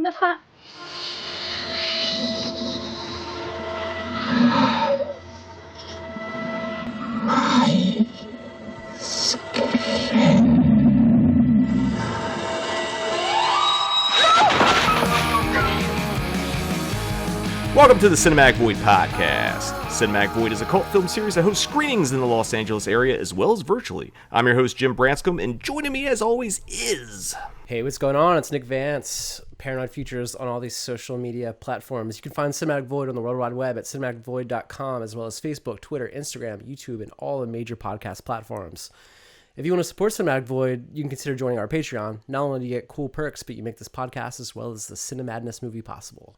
นะคะ Welcome to the Cinematic Void Podcast. Cinematic Void is a cult film series that hosts screenings in the Los Angeles area as well as virtually. I'm your host, Jim Branscombe, and joining me as always is... Hey, what's going on? It's Nick Vance, Paranoid Futures on all these social media platforms. You can find Cinematic Void on the World Wide Web at cinematicvoid.com, as well as Facebook, Twitter, Instagram, YouTube, and all the major podcast platforms. If you want to support Cinematic Void, you can consider joining our Patreon. Not only do you get cool perks, but you make this podcast as well as the Cinemadness movie possible.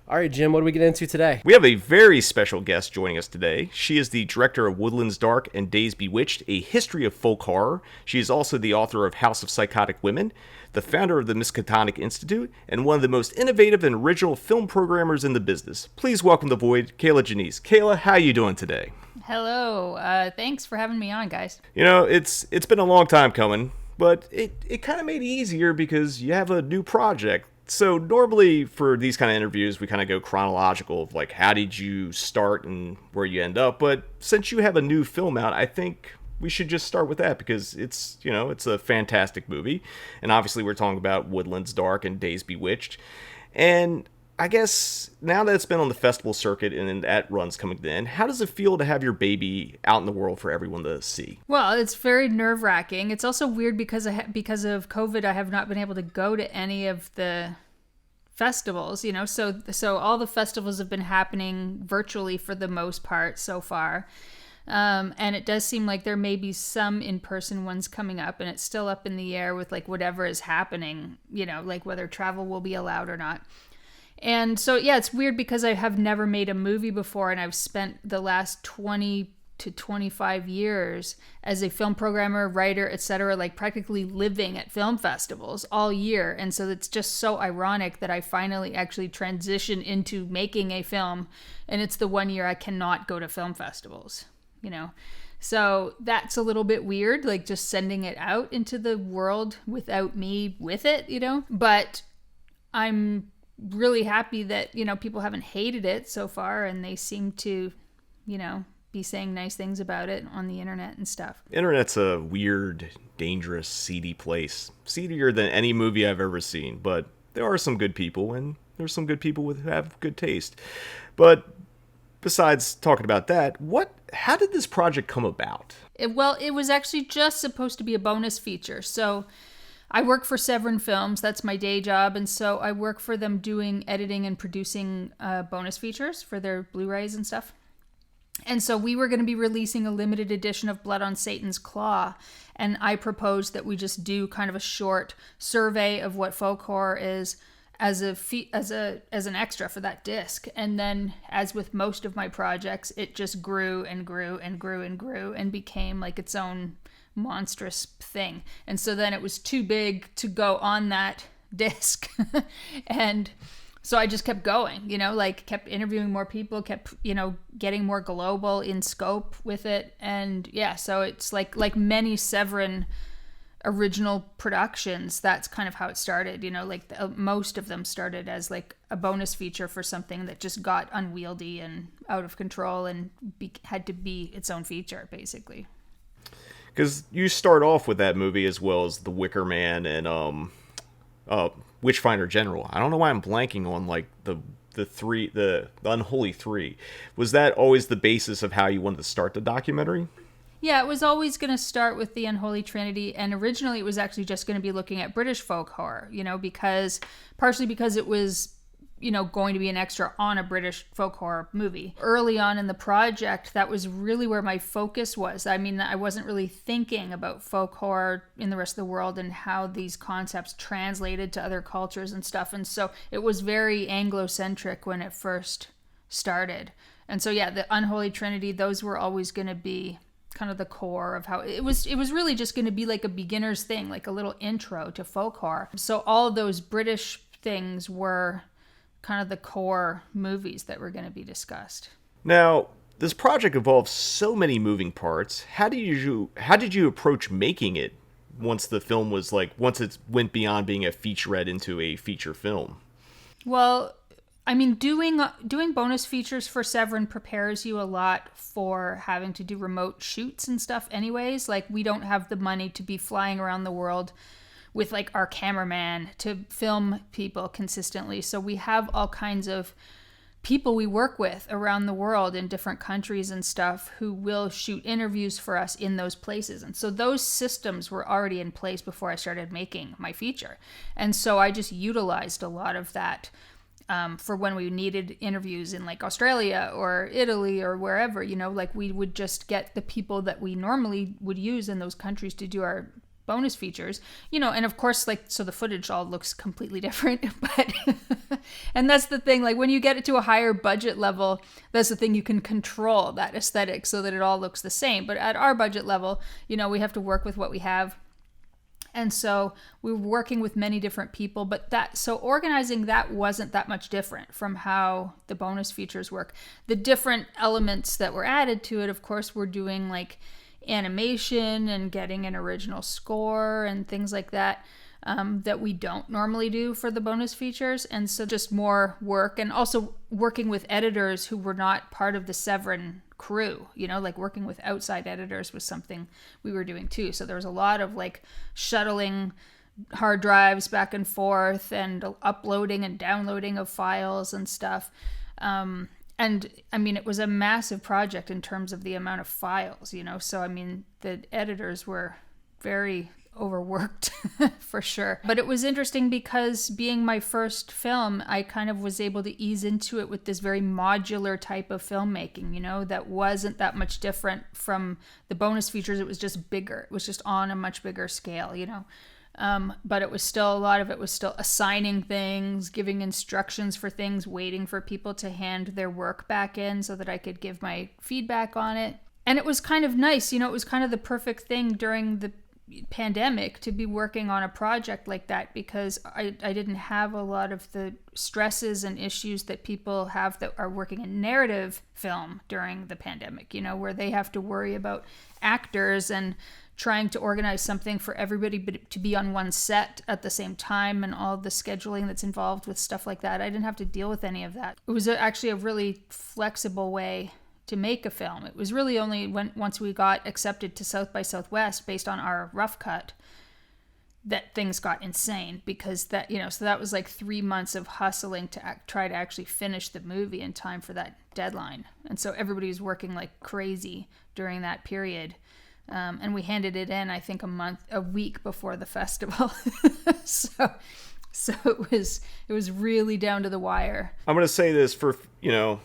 All right, Jim, what do we get into today? We have a very special guest joining us today. She is the director of Woodlands Dark Days Bewitched, a history of folk horror. She is also the author of House of Psychotic Women, the founder of the Miskatonic Institute, and one of the most innovative and original film programmers in the business. Please welcome the Void, Kier-la Janisse. Kier-la, how are you doing today? Hello. Thanks for having me on, guys. You know, it's been a long time coming, but it kind of made it easier because you have a new project. So normally for these kind of interviews, we kind of go chronological of like, how did you start and where you end up? But since you have a new film out, I think we should just start with that because it's a fantastic movie. And obviously we're talking about Woodlands Dark and Days Bewitched. And I guess now that it's been on the festival circuit and that run's coming to an end, how does it feel to have your baby out in the world for everyone to see? Well, it's very nerve-wracking. It's also weird because of COVID, I have not been able to go to any of the festivals, so all the festivals have been happening virtually for the most part so far. And it does seem like there may be some in-person ones coming up, and it's still up in the air with like whatever is happening, like whether travel will be allowed or not. And so, yeah, it's weird because I have never made a movie before, and I've spent the last 20 to 25 years as a film programmer, writer, etc., like practically living at film festivals all year. And so it's just so ironic that I finally actually transitioned into making a film, and it's the one year I cannot go to film festivals, So that's a little bit weird, like just sending it out into the world without me with it, But I'm really happy that people haven't hated it so far, and they seem to be saying nice things about it on the internet and stuff. Internet's a weird, dangerous, seedy place, seedier than any movie I've ever seen, but there are some good people, and there's some good people who have good taste. But besides talking about that, how did this project come about? It was actually just supposed to be a bonus feature. So I work for Severin Films. That's my day job. And so I work for them doing editing and producing bonus features for their Blu-rays and stuff. And so we were going to be releasing a limited edition of Blood on Satan's Claw. And I proposed that we just do kind of a short survey of what folk horror is as an extra for that disc. And then, as with most of my projects, it just grew and grew and grew and grew and became like its own monstrous thing. And so then it was too big to go on that disc. And so I just kept going, kept interviewing more people, kept, getting more global in scope with it. And yeah, so it's like many Severin original productions, that's kind of how it started, most of them started as like a bonus feature for something that just got unwieldy and out of control and had to be its own feature, basically. Because you start off with that movie as well as The Wicker Man and Witchfinder General. I don't know why I'm blanking on like the Unholy Three. Was that always the basis of how you wanted to start the documentary? Yeah, it was always going to start with the Unholy Trinity, and originally it was actually just going to be looking at British folk horror, partially because it was going to be an extra on a British folk horror movie. Early on in the project, that was really where my focus was. I mean, I wasn't really thinking about folk horror in the rest of the world and how these concepts translated to other cultures and stuff. And so it was very Anglo-centric when it first started. And so, yeah, the Unholy Trinity, those were always going to be kind of the core of how it was really just going to be like a beginner's thing, like a little intro to folk horror. So all of those British things were kind of the core movies that were going to be discussed. Now, this project involves so many moving parts. How did you approach making it once the film was like, once it went beyond being a featurette into a feature film? Well, I mean, doing bonus features for Severin prepares you a lot for having to do remote shoots and stuff anyways. Like, we don't have the money to be flying around the world with like our cameraman to film people consistently. So we have all kinds of people we work with around the world in different countries and stuff who will shoot interviews for us in those places. And so those systems were already in place before I started making my feature. And so I just utilized a lot of that for when we needed interviews in like Australia or Italy or wherever, you know, like we would just get the people that we normally would use in those countries to do our bonus features, you know, and of course, like, so the footage all looks completely different, but, and that's the thing, like when you get it to a higher budget level, that's the thing, you can control that aesthetic so that it all looks the same. But at our budget level, you know, we have to work with what we have. And so we were working with many different people, but so organizing that wasn't that much different from how the bonus features work. The different elements that were added to it, of course, we're doing like animation and getting an original score and things like that, that we don't normally do for the bonus features. And so just more work, and also working with editors who were not part of the Severin crew, you know, like working with outside editors was something we were doing too. So there was a lot of like shuttling hard drives back and forth and uploading and downloading of files and stuff. And I mean, it was a massive project in terms of the amount of files, you know, so I mean, the editors were very overworked for sure. But it was interesting because being my first film, I kind of was able to ease into it with this very modular type of filmmaking, you know, that wasn't that much different from the bonus features. It was just bigger. It was just on a much bigger scale, you know. But it was still, a lot of it was still assigning things, giving instructions for things, waiting for people to hand their work back in so that I could give my feedback on it. And it was kind of nice, you know, it was kind of the perfect thing during the pandemic to be working on a project like that, because I didn't have a lot of the stresses and issues that people have that are working in narrative film during the pandemic, you know, where they have to worry about actors and trying to organize something for everybody to be on one set at the same time and all the scheduling that's involved with stuff like that. I didn't have to deal with any of that. It was actually a really flexible way to make a film. It was really only once we got accepted to South by Southwest based on our rough cut that things got insane, because that, you know, so that was like 3 months of hustling to try to actually finish the movie in time for that deadline. And so everybody was working like crazy during that period. And we handed it in, I think, a week before the festival. So it was really down to the wire. I'm going to say this for, you know,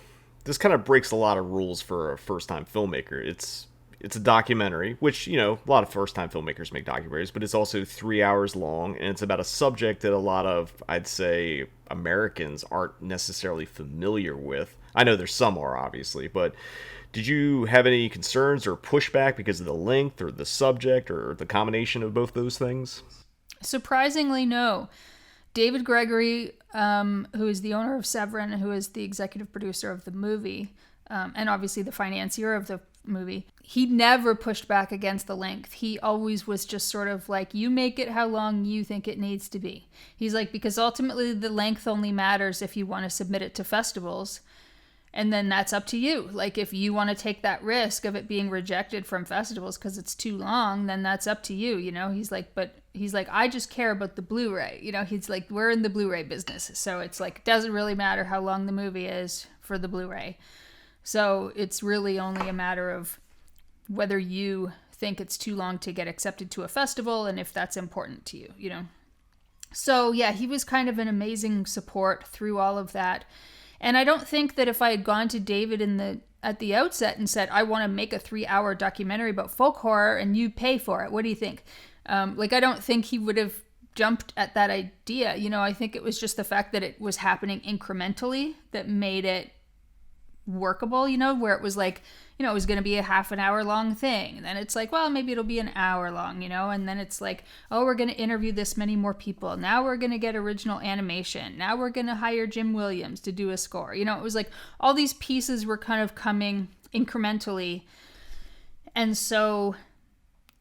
this kind of breaks a lot of rules for a first-time filmmaker. It's a documentary, which, you know, a lot of first-time filmmakers make documentaries, but it's also 3 hours long, and it's about a subject that a lot of, I'd say, Americans aren't necessarily familiar with. I know there's some are, obviously, but did you have any concerns or pushback because of the length or the subject or the combination of both those things? Surprisingly, no. David Gregory, who is the owner of Severin, who is the executive producer of the movie, and obviously the financier of the movie, he never pushed back against the length. He always was just sort of like, you make it how long you think it needs to be. He's like, because ultimately the length only matters if you want to submit it to festivals. And then that's up to you. Like, if you want to take that risk of it being rejected from festivals because it's too long, then that's up to you, you know? He's like, I just care about the Blu-ray. You know, he's like, we're in the Blu-ray business. So it's like, it doesn't really matter how long the movie is for the Blu-ray. So it's really only a matter of whether you think it's too long to get accepted to a festival and if that's important to you, you know? So yeah, he was kind of an amazing support through all of that. And I don't think that if I had gone to David at the outset and said, I want to make a 3-hour documentary about folk horror and you pay for it, what do you think? I don't think he would have jumped at that idea. You know, I think it was just the fact that it was happening incrementally that made it workable, you know, where it was like, you know, it was going to be a half an hour long thing. And then it's like, well, maybe it'll be an hour long, you know, and then it's like, oh, we're going to interview this many more people. Now we're going to get original animation. Now we're going to hire Jim Williams to do a score. You know, it was like all these pieces were kind of coming incrementally. And so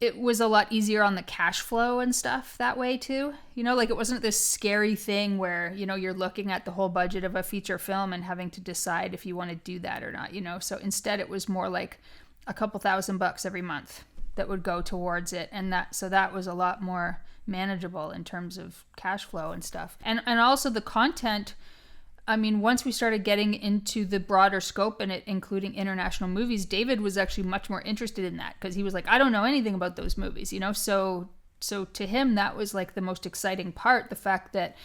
it was a lot easier on the cash flow and stuff that way too. You know, like it wasn't this scary thing where, you know, you're looking at the whole budget of a feature film and having to decide if you want to do that or not, you know. So instead it was more like a couple $1,000 every month that would go towards it. And that was a lot more manageable in terms of cash flow and stuff. And also the content, I mean, once we started getting into the broader scope in it, including international movies, David was actually much more interested in that because he was like, I don't know anything about those movies, you know? So to him, that was like the most exciting part, the fact that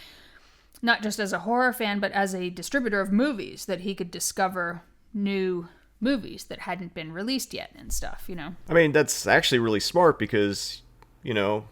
not just as a horror fan, but as a distributor of movies, that he could discover new movies that hadn't been released yet and stuff, you know? I mean, that's actually really smart because, you know,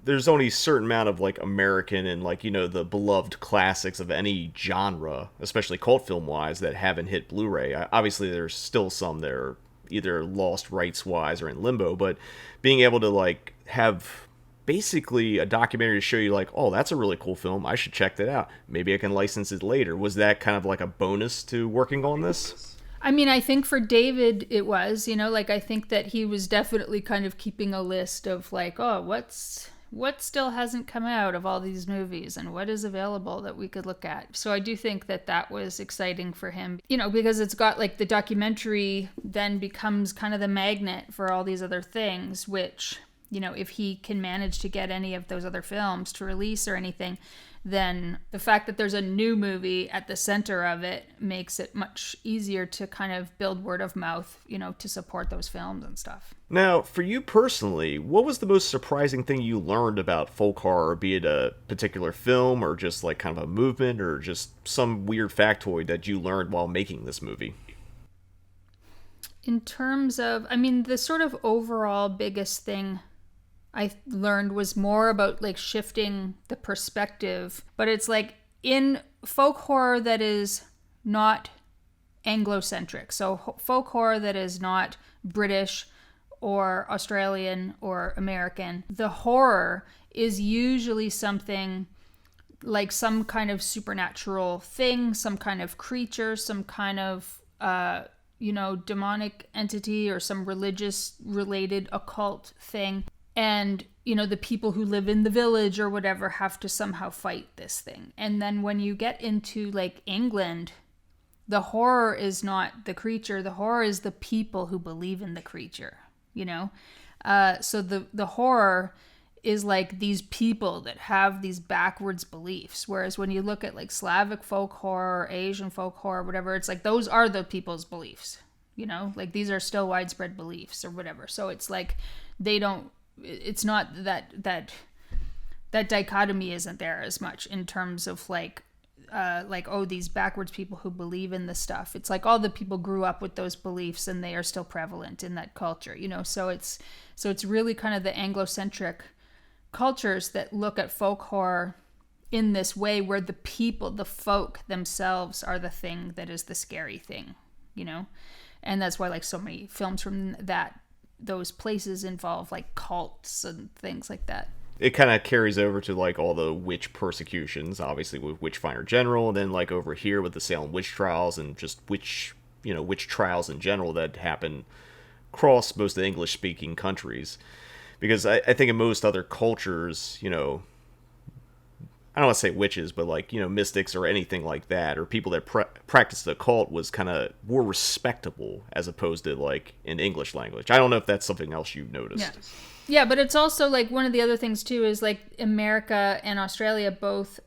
there's only a certain amount of like American and like, you know, the beloved classics of any genre, especially cult film wise, that haven't hit Blu-ray. Obviously there's still some that are either lost rights wise or in limbo, but being able to like have basically a documentary to show you like, oh, that's a really cool film, I should check that out, maybe I can license it later. Was that kind of like a bonus to working on this? I mean, I think for David it was, you know, like I think that he was definitely kind of keeping a list of like, oh, what still hasn't come out of all these movies and what is available that we could look at. So I do think that was exciting for him, you know, because it's got like the documentary then becomes kind of the magnet for all these other things, which, you know, if he can manage to get any of those other films to release or anything, then the fact that there's a new movie at the center of it makes it much easier to kind of build word of mouth, you know, to support those films and stuff. Now, for you personally, what was the most surprising thing you learned about folk horror, be it a particular film or just like kind of a movement or just some weird factoid that you learned while making this movie? In terms of, I mean, the sort of overall biggest thing I learned was more about like shifting the perspective, but it's like in folk horror that is not Anglo-centric. So folk horror that is not British or Australian or American. The horror is usually something like some kind of supernatural thing, some kind of creature, some kind of, you know, demonic entity or some religious related occult thing. And, you know, the people who live in the village or whatever have to somehow fight this thing. And then when you get into like England, the horror is not the creature. The horror is the people who believe in the creature, you know? So the horror is like these people that have these backwards beliefs. Whereas when you look at like Slavic folk horror or Asian folk horror, whatever, it's like those are the people's beliefs, you know? Like these are still widespread beliefs or whatever. So it's like they don't, it's not that dichotomy isn't there as much in terms of like oh, these backwards people who believe in this stuff. It's like all the people grew up with those beliefs and they are still prevalent in that culture, you know. So it's really kind of the Anglo-centric cultures that look at folk horror in this way, where the people, the folk themselves, are the thing that is the scary thing, you know. And that's why like so many films from those places involve like cults and things like that. It kind of carries over to like all the witch persecutions, obviously with Witchfinder General, and then like over here with the Salem witch trials and just witch trials in general that happen across most of the English-speaking countries. Because I think in most other cultures, you know, I don't want to say witches, but like, you know, mystics or anything like that, or people that practice the occult was kind of more respectable as opposed to like in English language. I don't know if that's something else you've noticed. Yeah, but it's also like one of the other things too is like America and Australia both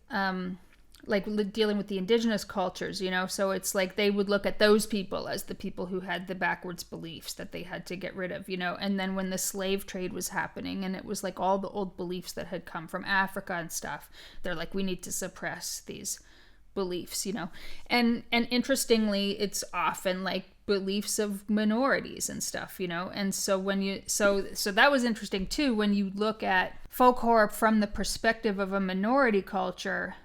like dealing with the indigenous cultures, you know, so it's like they would look at those people as the people who had the backwards beliefs that they had to get rid of, you know. And then when the slave trade was happening and it was like all the old beliefs that had come from Africa and stuff, they're like, we need to suppress these beliefs, you know. And interestingly, it's often like beliefs of minorities and stuff, you know. And so when you so that was interesting too, when you look at folk horror from the perspective of a minority culture.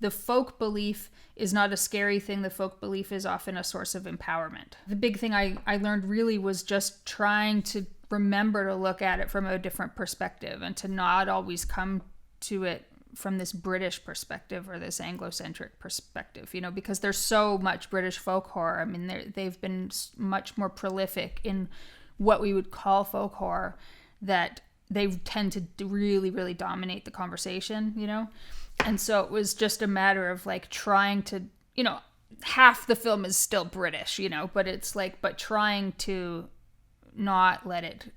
The folk belief is not a scary thing. The folk belief is often a source of empowerment. The big thing I learned really was just trying to remember to look at it from a different perspective and to not always come to it from this British perspective or this Anglo-centric perspective, you know, because there's so much British folk horror. I mean, they've been much more prolific in what we would call folk horror, that they tend to really, really dominate the conversation, you know? And so it was just a matter of like trying to, you know, half the film is still British, you know, but it's like, but trying to not let it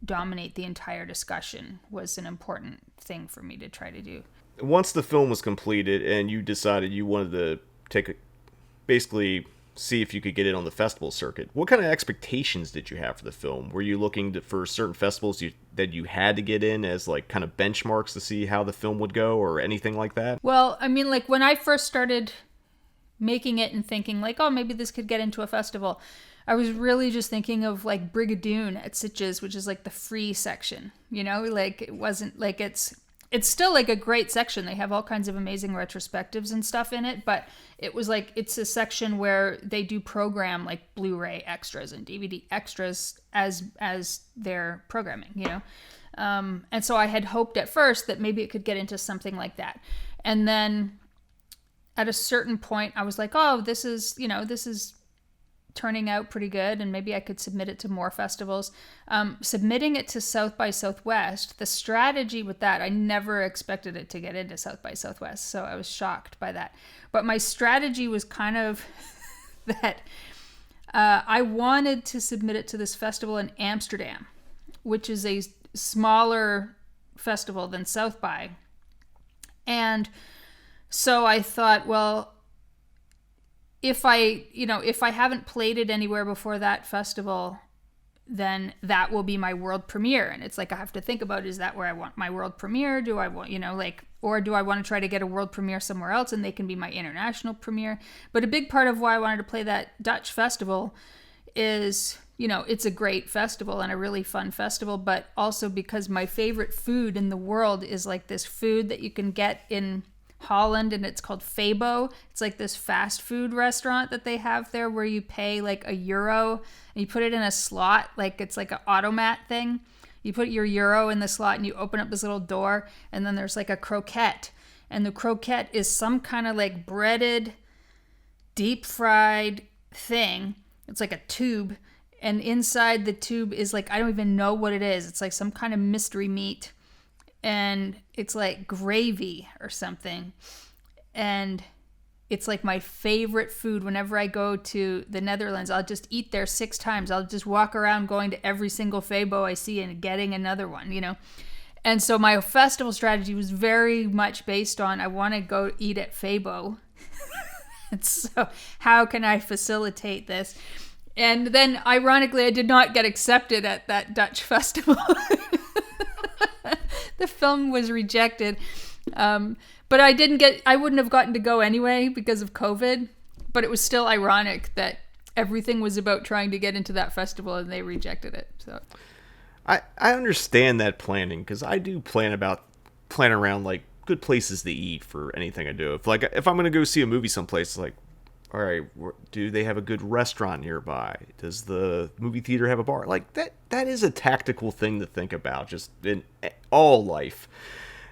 dominate the entire discussion was an important thing for me to try to do. Once the film was completed and you decided you wanted to basically see if you could get it on the festival circuit, what kind of expectations did you have for the film? Were you looking for certain festivals that you had to get in as like kind of benchmarks to see how the film would go or anything like that? Well, I mean, like when I first started making it and thinking like, oh, maybe this could get into a festival, I was really just thinking of like Brigadoon at Sitges, which is like the free section, you know, like it wasn't like it's still like a great section. They have all kinds of amazing retrospectives and stuff in it, but it was like, it's a section where they do program like Blu-ray extras and DVD extras as their programming, you know? And so I had hoped at first that maybe it could get into something like that. And then at a certain point I was like, oh, this is turning out pretty good, and maybe I could submit it to more festivals. Submitting it to South by Southwest, the strategy with that, I never expected it to get into South by Southwest, so I was shocked by that. But my strategy was kind of that I wanted to submit it to this festival in Amsterdam, which is a smaller festival than South by. And so I thought, well, if I haven't played it anywhere before that festival, then that will be my world premiere. And it's like, I have to think about, is that where I want my world premiere? Do I want, or do I want to try to get a world premiere somewhere else and they can be my international premiere? But a big part of why I wanted to play that Dutch festival is, it's a great festival and a really fun festival, but also because my favorite food in the world is like this food that you can get in Holland, and it's called Fabo. It's like this fast food restaurant that they have there where you pay like €1 and you put it in a slot, like it's like an automat thing. You put your euro in the slot and you open up this little door, and then there's like a croquette, and the croquette is some kind of like breaded, deep fried thing. It's like a tube, and inside the tube is like, I don't even know what it is. It's like some kind of mystery meat, and it's like gravy or something. And it's like my favorite food. Whenever I go to the Netherlands, I'll just eat there 6 times. I'll just walk around going to every single Fabo I see and getting another one, And so my festival strategy was very much based on, I want to go eat at Fabo. And so how can I facilitate this? And then ironically, I did not get accepted at that Dutch festival. The film was rejected. But I wouldn't have gotten to go anyway because of COVID. But it was still ironic that everything was about trying to get into that festival and they rejected it. So I understand that planning, because I do plan around like good places to eat for anything I do. If I'm going to go see a movie someplace, it's like, all right, do they have a good restaurant nearby? Does the movie theater have a bar? Like that is a tactical thing to think about just in all life.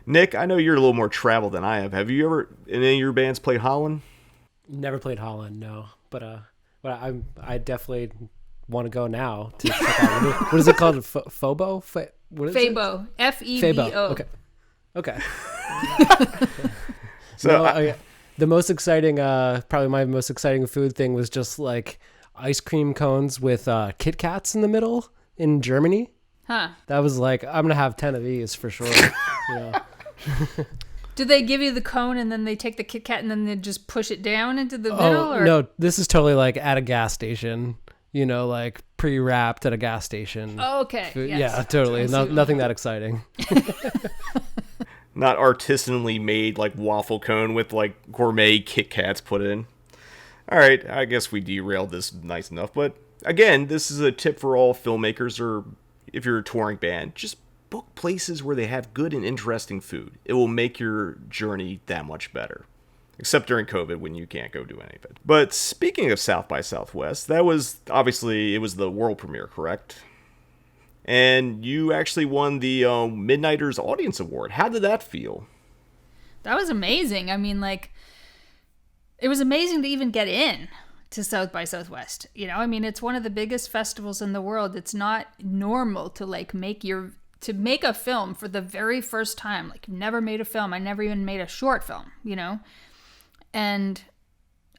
Nick, I know you're a little more travel than I have. Have you ever, in any of your bands, played Holland? Never played Holland, no. But I definitely want to go now to check out. What is it called? Fobo? What is Fabo. Febo. Okay. So the most exciting, probably my most exciting food thing was just like ice cream cones with Kit Kats in the middle in Germany. Huh. That was like, I'm going to have 10 of these for sure. Do they give you the cone and then they take the Kit Kat and then they just push it down into the middle? Or? No, this is totally like at a gas station, like pre-wrapped at a gas station. Oh, okay. Yes. Yeah, totally. Nothing that exciting. Not artisanally made like waffle cone with like gourmet Kit Kats put in. All right, I guess we derailed this nice enough. But again, this is a tip for all filmmakers, or if you're a touring band, just book places where they have good and interesting food. It will make your journey that much better. Except during COVID when you can't go do any of it. But speaking of South by Southwest, that was obviously, it was the world premiere, correct? And you actually won the Midnighters Audience Award. How did that feel? That was amazing. I mean, like, it was amazing to even get in, to South by Southwest. You know, I mean, it's one of the biggest festivals in the world. It's not normal to like make a film for the very first time. Like, never made a film. I never even made a short film, you know? And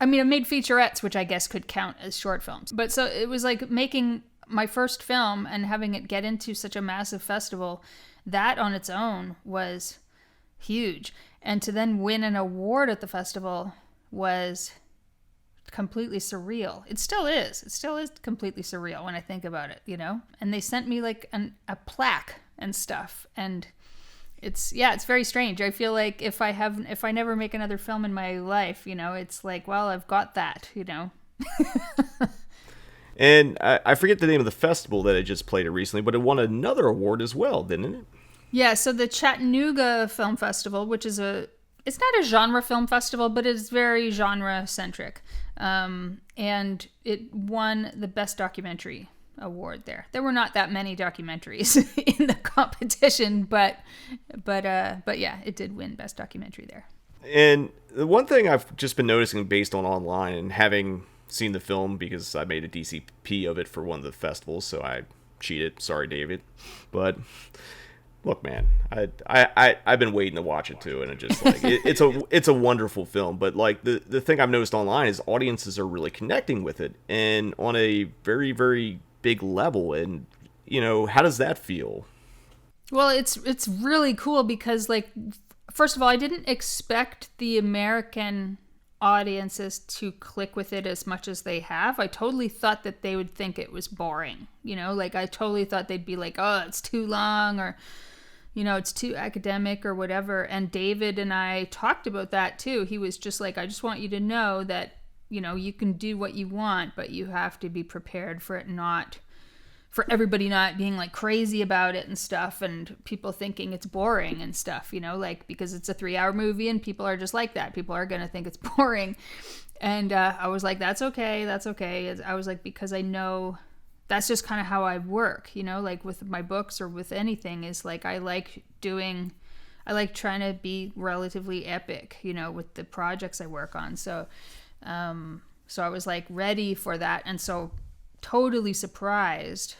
I mean, I made featurettes, which I guess could count as short films. But so it was like making my first film and having it get into such a massive festival. That on its own was huge. And to then win an award at the festival was completely surreal. It still is. It still is completely surreal when I think about it, you know? And they sent me like a plaque and stuff. And it's very strange. I feel like if I never make another film in my life, you know, it's like, well, I've got that, you know? And I forget the name of the festival that it just played at recently, but it won another award as well, didn't it? Yeah, so the Chattanooga Film Festival, which is it's not a genre film festival, but it's very genre-centric. And it won the Best Documentary award there. There were not that many documentaries in the competition, but yeah, it did win Best Documentary there. And the one thing I've just been noticing based on online and having seen the film, because I made a DCP of it for one of the festivals, so I cheated. Sorry, David. But look, man, I've been waiting to watch it too, and it just like it's a wonderful film. But like the thing I've noticed online is audiences are really connecting with it, and on a very, very big level. And you know, how does that feel? Well, it's really cool because, like, first of all, I didn't expect the American audiences to click with it as much as they have. I totally thought that they would think it was boring. You know, like I totally thought they'd be like, oh, it's too long, or you know, it's too academic or whatever. And David and I talked about that too. He was just like, I just want you to know that, you know, you can do what you want, but you have to be prepared for it for everybody not being like crazy about it and stuff, and people thinking it's boring and stuff, you know, like, because it's a 3-hour movie and people are just like that. People are going to think it's boring. And I was like, that's okay. I was like, because I know that's just kind of how I work, you know, like with my books or with anything, is like, I like trying to be relatively epic, you know, with the projects I work on. So I was like ready for that. And so totally surprised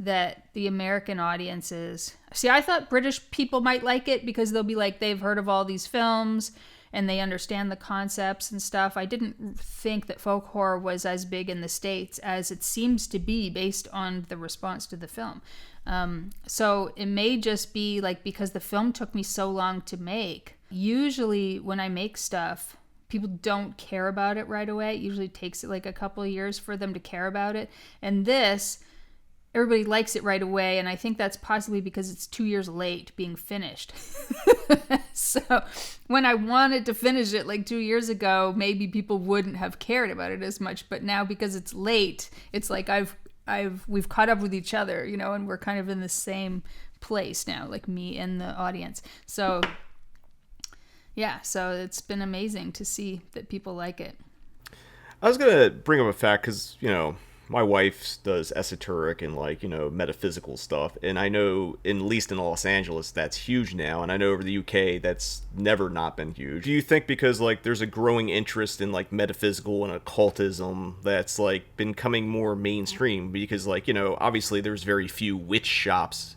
that the American audiences, see, I thought British people might like it because they'll be like, they've heard of all these films and they understand the concepts and stuff. I didn't think that folk horror was as big in the States as it seems to be based on the response to the film. So it may just be like, because the film took me so long to make. Usually when I make stuff, people don't care about it right away. It usually takes it like a couple of years for them to care about it. And this, everybody likes it right away, and I think that's possibly because it's 2 years late being finished. So when I wanted to finish it like 2 years ago, maybe people wouldn't have cared about it as much, but now because it's late, it's like we've caught up with each other, you know, and we're kind of in the same place now, like me and the audience. So yeah, so it's been amazing to see that people like it. I was going to bring up a fact because, you know, my wife does esoteric and, like, you know, metaphysical stuff. And I know, at least in Los Angeles, that's huge now. And I know over the UK, that's never not been huge. Do you think because, like, there's a growing interest in, like, metaphysical and occultism that's, like, been coming more mainstream? Because, like, you know, obviously there's very few witch shops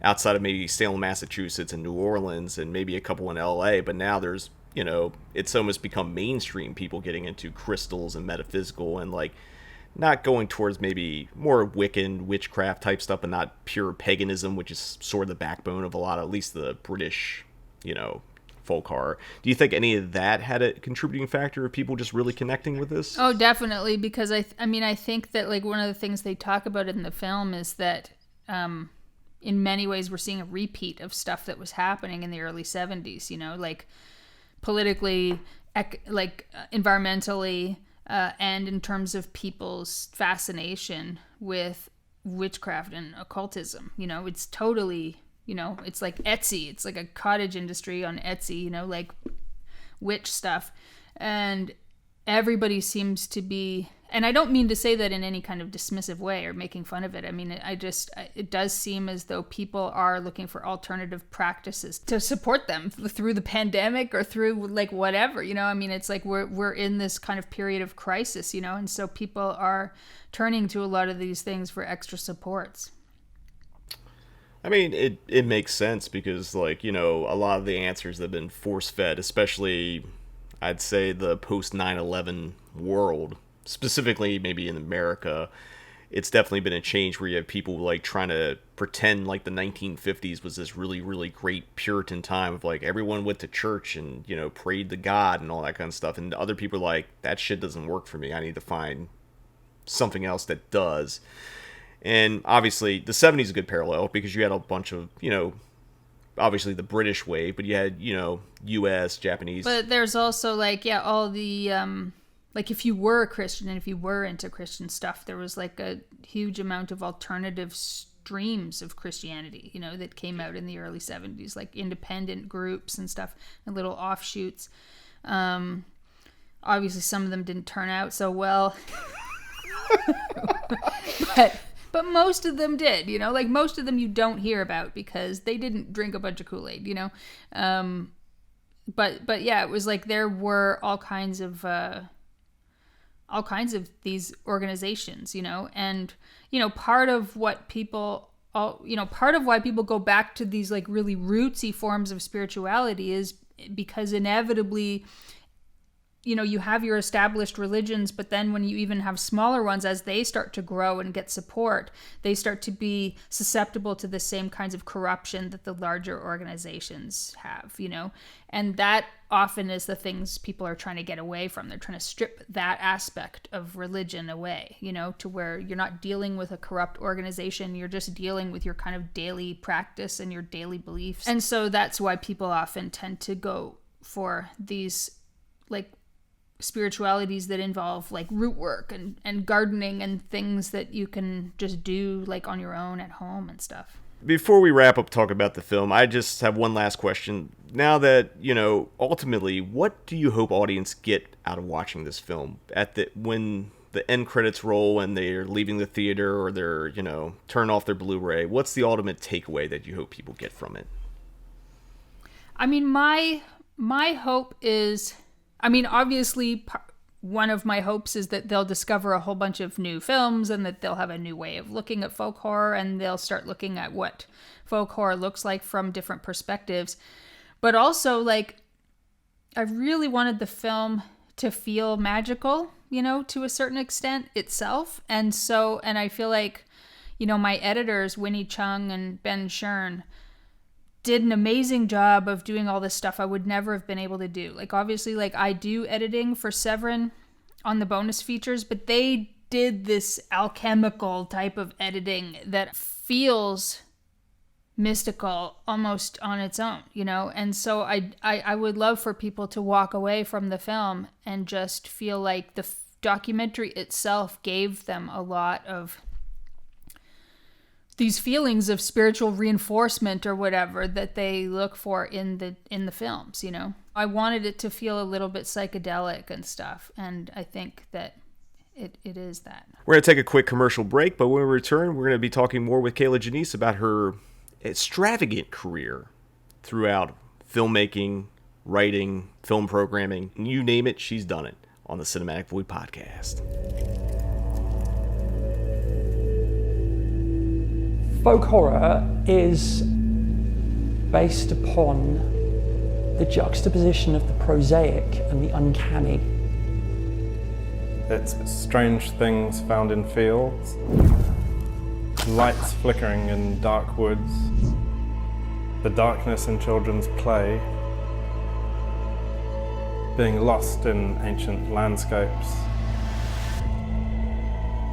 outside of maybe Salem, Massachusetts and New Orleans and maybe a couple in LA. But now there's, you know, it's almost become mainstream, people getting into crystals and metaphysical and, like, not going towards maybe more Wiccan, witchcraft type stuff, and not pure paganism, which is sort of the backbone of a lot of, at least the British, you know, folk horror. Do you think any of that had a contributing factor of people just really connecting with this? Oh, definitely, because I think that, like, one of the things they talk about in the film is that in many ways we're seeing a repeat of stuff that was happening in the early 70s, you know, like politically, environmentally, and in terms of people's fascination with witchcraft and occultism. You know, it's totally, you know, it's like Etsy. It's like a cottage industry on Etsy, you know, like witch stuff. And everybody seems to be, And I don't mean to say that in any kind of dismissive way or making fun of it. I mean, it does seem as though people are looking for alternative practices to support them through the pandemic or through like whatever, you know. I mean, it's like we're in this kind of period of crisis, you know, and so people are turning to a lot of these things for extra supports. I mean, it makes sense because, like, you know, a lot of the answers have been force-fed, especially, I'd say, the post-9/11 world, specifically maybe in America. It's definitely been a change where you have people, like, trying to pretend like the 1950s was this really, really great Puritan time of, like, everyone went to church and, you know, prayed to God and all that kind of stuff. And other people are like, that shit doesn't work for me. I need to find something else that does. And obviously, the 70s is a good parallel because you had a bunch of, you know, obviously the British wave, but you had, you know, U.S., Japanese. But there's also, like, yeah, all the, like, if you were a Christian and if you were into Christian stuff, there was, like, a huge amount of alternative streams of Christianity, you know, that came out in the early 70s, like independent groups and stuff, and little offshoots. Obviously, some of them didn't turn out so well. But most of them did, you know, like most of them you don't hear about because they didn't drink a bunch of Kool-Aid, you know. But yeah, it was like there were all kinds of these organizations, you know, and, you know, part of why people go back to these like really rootsy forms of spirituality is because inevitably, you know, you have your established religions, but then when you even have smaller ones, as they start to grow and get support, they start to be susceptible to the same kinds of corruption that the larger organizations have, you know? And that often is the things people are trying to get away from. They're trying to strip that aspect of religion away, you know, to where you're not dealing with a corrupt organization, you're just dealing with your kind of daily practice and your daily beliefs. And so that's why people often tend to go for these, like, spiritualities that involve like root work and gardening and things that you can just do like on your own at home and stuff. Before we wrap up talk about the film, I just have one last question. Now that, you know, ultimately, what do you hope audience get out of watching this film when the end credits roll and they're leaving the theater or they're, you know, turn off their Blu-ray? What's the ultimate takeaway that you hope people get from it? I mean, my hope is, I mean, obviously, one of my hopes is that they'll discover a whole bunch of new films and that they'll have a new way of looking at folk horror and they'll start looking at what folk horror looks like from different perspectives. But also, like, I really wanted the film to feel magical, you know, to a certain extent itself. And I feel like, you know, my editors, Winnie Chung and Ben Shern, did an amazing job of doing all this stuff I would never have been able to do. Like, obviously, like, I do editing for Severin on the bonus features, but they did this alchemical type of editing that feels mystical almost on its own, you know? And so I would love for people to walk away from the film and just feel like the documentary itself gave them a lot of these feelings of spiritual reinforcement or whatever that they look for in the films, you know. I wanted it to feel a little bit psychedelic and stuff, and I think that it is that. We're going to take a quick commercial break, but when we return, we're going to be talking more with Kier-la Janisse about her extravagant career throughout filmmaking, writing, film programming, you name it, she's done it on the Cinematic Void podcast. Folk horror is based upon the juxtaposition of the prosaic and the uncanny. It's strange things found in fields, lights flickering in dark woods, the darkness in children's play, being lost in ancient landscapes.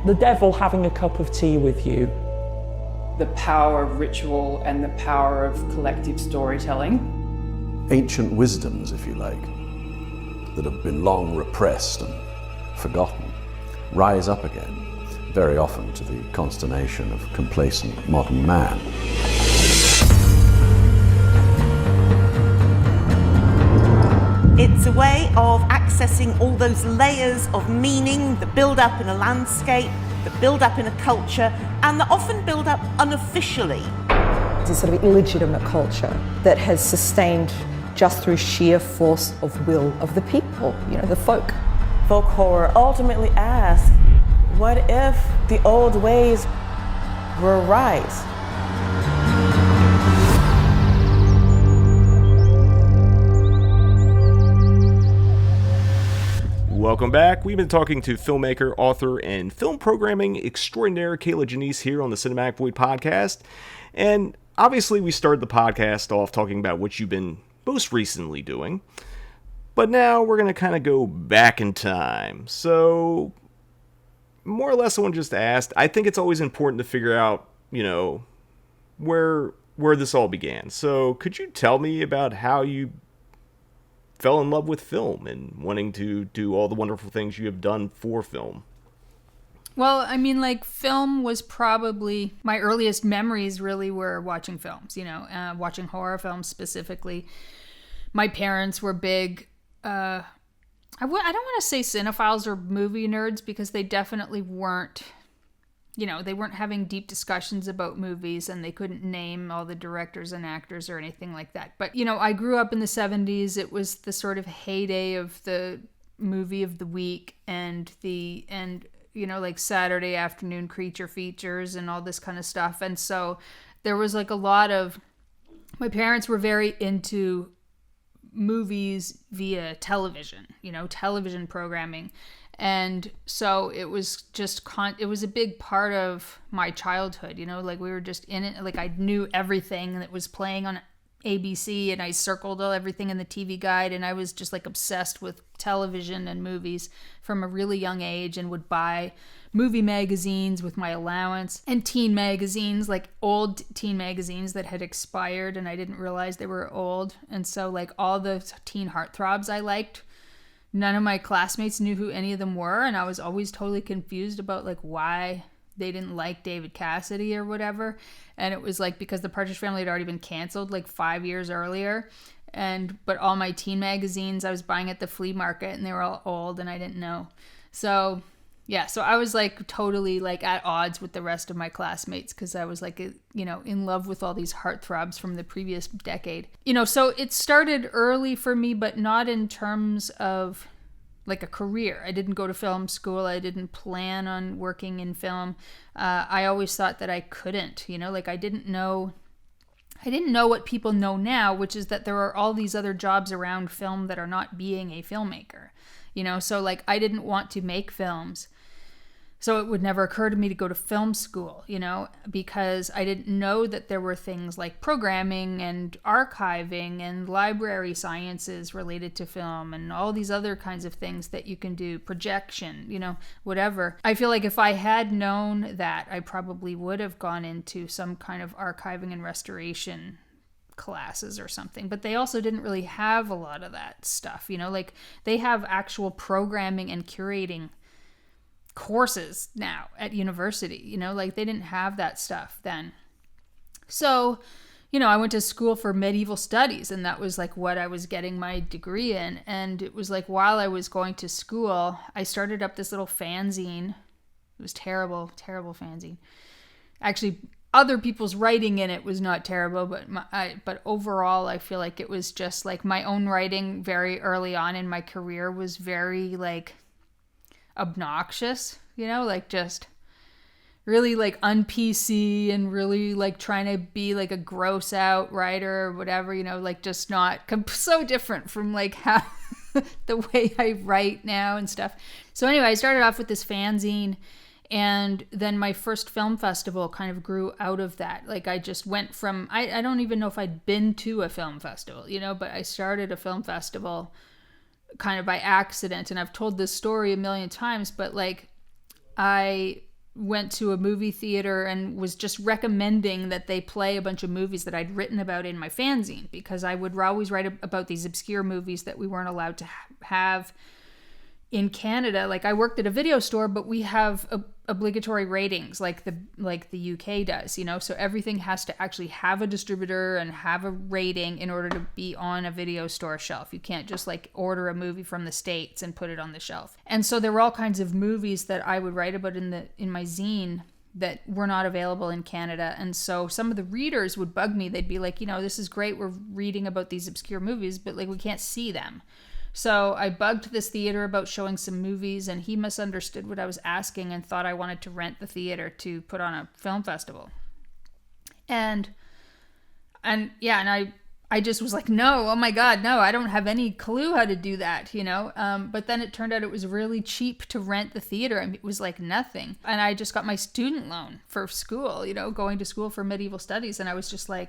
The devil having a cup of tea with you. The power of ritual and the power of collective storytelling. Ancient wisdoms, if you like, that have been long repressed and forgotten, rise up again, very often to the consternation of complacent modern man. It's a way of accessing accessing all those layers of meaning that build up in a landscape, that build up in a culture, and that often build up unofficially. It's a sort of illegitimate culture that has sustained just through sheer force of will of the people, the folk. Folk horror ultimately asks, what if the old ways were right? Welcome back. We've been talking to filmmaker, author, and film programming extraordinaire Kier-la Janisse here on the Cinematic Void podcast. And obviously we started the podcast off talking about what you've been most recently doing. But now we're going to kind of go back in time. So, more or less I want to just ask, I think it's always important to figure out, where this all began. So, could you tell me about how you fell in love with film and wanting to do all the wonderful things you have done for film? Well, I mean, film was probably my earliest memories. Really, were watching films. Watching horror films specifically. My parents were big. I don't want to say cinephiles or movie nerds, because they definitely weren't. They weren't having deep discussions about movies, and they couldn't name all the directors and actors or anything like that. But, I grew up in the 70s. It was the sort of heyday of the movie of the week and Saturday afternoon creature features and all this kind of stuff. And so there was a lot of, my parents were very into movies via television, television programming. And so it was just, it was a big part of my childhood, we were just in it. I knew everything that was playing on ABC, and I circled everything in the TV guide, and I was just obsessed with television and movies from a really young age, and would buy movie magazines with my allowance, and teen magazines, old teen magazines that had expired, and I didn't realize they were old. And so all the teen heartthrobs I liked, none of my classmates knew who any of them were, and I was always totally confused about why they didn't like David Cassidy or whatever. And it was because the Partridge Family had already been canceled 5 years earlier, but all my teen magazines I was buying at the flea market, and they were all old, and I didn't know. So yeah, so I was totally at odds with the rest of my classmates, because I was in love with all these heartthrobs from the previous decade. So it started early for me, but not in terms of a career. I didn't go to film school. I didn't plan on working in film. I always thought that I couldn't, I didn't know what people know now, which is that there are all these other jobs around film that are not being a filmmaker, so I didn't want to make films. So it would never occur to me to go to film school, because I didn't know that there were things like programming and archiving and library sciences related to film and all these other kinds of things that you can do, projection, whatever. I feel if I had known that, I probably would have gone into some kind of archiving and restoration classes or something. But they also didn't really have a lot of that stuff, they have actual programming and curating courses now at university, they didn't have that stuff then. So, I went to school for medieval studies, and that was what I was getting my degree in. And it was while I was going to school, I started up this little fanzine. It was terrible fanzine. Actually, other people's writing in it was not terrible, but overall I feel it was just my own writing very early on in my career was very obnoxious, just really un-PC and really trying to be a gross out writer or whatever, just not so different from how the way I write now and stuff. So anyway, I started off with this fanzine, and then my first film festival kind of grew out of that. I just went from, I don't even know if I'd been to a film festival, but I started a film festival kind of by accident, and I've told this story a million times, but I went to a movie theater and was just recommending that they play a bunch of movies that I'd written about in my fanzine, because I would always write about these obscure movies that we weren't allowed to have in Canada. I worked at a video store, but we have obligatory ratings like the UK does, you know, so everything has to actually have a distributor and have a rating in order to be on a video store shelf. You can't just like order a movie from the States and put it on the shelf. And so there were all kinds of movies that I would write about in my zine that were not available in Canada. And so some of the readers would bug me. They'd be like, you know, this is great, we're reading about these obscure movies, but like we can't see them. So I bugged this theater about showing some movies, and he misunderstood what I was asking and thought I wanted to rent the theater to put on a film festival. And I just was like, no, oh my God, no, I don't have any clue how to do that, you know? But then it turned out it was really cheap to rent the theater. I mean, it was like nothing. And I just got my student loan for school, you know, going to school for medieval studies. And I was just like,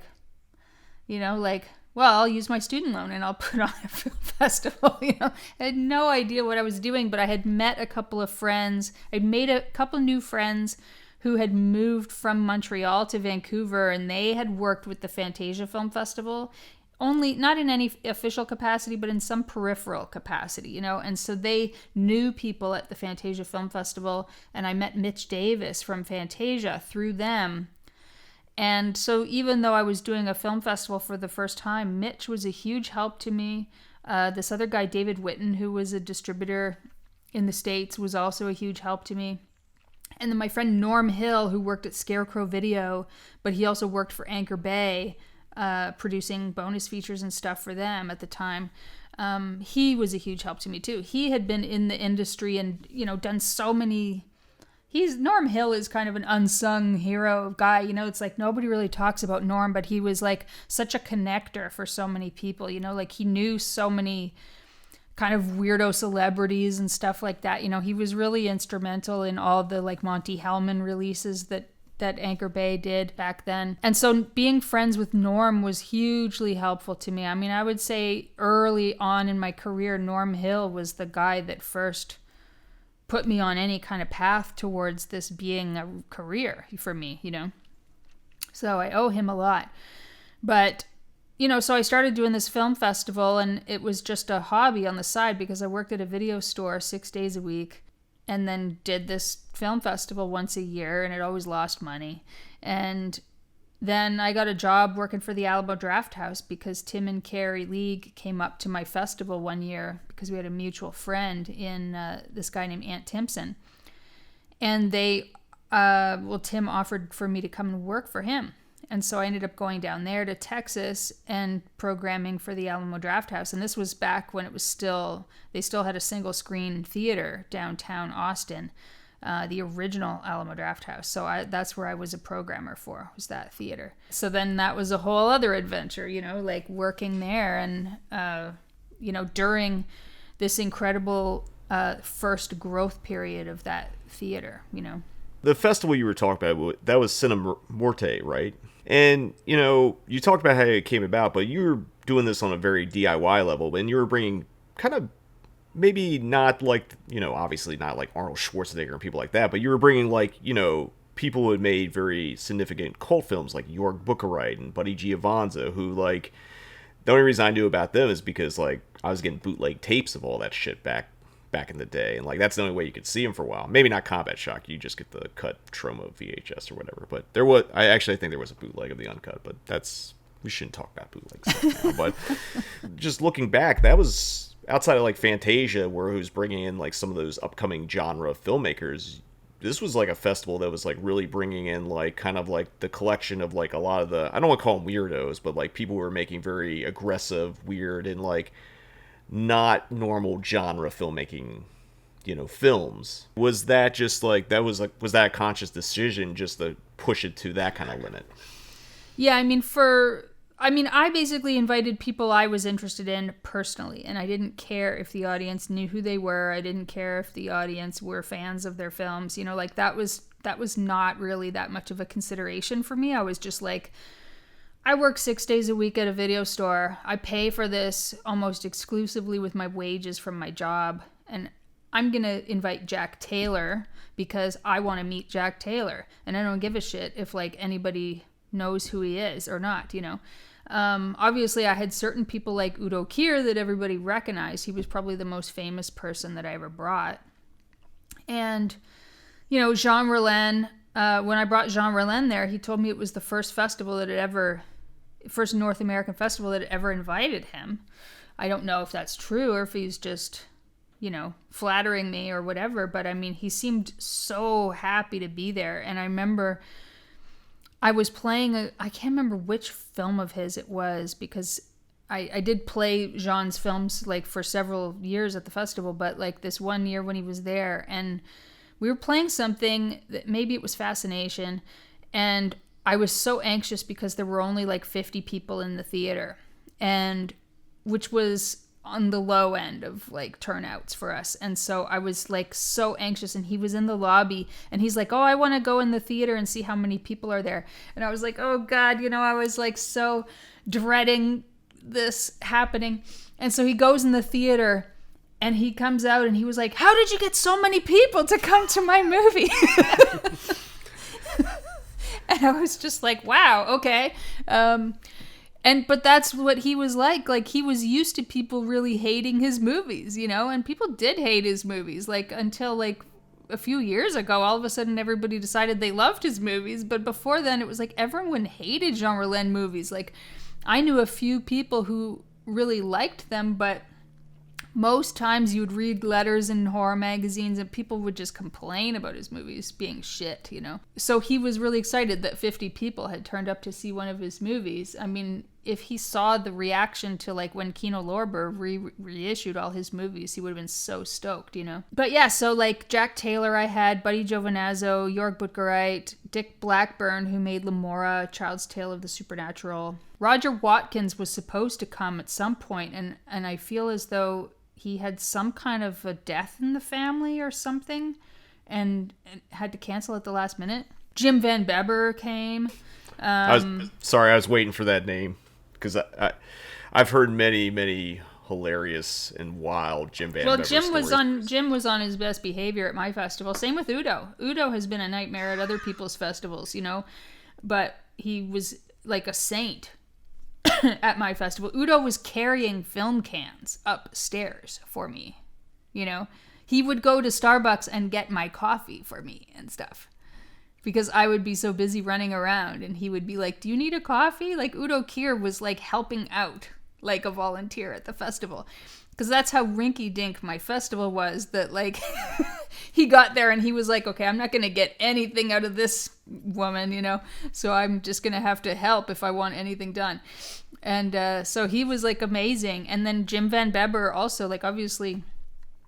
you know, like, well, I'll use my student loan and I'll put on a film festival, you know. I had no idea what I was doing, but I had met a couple of friends. I'd made a couple new friends who had moved from Montreal to Vancouver, and they had worked with the Fantasia Film Festival, only not in any official capacity, but in some peripheral capacity, you know. And so they knew people at the Fantasia Film Festival, and I met Mitch Davis from Fantasia through them. And so even though I was doing a film festival for the first time, Mitch was a huge help to me. This other guy, David Witten, who was a distributor in the States, was also a huge help to me. And then my friend Norm Hill, who worked at Scarecrow Video, but he also worked for Anchor Bay, producing bonus features and stuff for them at the time. He was a huge help to me too. He had been in the industry and, you know, done so many... Norm Hill is kind of an unsung hero guy, you know. It's like nobody really talks about Norm, but he was like such a connector for so many people, you know, like he knew so many kind of weirdo celebrities and stuff like that. You know, he was really instrumental in all the like Monty Hellman releases that Anchor Bay did back then. And so being friends with Norm was hugely helpful to me. I mean, I would say early on in my career, Norm Hill was the guy that first put me on any kind of path towards this being a career for me, you know. So I owe him a lot. But, you know, so I started doing this film festival, and it was just a hobby on the side because I worked at a video store 6 days a week and then did this film festival once a year, and it always lost money. And then I got a job working for the Alamo Draft House because Tim and Carrie League came up to my festival one year because we had a mutual friend in this guy named Ant Timpson. And Tim offered for me to come and work for him. And so I ended up going down there to Texas and programming for the Alamo Draft House. And this was back when they still had a single screen theater downtown Austin. The original Alamo Draft House. So that's where I was a programmer for, was that theater. So then that was a whole other adventure, you know, like working there and, you know, during this incredible first growth period of that theater, you know. The festival you were talking about, that was Cinema Morte, right? And, you know, you talked about how it came about, but you were doing this on a very DIY level, and you were bringing kind of maybe not like, you know, obviously not like Arnold Schwarzenegger and people like that, but you were bringing like, you know, people who had made very significant cult films like York Bucharite and Buddy Giovanza, who like, the only reason I knew about them is because like I was getting bootleg tapes of all that shit back in the day, and like that's the only way you could see them for a while. Maybe not Combat Shock, you just get the cut Troma VHS or whatever, but I think there was a bootleg of the uncut, but we shouldn't talk about bootleg stuff now. But just looking back, that was outside of like Fantasia, where it was bringing in like some of those upcoming genre filmmakers. This was like a festival that was like really bringing in like kind of like the collection of like a lot of the, I don't want to call them weirdos, but like people who were making very aggressive, weird, and like not normal genre filmmaking, you know, films. Was that just like, was that a conscious decision just to push it to that kind of limit? Yeah, I basically invited people I was interested in personally, and I didn't care if the audience knew who they were. I didn't care if the audience were fans of their films. You know, like that was not really that much of a consideration for me. I was just like, I work 6 days a week at a video store. I pay for this almost exclusively with my wages from my job, and I'm going to invite Jack Taylor because I want to meet Jack Taylor, and I don't give a shit if like anybody knows who he is or not, you know. Obviously I had certain people like Udo Kier that everybody recognized. He was probably the most famous person that I ever brought. And you know, Jean Rollin, when I brought Jean Rollin there, he told me it was the first North American festival that had ever invited him. I don't know if that's true or if he's just, you know, flattering me or whatever, but I mean, he seemed so happy to be there. And I remember I was playing, I can't remember which film of his it was, because I did play Jean's films like for several years at the festival, but like this one year when he was there, and we were playing something that maybe it was Fascination, and I was so anxious because there were only like 50 people in the theater, and which was on the low end of like turnouts for us. And so I was like so anxious, and he was in the lobby and he's like, oh, I want to go in the theater and see how many people are there. And I was like, oh God, you know, I was like so dreading this happening. And so he goes in the theater and he comes out and he was like, how did you get so many people to come to my movie? And I was just like, wow, okay. But that's what he was like. Like, he was used to people really hating his movies, you know, and people did hate his movies, like, until like a few years ago, all of a sudden everybody decided they loved his movies. But before then, it was like everyone hated Jean Rollin movies. Like, I knew a few people who really liked them, but most times you would read letters in horror magazines and people would just complain about his movies being shit, you know? So he was really excited that 50 people had turned up to see one of his movies. I mean, if he saw the reaction to like when Kino Lorber reissued all his movies, he would have been so stoked, you know? But yeah, so like Jack Taylor I had, Buddy Giovanazzo, Jörg Buttgereit, Dick Blackburn, who made Lamora, Child's Tale of the Supernatural. Roger Watkins was supposed to come at some point, and I feel as though he had some kind of a death in the family or something and had to cancel at the last minute. Jim Van Bebber came. I was waiting for that name because I've heard many hilarious and wild Jim Van Bebber stories. Jim was on his best behavior at my festival. Same with Udo. Udo has been a nightmare at other people's festivals, you know, but he was like a saint at my festival. Udo was carrying film cans upstairs for me, you know. He would go to Starbucks and get my coffee for me and stuff because I would be so busy running around, and he would be like, do you need a coffee? Like, Udo Kier was like helping out like a volunteer at the festival, because that's how rinky-dink my festival was, that like he got there and he was like, okay, I'm not going to get anything out of this woman, you know, so I'm just going to have to help if I want anything done. And so he was like amazing. And then Jim Van Bebber also, like, obviously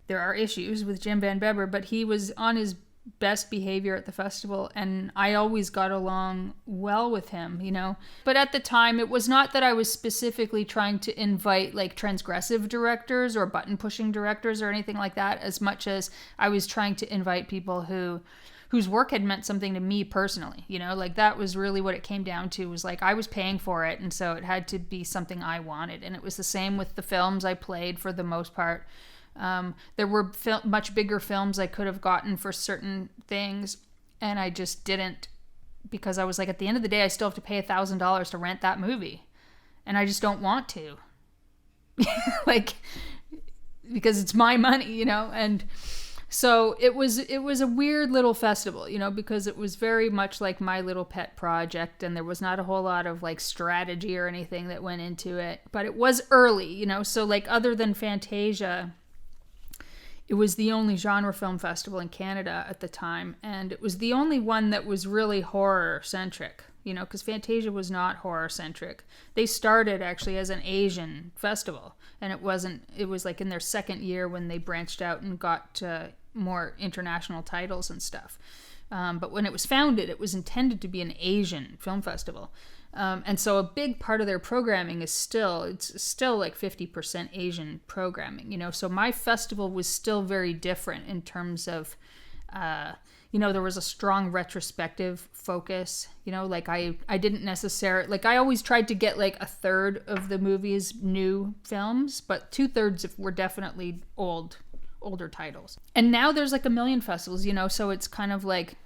there are issues with Jim Van Bebber, but he was on his best behavior at the festival, and I always got along well with him, you know. But at the time, it was not that I was specifically trying to invite like transgressive directors or button pushing directors or anything like that, as much as I was trying to invite people whose work had meant something to me personally, you know. Like, that was really what it came down to, was like I was paying for it, and so it had to be something I wanted. And it was the same with the films I played for the most part. There were much bigger films I could have gotten for certain things, and I just didn't, because I was like, at the end of the day, I still have to pay $1,000 to rent that movie, and I just don't want to, like, because it's my money, you know. And so it was a weird little festival, you know, because it was very much like my little pet project, and there was not a whole lot of like strategy or anything that went into it, but it was early, you know. So like, other than Fantasia, it was the only genre film festival in Canada at the time, and it was the only one that was really horror-centric, you know, because Fantasia was not horror-centric. They started actually as an Asian festival, and it was like in their second year when they branched out and got more international titles and stuff. But when it was founded, it was intended to be an Asian film festival. And so a big part of their programming is still like 50% Asian programming, you know. So my festival was still very different in terms of, you know, there was a strong retrospective focus, you know, like I didn't necessarily, like, I always tried to get like a third of the movies new films, but 2/3 were definitely older titles. And now there's like a million festivals, you know, so it's kind of like,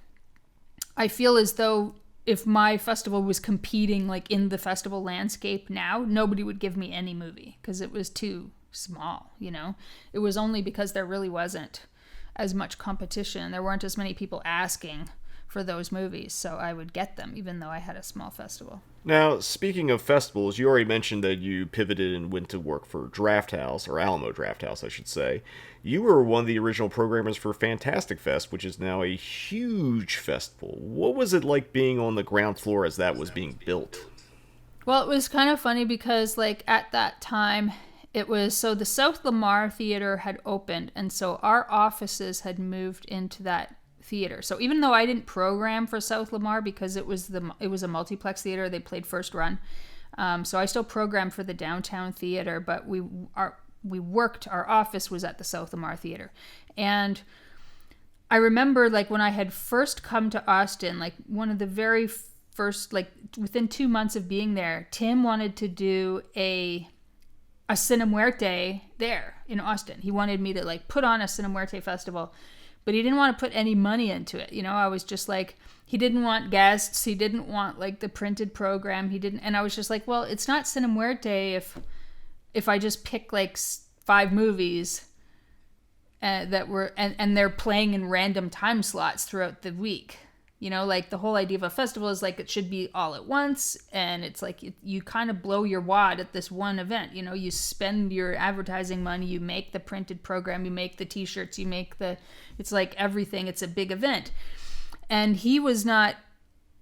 I feel as though if my festival was competing like in the festival landscape now, nobody would give me any movie because it was too small, you know. It was only because there really wasn't as much competition. There weren't as many people asking for those movies, so I would get them even though I had a small festival. Now, speaking of festivals, you already mentioned that you pivoted and went to work for Draft House, or Alamo Draft House, I should say. You were one of the original programmers for Fantastic Fest, which is now a huge festival. What was it like being on the ground floor as that was being built? Well, it was kind of funny because, like, at that time, it was, so the South Lamar Theater had opened, and so our offices had moved into that theater. So even though I didn't program for South Lamar because it was a multiplex theater, they played first run. So I still programmed for the downtown theater, but our office was at the South Lamar Theater. And I remember, like, when I had first come to Austin, like one of the very first, like within 2 months of being there, Tim wanted to do a Cine Muerte there in Austin. He wanted me to like put on a Cine Muerte festival, but he didn't want to put any money into it. You know, I was just like, he didn't want guests. He didn't want like the printed program. And I was just like, well, it's not Cine Muerte if I just pick like 5 movies that were, and they're playing in random time slots throughout the week. You know, like the whole idea of a festival is like it should be all at once, and it's like you kind of blow your wad at this one event. You know, you spend your advertising money, you make the printed program, you make the t-shirts, it's like everything, it's a big event. And he was not,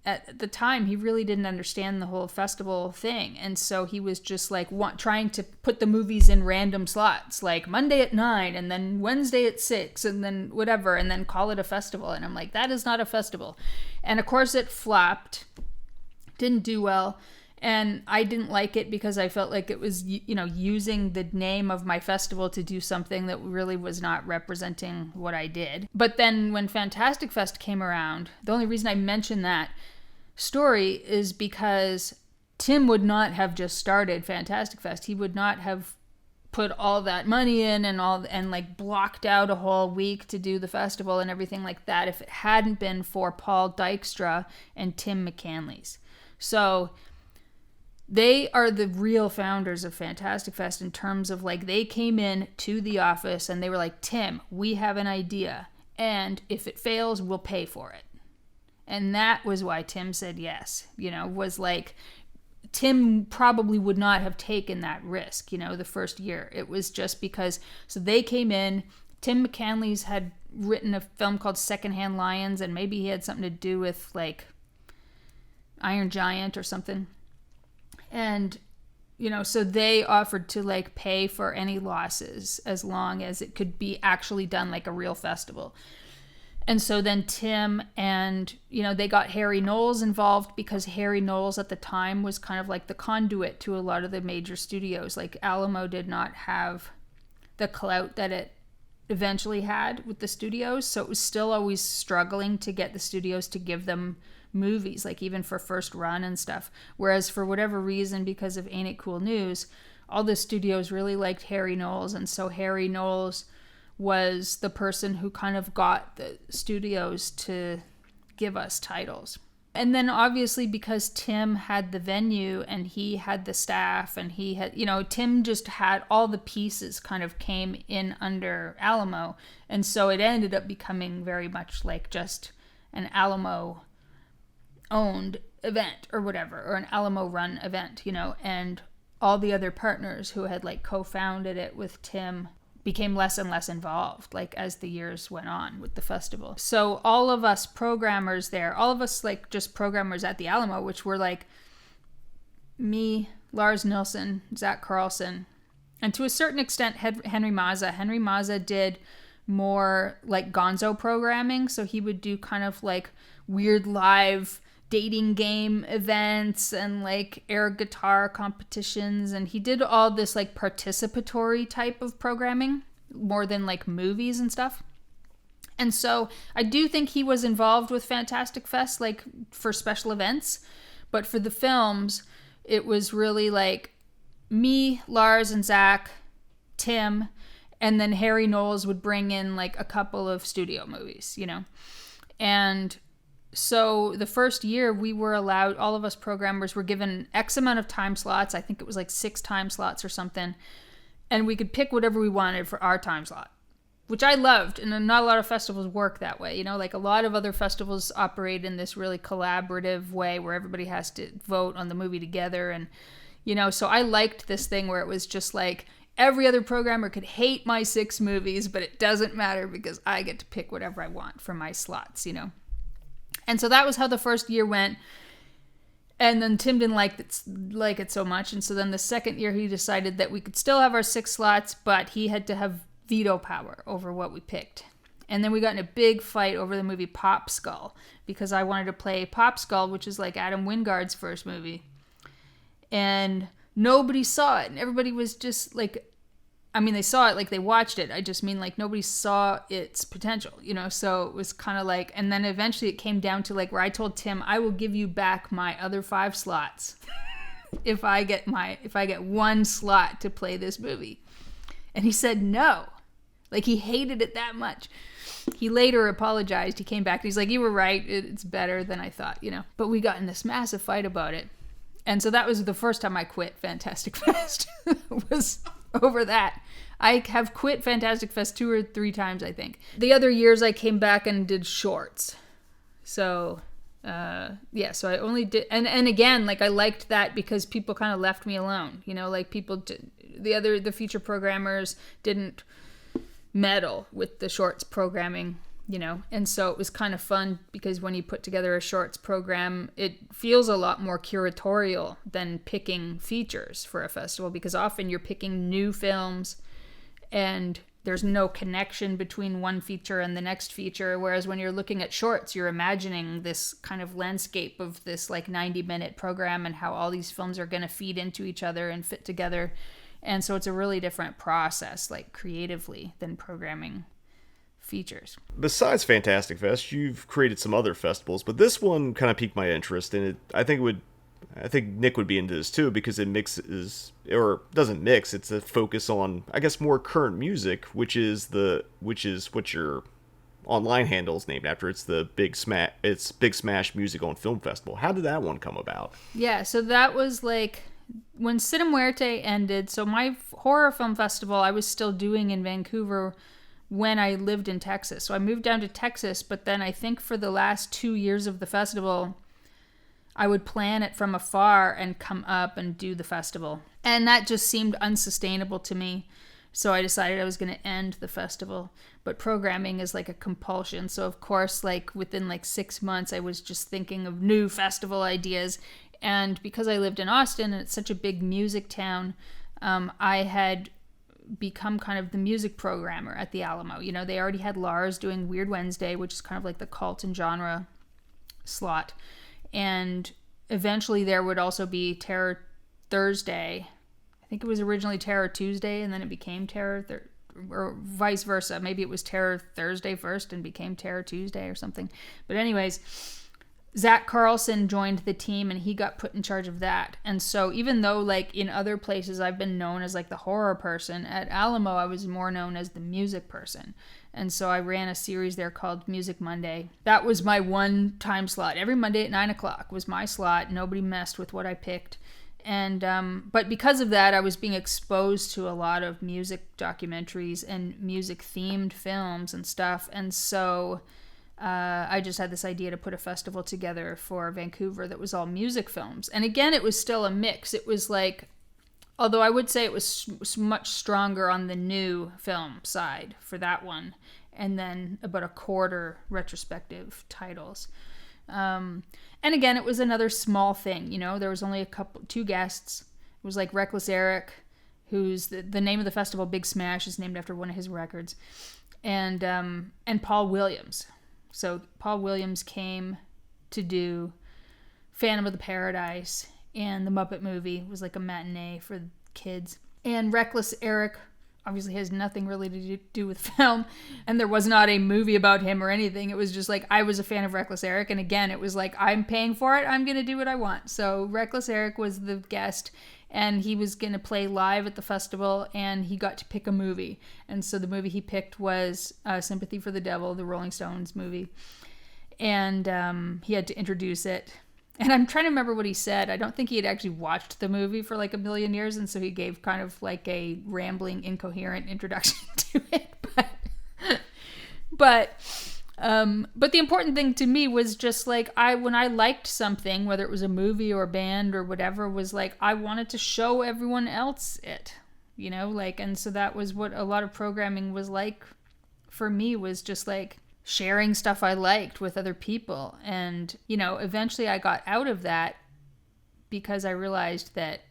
at the time, he really didn't understand the whole festival thing. And so he was just like trying to put the movies in random slots, like Monday at 9 and then Wednesday at 6 and then whatever, and then call it a festival. And I'm like, that is not a festival. And of course it flopped, didn't do well. And I didn't like it because I felt like it was, you know, using the name of my festival to do something that really was not representing what I did. But then when Fantastic Fest came around, the only reason I mention that story is because Tim would not have just started Fantastic Fest. He would not have put all that money in and like blocked out a whole week to do the festival and everything like that if it hadn't been for Paul Dykstra and Tim McCanley's. So they are the real founders of Fantastic Fest in terms of like they came in to the office and they were like, Tim, we have an idea, and if it fails, we'll pay for it. And that was why Tim said yes, you know, was like, Tim probably would not have taken that risk, you know, the first year. It was just because, so they came in, Tim McCanley's had written a film called Secondhand Lions, and maybe he had something to do with like Iron Giant or something. And, you know, so they offered to like pay for any losses as long as it could be actually done like a real festival. And so then Tim and, you know, they got Harry Knowles involved because Harry Knowles at the time was kind of like the conduit to a lot of the major studios. Like Alamo did not have the clout that it eventually had with the studios. So it was still always struggling to get the studios to give them movies, like even for first run and stuff. Whereas for whatever reason, because of Ain't It Cool News, all the studios really liked Harry Knowles. And so Harry Knowles was the person who kind of got the studios to give us titles. And then obviously because Tim had the venue and he had the staff and he had, you know, Tim just had all the pieces kind of came in under Alamo. And so it ended up becoming very much like just an Alamo owned event or whatever, or an Alamo run event, you know, and all the other partners who had like co-founded it with Tim became less and less involved, like as the years went on with the festival. So all of us programmers there, all of us like just programmers at the Alamo, which were like me, Lars Nilsson, Zach Carlson, and to a certain extent Henry Mazza. Henry Mazza did more like gonzo programming, so he would do kind of like weird live dating game events and like air guitar competitions, and he did all this like participatory type of programming more than like movies and stuff. And so I do think he was involved with Fantastic Fest like for special events, but for the films it was really like me, Lars and Zach, Tim, and then Harry Knowles would bring in like a couple of studio movies, you know. And so the first year we were allowed, all of us programmers were given X amount of time slots. I think it was like 6 time slots or something. And we could pick whatever we wanted for our time slot. which I loved. And not a lot of festivals work that way. You know, like a lot of other festivals operate in this really collaborative way where everybody has to vote on the movie together. And, you know, so I liked this thing where it was just like every other programmer could hate my 6 movies, but it doesn't matter because I get to pick whatever I want for my slots, you know. And so that was how the first year went. And then Tim didn't like it so much. And so then the second year he decided that we could still have our 6 slots, but he had to have veto power over what we picked. And then we got in a big fight over the movie Pop Skull because I wanted to play Pop Skull, which is like Adam Wingard's first movie. And nobody saw it. And everybody was just like, I mean, they saw it, like they watched it. I just mean like nobody saw its potential, you know? So it was kind of like, and then eventually it came down to like where I told Tim, I will give you back my other 5 slots if I get 1 slot to play this movie. And he said no. Like he hated it that much. He later apologized. He came back and he's like, you were right. It's better than I thought, you know? But we got in this massive fight about it. And so that was the first time I quit Fantastic Fest was over that. I have quit Fantastic Fest 2 or 3 times, I think. The other years I came back and did shorts. So, yeah, so I only did, and again, like I liked that because people kind of left me alone, you know, like people, the feature programmers didn't meddle with the shorts programming, you know, and so it was kind of fun because when you put together a shorts program, it feels a lot more curatorial than picking features for a festival because often you're picking new films and there's no connection between one feature and the next feature, whereas when you're looking at shorts, you're imagining this kind of landscape of this like 90-minute program and how all these films are going to feed into each other and fit together. And so it's a really different process, like creatively, than programming features. Besides Fantastic Fest, you've created some other festivals, but this one kind of piqued my interest, and I think Nick would be into this too because it mixes, or doesn't mix. It's a focus on, I guess, more current music, which is what your online handle is named after. It's the Big Smash Music on Film Festival. How did that one come about? Yeah, so that was like when Cinema Muerte ended. So my horror film festival I was still doing in Vancouver when I lived in Texas. So I moved down to Texas, but then I think for the last 2 years of the festival, I would plan it from afar and come up and do the festival. And that just seemed unsustainable to me. So I decided I was going to end the festival. But programming is like a compulsion. So of course, like within like 6 months, I was just thinking of new festival ideas. And because I lived in Austin and it's such a big music town, I had become kind of the music programmer at the Alamo. You know, they already had Lars doing Weird Wednesday, which is kind of like the cult and genre slot. And eventually there would also be Terror Thursday. I think it was originally Terror Tuesday and then it became or vice versa. Maybe it was Terror Thursday first and became Terror Tuesday or something. But anyways, Zach Carlson joined the team and he got put in charge of that. And so even though like in other places I've been known as like the horror person, at Alamo I was more known as the music person. And so I ran a series there called Music Monday. That was my one time slot. Every Monday at 9:00 was my slot. Nobody messed with what I picked. And but because of that, I was being exposed to a lot of music documentaries and music themed films and stuff. And so I just had this idea to put a festival together for Vancouver that was all music films. And again, it was still a mix. It was like, although I would say it was much stronger on the new film side for that one. And then about a quarter retrospective titles. And again, it was another small thing, you know, there was only 2 guests. It was like Reckless Eric, who's the name of the festival, Big Smash, is named after one of his records. And Paul Williams. So Paul Williams came to do Phantom of the Paradise and the Muppet Movie. It was like a matinee for kids. And Reckless Eric obviously has nothing really to do with film. And there was not a movie about him or anything. It was just like, I was a fan of Reckless Eric. And again, it was like, I'm paying for it. I'm going to do what I want. So Reckless Eric was the guest. And he was going to play live at the festival, and he got to pick a movie. And so the movie he picked was Sympathy for the Devil, the Rolling Stones movie. And he had to introduce it. And I'm trying to remember what he said. I don't think he had actually watched the movie for like a million years, and so he gave kind of like a rambling, incoherent introduction to it. But the important thing to me was just like, when I liked something, whether it was a movie or a band or whatever, was like, I wanted to show everyone else it, you know, like, and so that was what a lot of programming was like for me, was just like sharing stuff I liked with other people. And, you know, eventually I got out of that because I realized that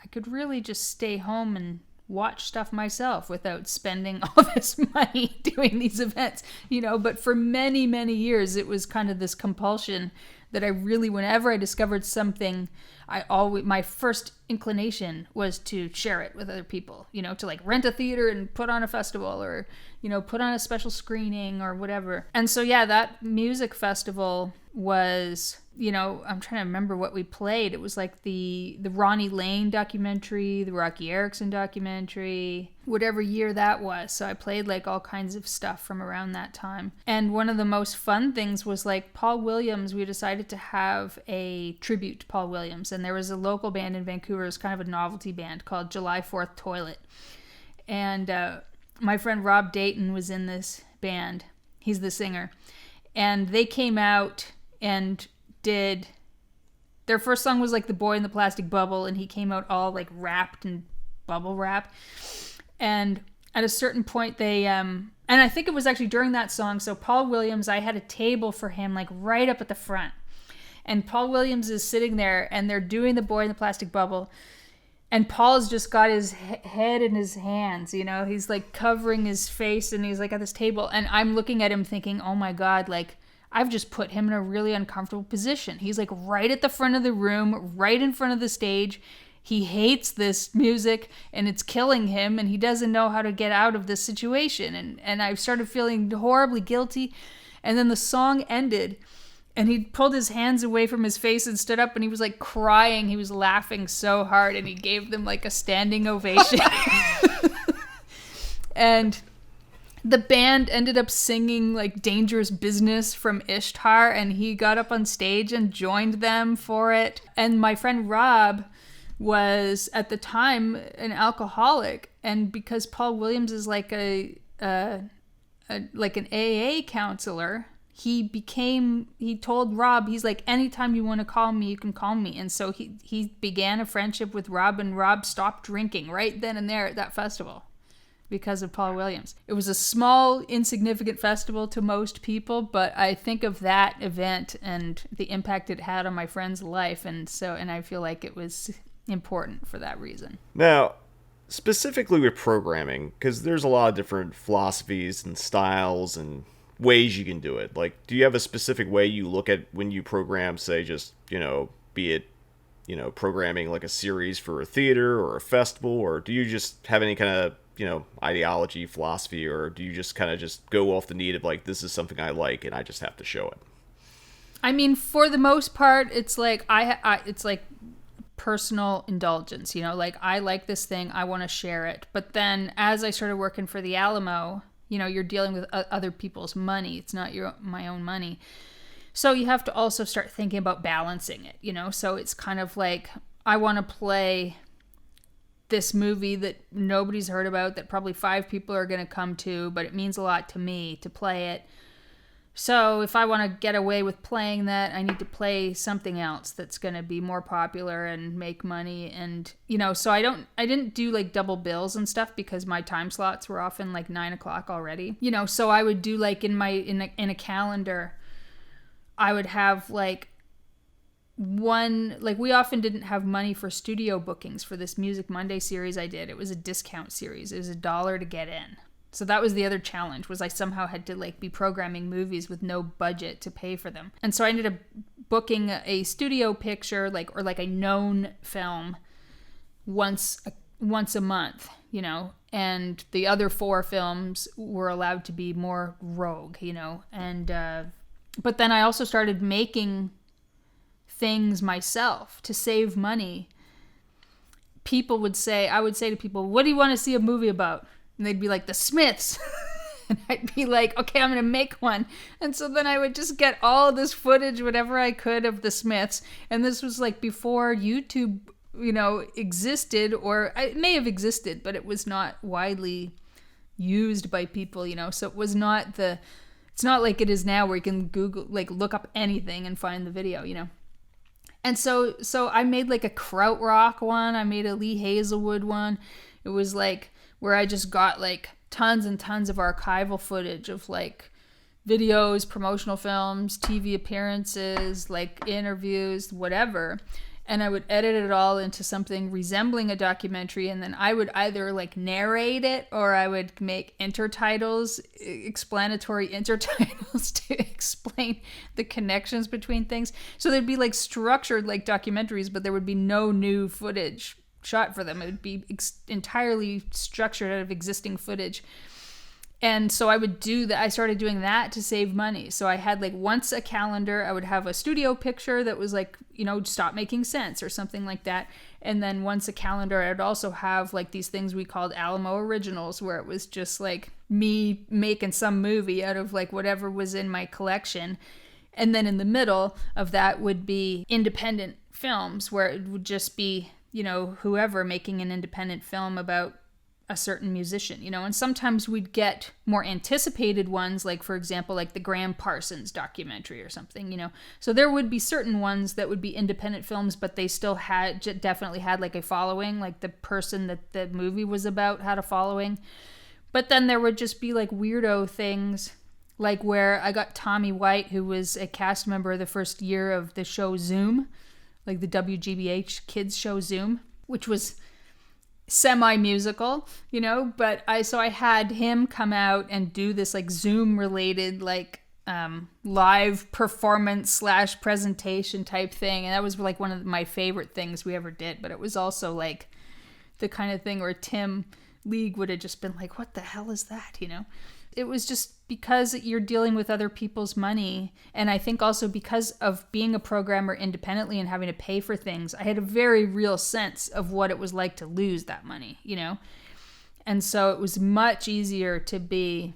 I could really just stay home and watch stuff myself without spending all this money doing these events, you know. But for many, many years, it was kind of this compulsion that I really, whenever I discovered something, my first inclination was to share it with other people, you know, to like rent a theater and put on a festival, or, you know, put on a special screening or whatever. And so, yeah, that music festival was, you know, I'm trying to remember what we played. It was like the Ronnie Lane documentary, the Rocky Erickson documentary, whatever year that was. So I played like all kinds of stuff from around that time. And one of the most fun things was like Paul Williams. We decided to have a tribute to Paul Williams. And there was a local band in Vancouver. It was kind of a novelty band called July 4th Toilet. And my friend Rob Dayton was in this band. He's the singer. And they came out and did, their first song was like The Boy in the Plastic Bubble, and he came out all like wrapped in bubble wrap. And at a certain point they and I think it was actually during that song, so Paul Williams, I had a table for him like right up at the front, and Paul Williams is sitting there and they're doing The Boy in the Plastic Bubble, and Paul's just got his head in his hands, you know, he's like covering his face, and he's like at this table, and I'm looking at him thinking, oh my God, like I've just put him in a really uncomfortable position. He's like right at the front of the room, right in front of the stage. He hates this music and it's killing him, and he doesn't know how to get out of this situation. And I started feeling horribly guilty. And then the song ended and he pulled his hands away from his face and stood up, and he was like crying. He was laughing so hard, and he gave them like a standing ovation. And the band ended up singing like Dangerous Business from Ishtar, and he got up on stage and joined them for it. And my friend Rob was at the time an alcoholic, and because Paul Williams is like like an AA counselor, he told Rob, he's like, anytime you want to call me, you can call me. And so he began a friendship with Rob, and Rob stopped drinking right then and there at that festival because of Paul Williams. It was a small, insignificant festival to most people, but I think of that event and the impact it had on my friend's life, and I feel like it was important for that reason. Now, specifically with programming, because there's a lot of different philosophies and styles and ways you can do it. Like, do you have a specific way you look at when you program, say, just, you know, be it, you know, programming like a series for a theater or a festival, or do you just have any kind of, you know, ideology, philosophy, or do you just kind of just go off the need of like, this is something I like and I just have to show it? I mean, for the most part, it's like it's like personal indulgence, you know, like I like this thing, I want to share it. But then as I started working for the Alamo, you know, you're dealing with other people's money. It's not my own money. So you have to also start thinking about balancing it, you know? So it's kind of like, I want to play this movie that nobody's heard about, that probably 5 people are going to come to, but it means a lot to me to play it. So if I want to get away with playing that, I need to play something else that's going to be more popular and make money. And, you know, so I didn't do like double bills and stuff because my time slots were often like 9 o'clock already, you know, so I would do like in a calendar, I would have like one, like we often didn't have money for studio bookings for this Music Monday series I did. It was a discount series. It was $1 to get in. So that was the other challenge, was I somehow had to like be programming movies with no budget to pay for them. And so I ended up booking a studio picture, like, or like a known film once a month, you know, and the other 4 films were allowed to be more rogue, you know. And but then I also started making things myself to save money. I would say to people, what do you want to see a movie about? And they'd be like, The Smiths. And I'd be like, okay, I'm going to make one. And so then I would just get all this footage, whatever I could, of The Smiths. And this was like before YouTube, you know, existed, or it may have existed, but it was not widely used by people, you know. So it was not it's not like it is now where you can Google, like look up anything and find the video, you know. And so I made like a krautrock one. I made a Lee Hazelwood one. It was like where I just got like tons and tons of archival footage of like videos, promotional films, TV appearances, like interviews, whatever. And I would edit it all into something resembling a documentary, and then I would either like narrate it or I would make intertitles, explanatory intertitles to explain the connections between things. So they'd be like structured like documentaries, but there would be no new footage shot for them. It would be entirely structured out of existing footage. And so I would do that. I started doing that to save money. So I had like once a calendar, I would have a studio picture that was like, you know, Stop Making Sense or something like that. And then once a calendar, I would also have like these things we called Alamo Originals, where it was just like me making some movie out of like whatever was in my collection. And then in the middle of that would be independent films, where it would just be, you know, whoever making an independent film about a certain musician, you know. And sometimes we'd get more anticipated ones, like for example like the Graham Parsons documentary or something, you know. So there would be certain ones that would be independent films, but they still definitely had like a following, like the person that the movie was about had a following. But then there would just be like weirdo things, like where I got Tommy White, who was a cast member the first year of the show Zoom, like the WGBH kids show Zoom, which was semi-musical, you know. But I had him come out and do this like Zoom related like live performance / presentation type thing, and that was like one of my favorite things we ever did. But it was also like the kind of thing where Tim League would have just been like, what the hell is that, you know. It was just because you're dealing with other people's money. And I think also because of being a programmer independently and having to pay for things, I had a very real sense of what it was like to lose that money, you know? And so it was much easier to be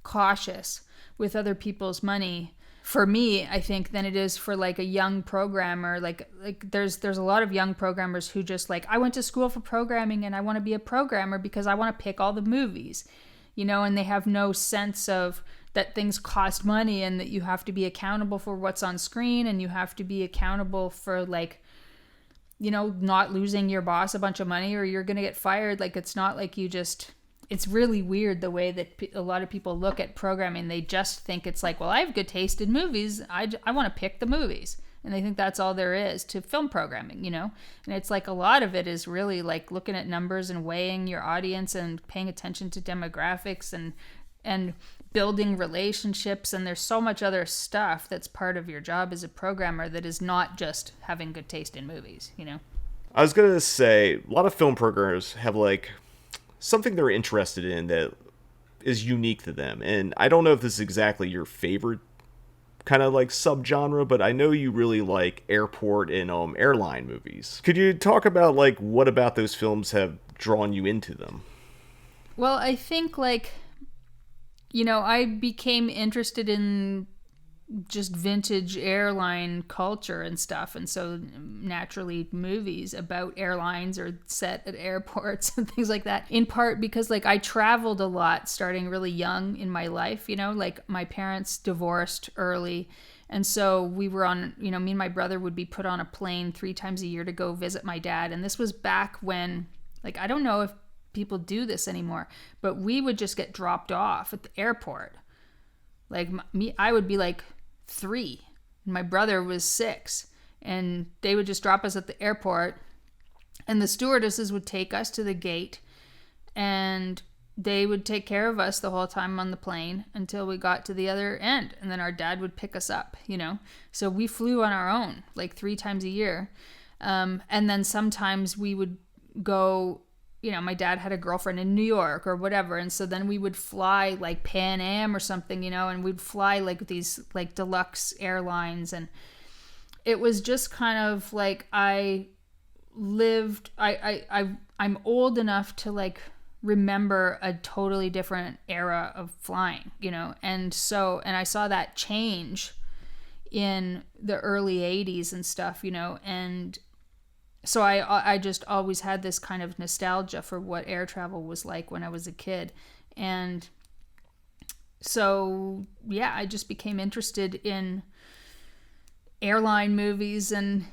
cautious with other people's money for me, I think, than it is for like a young programmer. Like there's a lot of young programmers who just like, I went to school for programming and I want to be a programmer because I want to pick all the movies, you know, and they have no sense of that things cost money and that you have to be accountable for what's on screen, and you have to be accountable for like, you know, not losing your boss a bunch of money or you're going to get fired. Like, it's not like you just, it's really weird the way that a lot of people look at programming. They just think it's like, well, I have good taste in movies. I want to pick the movies. And they think that's all there is to film programming, you know? And it's like a lot of it is really like looking at numbers and weighing your audience and paying attention to demographics and building relationships. And there's so much other stuff that's part of your job as a programmer that is not just having good taste in movies, you know? I was going to say, a lot of film programmers have like something they're interested in that is unique to them. And I don't know if this is exactly your favorite kind of like subgenre, but I know you really like airport and airline movies. Could you talk about like what about those films have drawn you into them? Well, I think like, you know, I became interested in just vintage airline culture and stuff, and so naturally movies about airlines are set at airports and things like that, in part because like I traveled a lot starting really young in my life, you know. Like my parents divorced early, and so we were on, you know, me and my brother would be put on a plane 3 times a year to go visit my dad. And this was back when, like, I don't know if people do this anymore, but we would just get dropped off at the airport. Like I would be like 3 and my brother was 6, and they would just drop us at the airport, and the stewardesses would take us to the gate, and they would take care of us the whole time on the plane until we got to the other end, and then our dad would pick us up, you know. So we flew on our own like 3 times a year, and then sometimes we would go, you know, my dad had a girlfriend in New York or whatever, and so then we would fly like Pan Am or something, you know, and we'd fly like these like deluxe airlines. And it was just kind of like I'm old enough to like remember a totally different era of flying, you know. And I saw that change in the early 80s and stuff, you know. And so I just always had this kind of nostalgia for what air travel was like when I was a kid. And so, yeah, I just became interested in airline movies, and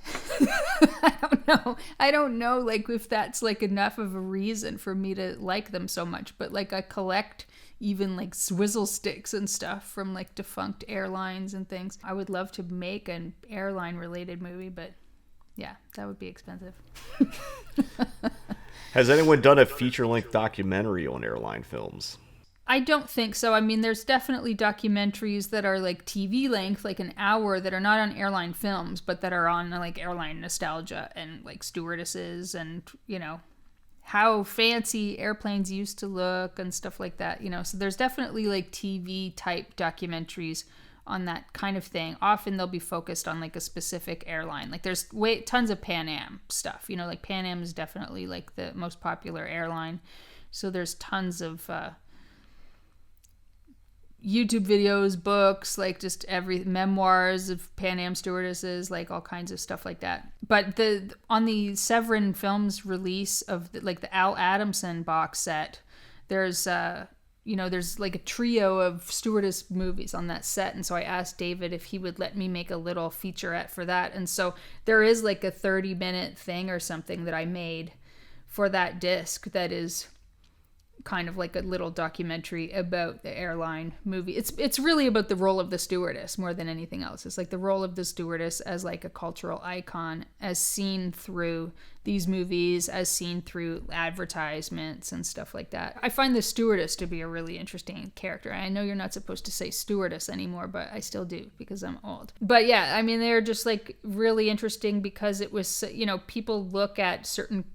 I don't know like if that's like enough of a reason for me to like them so much, but like I collect even like swizzle sticks and stuff from like defunct airlines and things. I would love to make an airline related movie, but yeah, that would be expensive. Has anyone done a feature-length documentary on airline films? I don't think so. I mean, there's definitely documentaries that are like TV length, like an hour, that are not on airline films, but that are on like airline nostalgia and like stewardesses and, you know, how fancy airplanes used to look and stuff like that, you know. So there's definitely like TV type documentaries on that kind of thing. Often they'll be focused on like a specific airline. Like there's tons of Pan Am stuff, you know, like Pan Am is definitely like the most popular airline. So there's tons of YouTube videos, books, like just memoirs of Pan Am stewardesses, like all kinds of stuff like that. But on the Severin Films release of the Al Adamson box set, there's there's like a trio of stewardess movies on that set. And so I asked David if he would let me make a little featurette for that. And so there is like a 30-minute thing or something that I made for that disc that is kind of like a little documentary about the airline movie. It's really about the role of the stewardess more than anything else. It's like the role of the stewardess as like a cultural icon, as seen through these movies, as seen through advertisements and stuff like that. I find the stewardess to be a really interesting character. I know you're not supposed to say stewardess anymore, but I still do because I'm old. But yeah, I mean, they're just like really interesting because it was, you know, people look at certain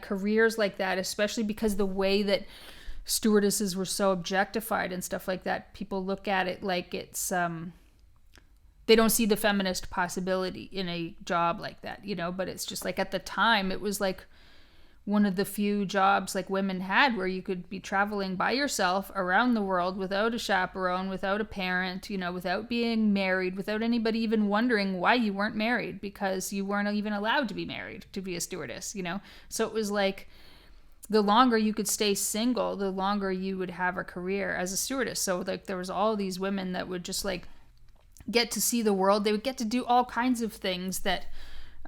careers like that, especially because the way that stewardesses were so objectified and stuff like that, people look at it like it's they don't see the feminist possibility in a job like that, you know. But it's just like at the time it was like one of the few jobs like women had where you could be traveling by yourself around the world without a chaperone, without a parent, you know, without being married, without anybody even wondering why you weren't married, because you weren't even allowed to be married to be a stewardess, you know. So it was like the longer you could stay single, the longer you would have a career as a stewardess. So like there was all these women that would just like get to see the world. They would get to do all kinds of things that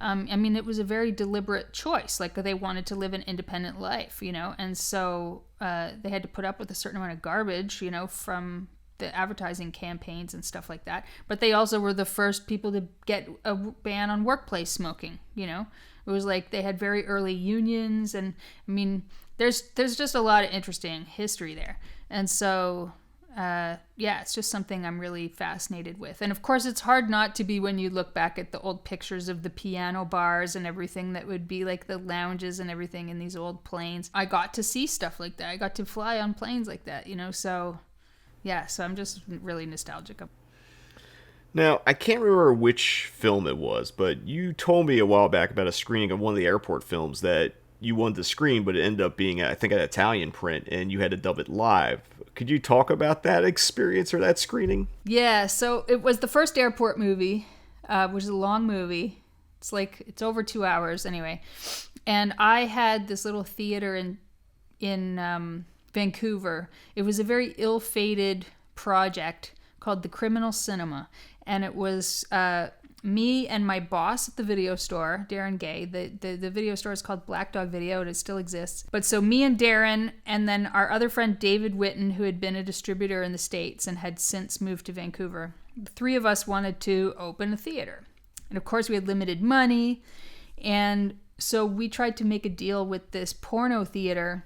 I mean, it was a very deliberate choice. Like they wanted to live an independent life, you know, and so they had to put up with a certain amount of garbage, you know, from the advertising campaigns and stuff like that. But they also were the first people to get a ban on workplace smoking, you know. It was like they had very early unions, and I mean, there's just a lot of interesting history there. And so yeah, it's just something I'm really fascinated with. And of course, it's hard not to be when you look back at the old pictures of the piano bars and everything that would be like the lounges and everything in these old planes. I got to see stuff like that. I got to fly on planes like that, you know, so yeah, so I'm just really nostalgic. Now, I can't remember which film it was, but you told me a while back about a screening of one of the airport films that you wanted to screen, but it ended up being, I think, an Italian print, and you had to dub it live. Could you talk about that experience or that screening? Yeah, so it was the first airport movie, which is a long movie. It's over 2 hours anyway. And I had this little theater in Vancouver. It was a very ill-fated project called the Criminal Cinema. And it was me and my boss at the video store, Darren Gay. The video store is called Black Dog Video, and it still exists. But so me and Darren, and then our other friend David Witten, who had been a distributor in the States and had since moved to Vancouver. The three of us wanted to open a theater. And of course we had limited money. And so we tried to make a deal with this porno theater.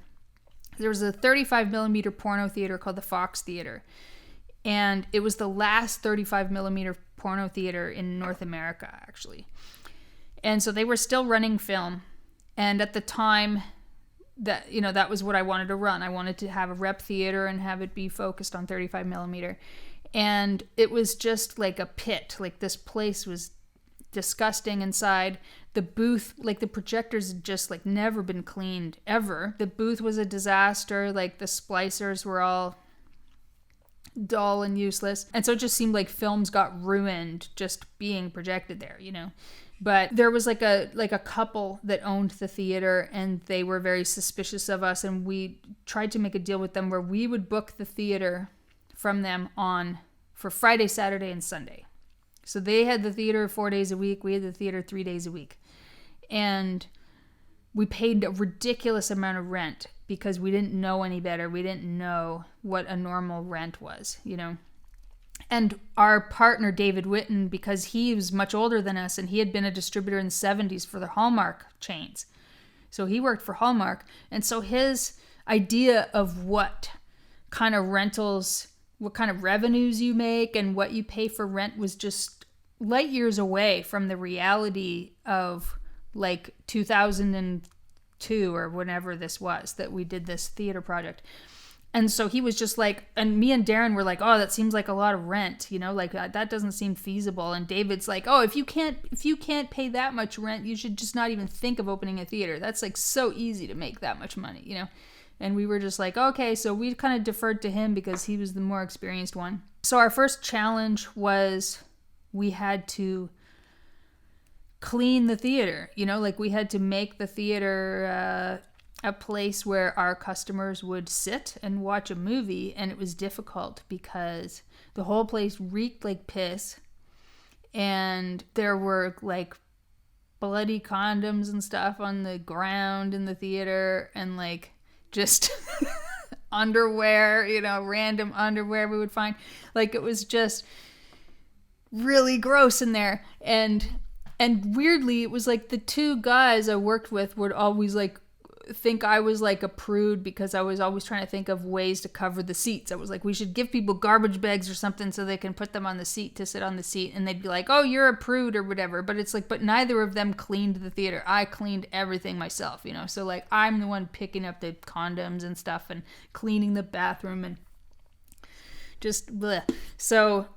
There was a 35 millimeter porno theater called the Fox Theater. And it was the last 35 millimeter porno theater in North America, actually. And so they were still running film. And at the time, that, you know, that was what I wanted to run. I wanted to have a rep theater and have it be focused on 35 millimeter. And it was just like a pit. Like this place was disgusting inside. The booth, like the projectors had just like never been cleaned ever. The booth was a disaster. Like the splicers were all dull and useless. And so it just seemed like films got ruined just being projected there, you know. But there was like a couple that owned the theater, and they were very suspicious of us, and we tried to make a deal with them where we would book the theater from them for Friday, Saturday, and Sunday. So they had the theater 4 days a week, we had the theater 3 days a week. And we paid a ridiculous amount of rent because we didn't know any better. We didn't know what a normal rent was, you know. And our partner, David Witten, because he was much older than us and he had been a distributor in the 70s for the Hallmark chains. So he worked for Hallmark. And so his idea of what kind of rentals, what kind of revenues you make and what you pay for rent was just light years away from the reality of like 2002 or whenever this was that we did this theater project. And so he was just like, and me and Darren were like, oh, that seems like a lot of rent, you know, like that doesn't seem feasible. And David's like, oh, if you can't pay that much rent, you should just not even think of opening a theater. That's like so easy to make that much money, you know. And we were just like, okay, so we kind of deferred to him because he was the more experienced one. So our first challenge was we had to clean the theater, you know, like we had to make the theater a place where our customers would sit and watch a movie. And it was difficult because the whole place reeked like piss, and there were like bloody condoms and stuff on the ground in the theater, and like just underwear, you know, random underwear we would find. Like it was just really gross in there. And weirdly, it was like the two guys I worked with would always like think I was like a prude because I was always trying to think of ways to cover the seats. I was like, we should give people garbage bags or something so they can put them on the seat to sit on the seat. And they'd be like, oh, you're a prude or whatever. But it's like, but neither of them cleaned the theater. I cleaned everything myself, you know? So like, I'm the one picking up the condoms and stuff and cleaning the bathroom and just bleh. So,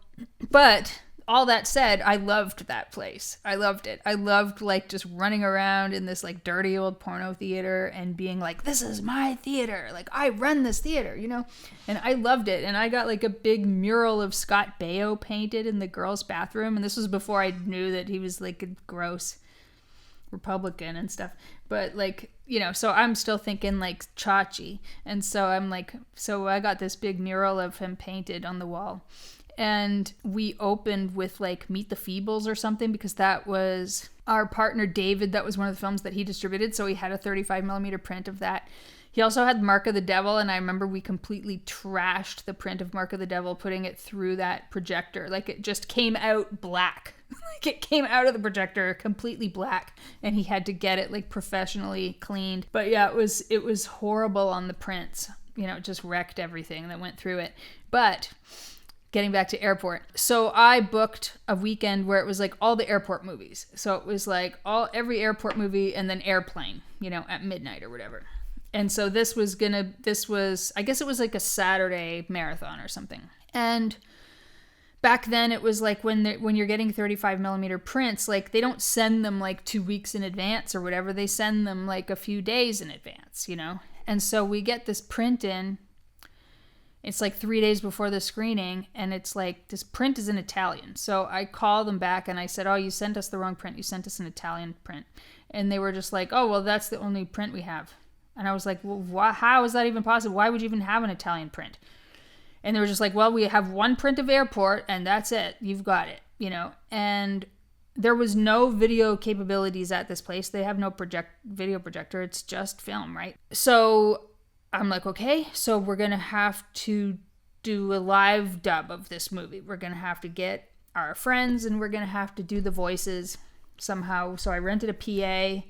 but all that said, I loved that place. I loved it. I loved like just running around in this like dirty old porno theater and being like, this is my theater. Like I run this theater, you know? And I loved it. And I got like a big mural of Scott Baio painted in the girls' bathroom. And this was before I knew that he was like a gross Republican and stuff. But like, you know, so I'm still thinking like Chachi. And so I'm like, so I got this big mural of him painted on the wall. And we opened with like Meet the Feebles or something because that was our partner David. That was one of the films that he distributed. So he had a 35mm print of that. He also had Mark of the Devil. And I remember we completely trashed the print of Mark of the Devil, putting it through that projector. Like it just came out black. Like it came out of the projector completely black. And he had to get it like professionally cleaned. But yeah, it was horrible on the prints. You know, it just wrecked everything that went through it. But getting back to airport. So I booked a weekend where it was like all the airport movies. So it was like every airport movie and then Airplane, you know, at midnight or whatever. And so this was, I guess it was like a Saturday marathon or something. And back then it was like when you're getting 35mm prints, like they don't send them like 2 weeks in advance or whatever. They send them like a few days in advance, you know? And so we get this print in. It's like 3 days before the screening, and it's like, this print is in Italian. So I called them back and I said, oh, you sent us the wrong print. You sent us an Italian print. And they were just like, oh, well, that's the only print we have. And I was like, well, how is that even possible? Why would you even have an Italian print? And they were just like, well, we have one print of airport and that's it. You've got it, you know? And there was no video capabilities at this place. They have no video projector. It's just film, right? So I'm like, okay, so we're going to have to do a live dub of this movie. We're going to have to get our friends and we're going to have to do the voices somehow. So I rented a PA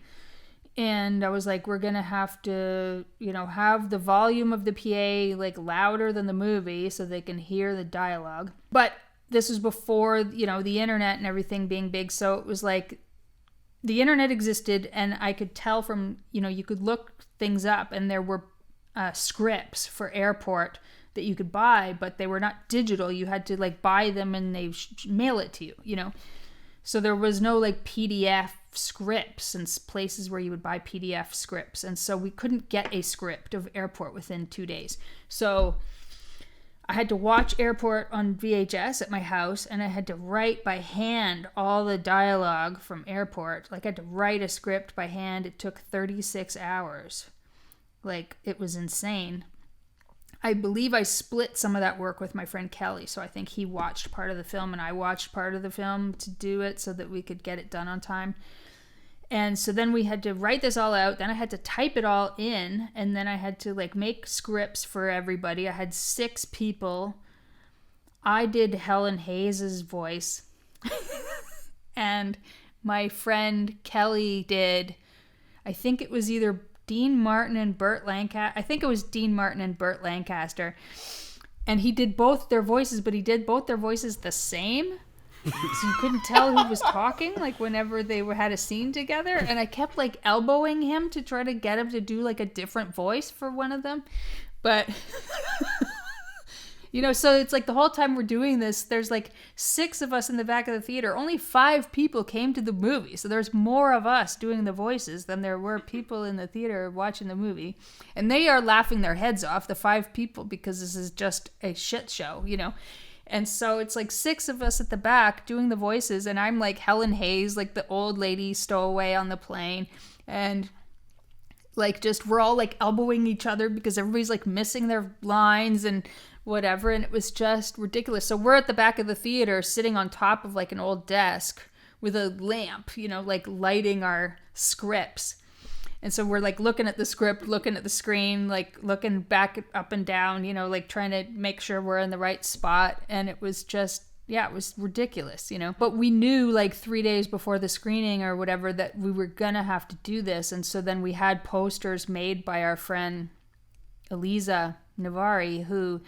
and I was like, we're going to have to, you know, have the volume of the PA like louder than the movie so they can hear the dialogue. But this was before, you know, the internet and everything being big. So it was like the internet existed and I could tell from, you know, you could look things up and there were scripts for airport that you could buy, but they were not digital. You had to like buy them and they mail it to you, you know? So there was no like PDF scripts and places where you would buy PDF scripts. And so we couldn't get a script of airport within 2 days. So I had to watch Airport on VHS at my house, and I had to write by hand all the dialogue from Airport. Like, I had to write a script by hand. It took 36 hours. Like, it was insane. I believe I split some of that work with my friend Kelly, so I think he watched part of the film and I watched part of the film to do it so that we could get it done on time. And so then we had to write this all out. Then I had to type it all in. And then I had to like make scripts for everybody. I had 6 people. I did Helen Hayes' voice. And my friend Kelly did, I think it was either Dean Martin and Burt Lancaster. I think it was Dean Martin and Burt Lancaster. And he did both their voices, but he did both their voices the same. So you couldn't tell who was talking, like whenever they had a scene together. And I kept like elbowing him to try to get him to do like a different voice for one of them. But, you know, so it's like the whole time we're doing this, there's like 6 of us in the back of the theater. Only 5 people came to the movie. So there's more of us doing the voices than there were people in the theater watching the movie. And they are laughing their heads off, the 5 people, because this is just a shit show, you know. And so it's like 6 of us at the back doing the voices, and I'm like Helen Hayes, like the old lady stowaway on the plane, and like just we're all like elbowing each other because everybody's like missing their lines and whatever, and it was just ridiculous. So we're at the back of the theater sitting on top of like an old desk with a lamp, you know, like lighting our scripts. And so we're like looking at the script, looking at the screen, like looking back up and down, you know, like trying to make sure we're in the right spot. And it was just, yeah, it was ridiculous, you know. But we knew like 3 days before the screening or whatever that we were going to have to do this. And so then we had posters made by our friend Eliza Navari, who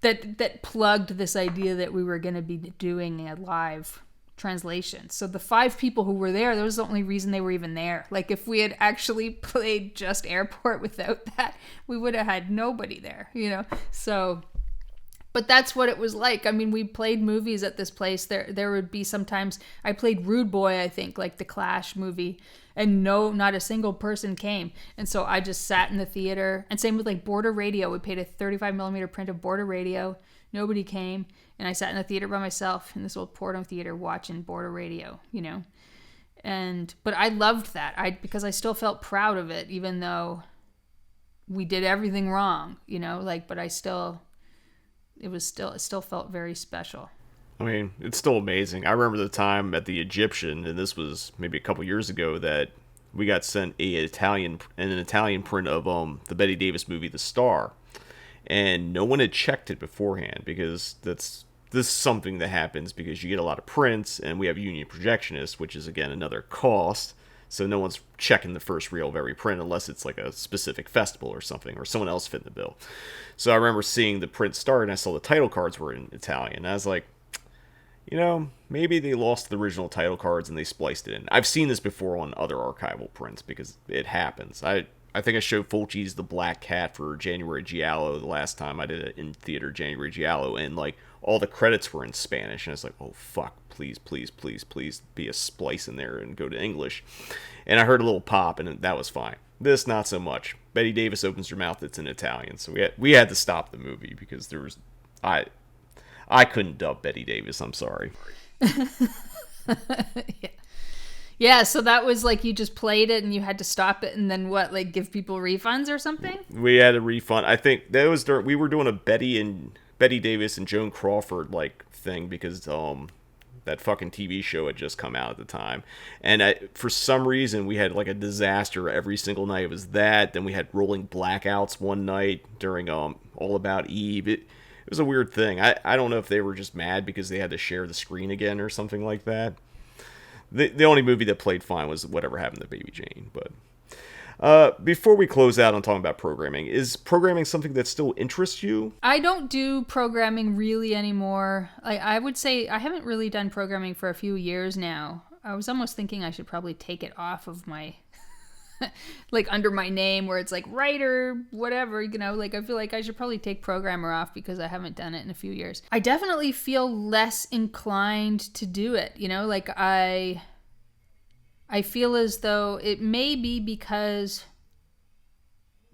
that plugged this idea that we were going to be doing a live translation. So the 5 people who were there, that was the only reason they were even there. Like if we had actually played just Airport without that, we would have had nobody there, you know. So, but that's what it was like. I mean, we played movies at this place. There would be sometimes I played Rude Boy, I think, like the Clash movie, and no, not a single person came. And so I just sat in the theater. And same with like Border Radio. We paid a 35mm print of Border Radio. Nobody came. And I sat in the theater by myself in this old porno theater watching Border Radio, you know. But I loved that. Because I still felt proud of it, even though we did everything wrong, you know, like, but it still felt very special. I mean, it's still amazing. I remember the time at the Egyptian, and this was maybe a couple years ago, that we got sent an Italian print of the Bette Davis movie, The Star. And no one had checked it beforehand, because this is something that happens because you get a lot of prints, and we have union projectionists, which is, again, another cost. So no one's checking the first reel of every print unless it's like a specific festival or something, or someone else fit the bill. So I remember seeing the print start, and I saw the title cards were in Italian. And I was like, you know, maybe they lost the original title cards and they spliced it in. I've seen this before on other archival prints because it happens. I think I showed Fulci's The Black Cat for January Giallo the last time I did it in theater, January Giallo, and like all the credits were in Spanish, and I was like, oh fuck, please, please, please, please be a splice in there and go to English. And I heard a little pop, and that was fine. This, not so much. Bette Davis opens her mouth, it's in Italian, so we had to stop the movie because there was I couldn't dub Bette Davis. I'm sorry. Yeah, so that was like you just played it and you had to stop it, and then what, like give people refunds or something? We had a refund. I think that was we were doing a Bette Davis and Joan Crawford like thing because that fucking TV show had just come out at the time, and for some reason we had like a disaster every single night. It was that. Then we had rolling blackouts one night during All About Eve. It was a weird thing. I don't know if they were just mad because they had to share the screen again or something like that. The only movie that played fine was Whatever Happened to Baby Jane. But before we close out on talking about programming, is programming something that still interests you? I don't do programming really anymore. I would say I haven't really done programming for a few years now. I was almost thinking I should probably take it off of my... like under my name where it's like writer, whatever, you know, like I feel like I should probably take programmer off because I haven't done it in a few years. I definitely feel less inclined to do it, you know, like I feel as though it may be because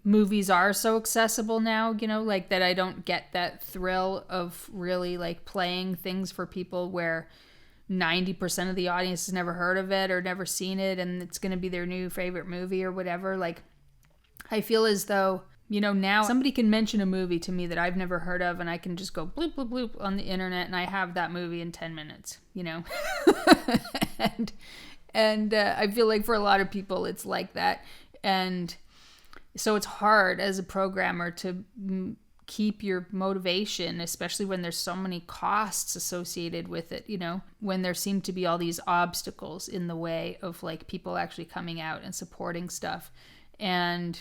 movies are so accessible now, you know, like that I don't get that thrill of really like playing things for people where 90% of the audience has never heard of it or never seen it and it's going to be their new favorite movie or whatever. Like, I feel as though, you know, now somebody can mention a movie to me that I've never heard of and I can just go bloop, bloop, bloop on the internet and I have that movie in 10 minutes, you know? and I feel like for a lot of people it's like that. And so it's hard as a programmer to keep your motivation, especially when there's so many costs associated with it, you know, when there seem to be all these obstacles in the way of like people actually coming out and supporting stuff. And,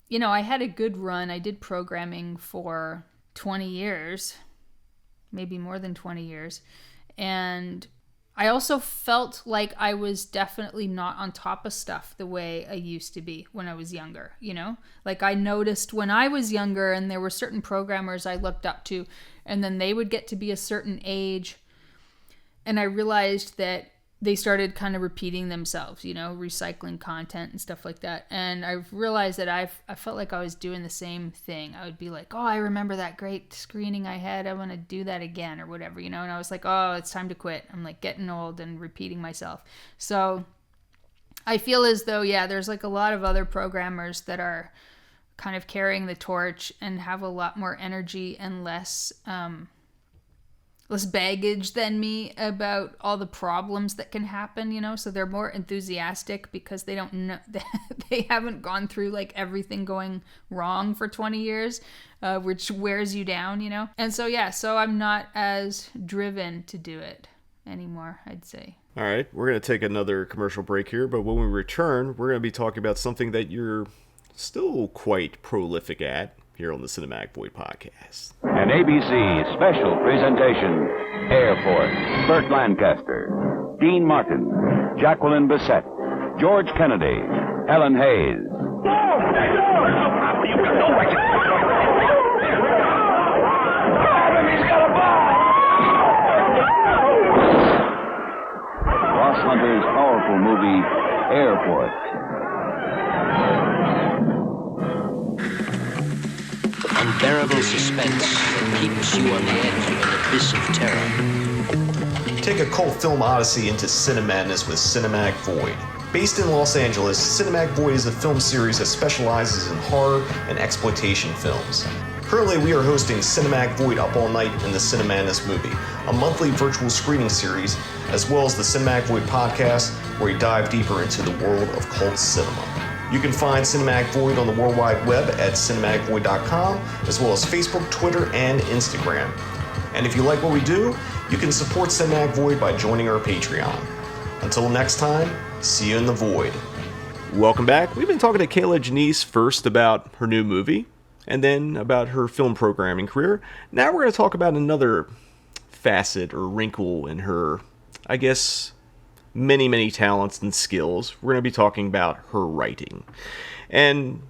you know, I had a good run. I did programming for 20 years, maybe more than 20 years. And I also felt like I was definitely not on top of stuff the way I used to be when I was younger, you know? Like I noticed when I was younger and there were certain programmers I looked up to and then they would get to be a certain age and I realized that they started kind of repeating themselves, you know, recycling content and stuff like that. And I realized that I felt like I was doing the same thing. I would be like, oh, I remember that great screening I had. I want to do that again or whatever, you know? And I was like, oh, it's time to quit. I'm like getting old and repeating myself. So I feel as though, yeah, there's like a lot of other programmers that are kind of carrying the torch and have a lot more energy and less baggage than me about all the problems that can happen, you know, so they're more enthusiastic because they don't know, they haven't gone through like everything going wrong for 20 years, which wears you down, you know. And so, yeah, so I'm not as driven to do it anymore, I'd say. All right, we're going to take another commercial break here, but when we return, we're going to be talking about something that you're still quite prolific at here on the Cinematic Void podcast. An ABC special presentation. Airport. Burt Lancaster, Dean Martin, Jacqueline Bisset, George Kennedy, Helen Hayes. Ross Hunter's powerful movie, Airport. Unbearable suspense that keeps you on the edge of an abyss of terror. Take a cult film odyssey into Cinemadness with Cinematic Void. Based in Los Angeles, Cinematic Void is a film series that specializes in horror and exploitation films. Currently, we are hosting Cinematic Void Up All Night in the Cinemadness movie, a monthly virtual screening series, as well as the Cinematic Void podcast, where we dive deeper into the world of cult cinema. You can find Cinematic Void on the World Wide Web at cinematicvoid.com, as well as Facebook, Twitter, and Instagram. And if you like what we do, you can support Cinematic Void by joining our Patreon. Until next time, see you in the void. Welcome back. We've been talking to Kier-la Janisse first about her new movie, and then about her film programming career. Now we're going to talk about another facet or wrinkle in her, I guess, many talents and skills. We're going to be talking about her writing. And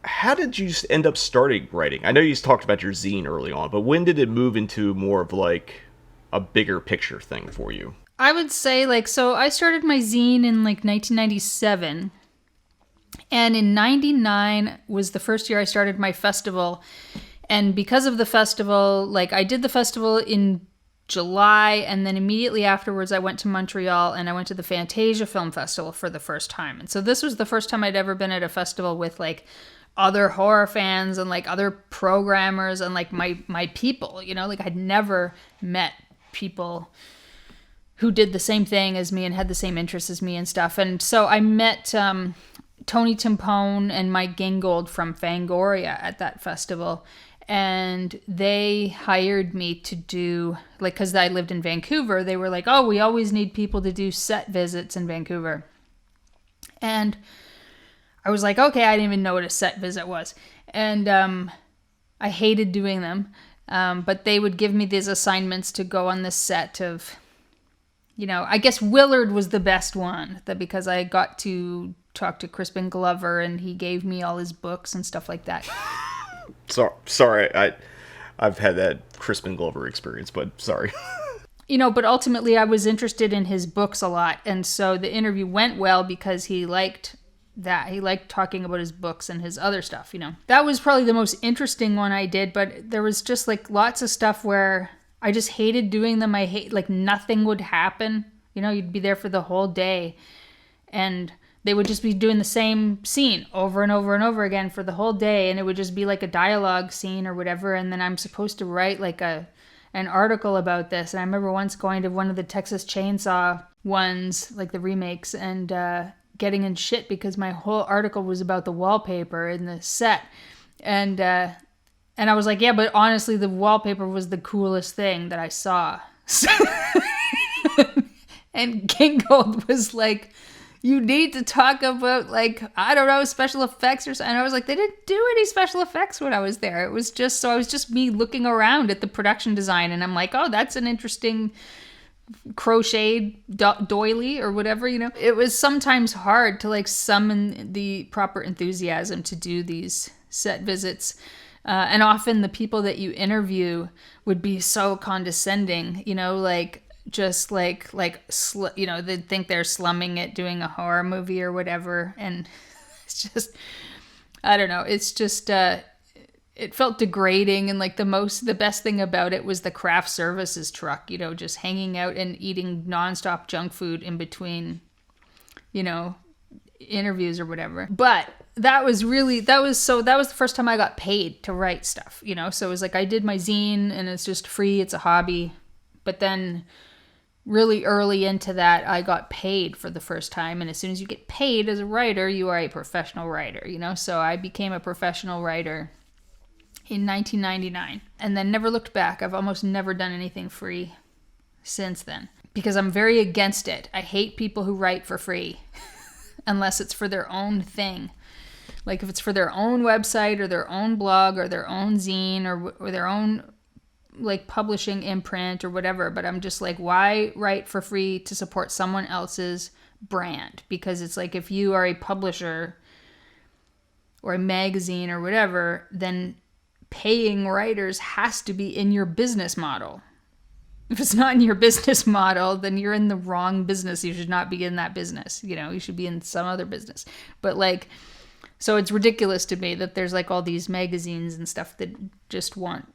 how did you end up starting writing? I know you talked about your zine early on, but when did it move into more of like a bigger picture thing for you? I would say like, so I started my zine in like 1997. And in 99 was the first year I started my festival. And because of the festival, like I did the festival in July, and then immediately afterwards I went to Montreal and I went to the Fantasia Film Festival for the first time. And so this was the first time I'd ever been at a festival with like other horror fans and like other programmers and like my people, you know, like I'd never met people who did the same thing as me and had the same interests as me and stuff. And so I met Tony Timpone and Mike Gingold from Fangoria at that festival. And they hired me to do, like, because I lived in Vancouver, they were like, oh, we always need people to do set visits in Vancouver. And I was like, okay, I didn't even know what a set visit was. And I hated doing them. But they would give me these assignments to go on this set of, you know, I guess Willard was the best one, because I got to talk to Crispin Glover and he gave me all his books and stuff like that. Sorry, I've had that Crispin Glover experience, but sorry. You know, but ultimately I was interested in his books a lot, and so the interview went well because he liked that. He liked talking about his books and his other stuff, you know. That was probably the most interesting one I did, but there was just like lots of stuff where I just hated doing them. Like nothing would happen. You know, you'd be there for the whole day and they would just be doing the same scene over and over and over again for the whole day. And it would just be like a dialogue scene or whatever. And then I'm supposed to write like an article about this. And I remember once going to one of the Texas Chainsaw ones, like the remakes, and getting in shit because my whole article was about the wallpaper in the set. And I was like, yeah, but honestly, the wallpaper was the coolest thing that I saw. And King Gold was like, you need to talk about, like, I don't know, special effects or something. And I was like, they didn't do any special effects when I was there. It was just, so I was just me looking around at the production design. And I'm like, oh, that's an interesting crocheted doily or whatever, you know. It was sometimes hard to, like, summon the proper enthusiasm to do these set visits. And often the people that you interview would be so condescending, you know, like, just you know, they'd think they're slumming it doing a horror movie or whatever. And it's just, I don't know, it's just, it felt degrading. And like the best thing about it was the craft services truck, you know, just hanging out and eating nonstop junk food in between, you know, interviews or whatever. But that was the first time I got paid to write stuff, you know. So it was like I did my zine and it's just free, it's a hobby. But then really early into that, I got paid for the first time. And as soon as you get paid as a writer, you are a professional writer, you know? So I became a professional writer in 1999 and then never looked back. I've almost never done anything free since then because I'm very against it. I hate people who write for free unless it's for their own thing. Like if it's for their own website or their own blog or their own zine or their own like publishing imprint or whatever. But I'm just like, why write for free to support someone else's brand? Because it's like, if you are a publisher or a magazine or whatever, then paying writers has to be in your business model. If it's not in your business model, then you're in the wrong business. You should not be in that business. You know, you should be in some other business. But like, so it's ridiculous to me that there's like all these magazines and stuff that just want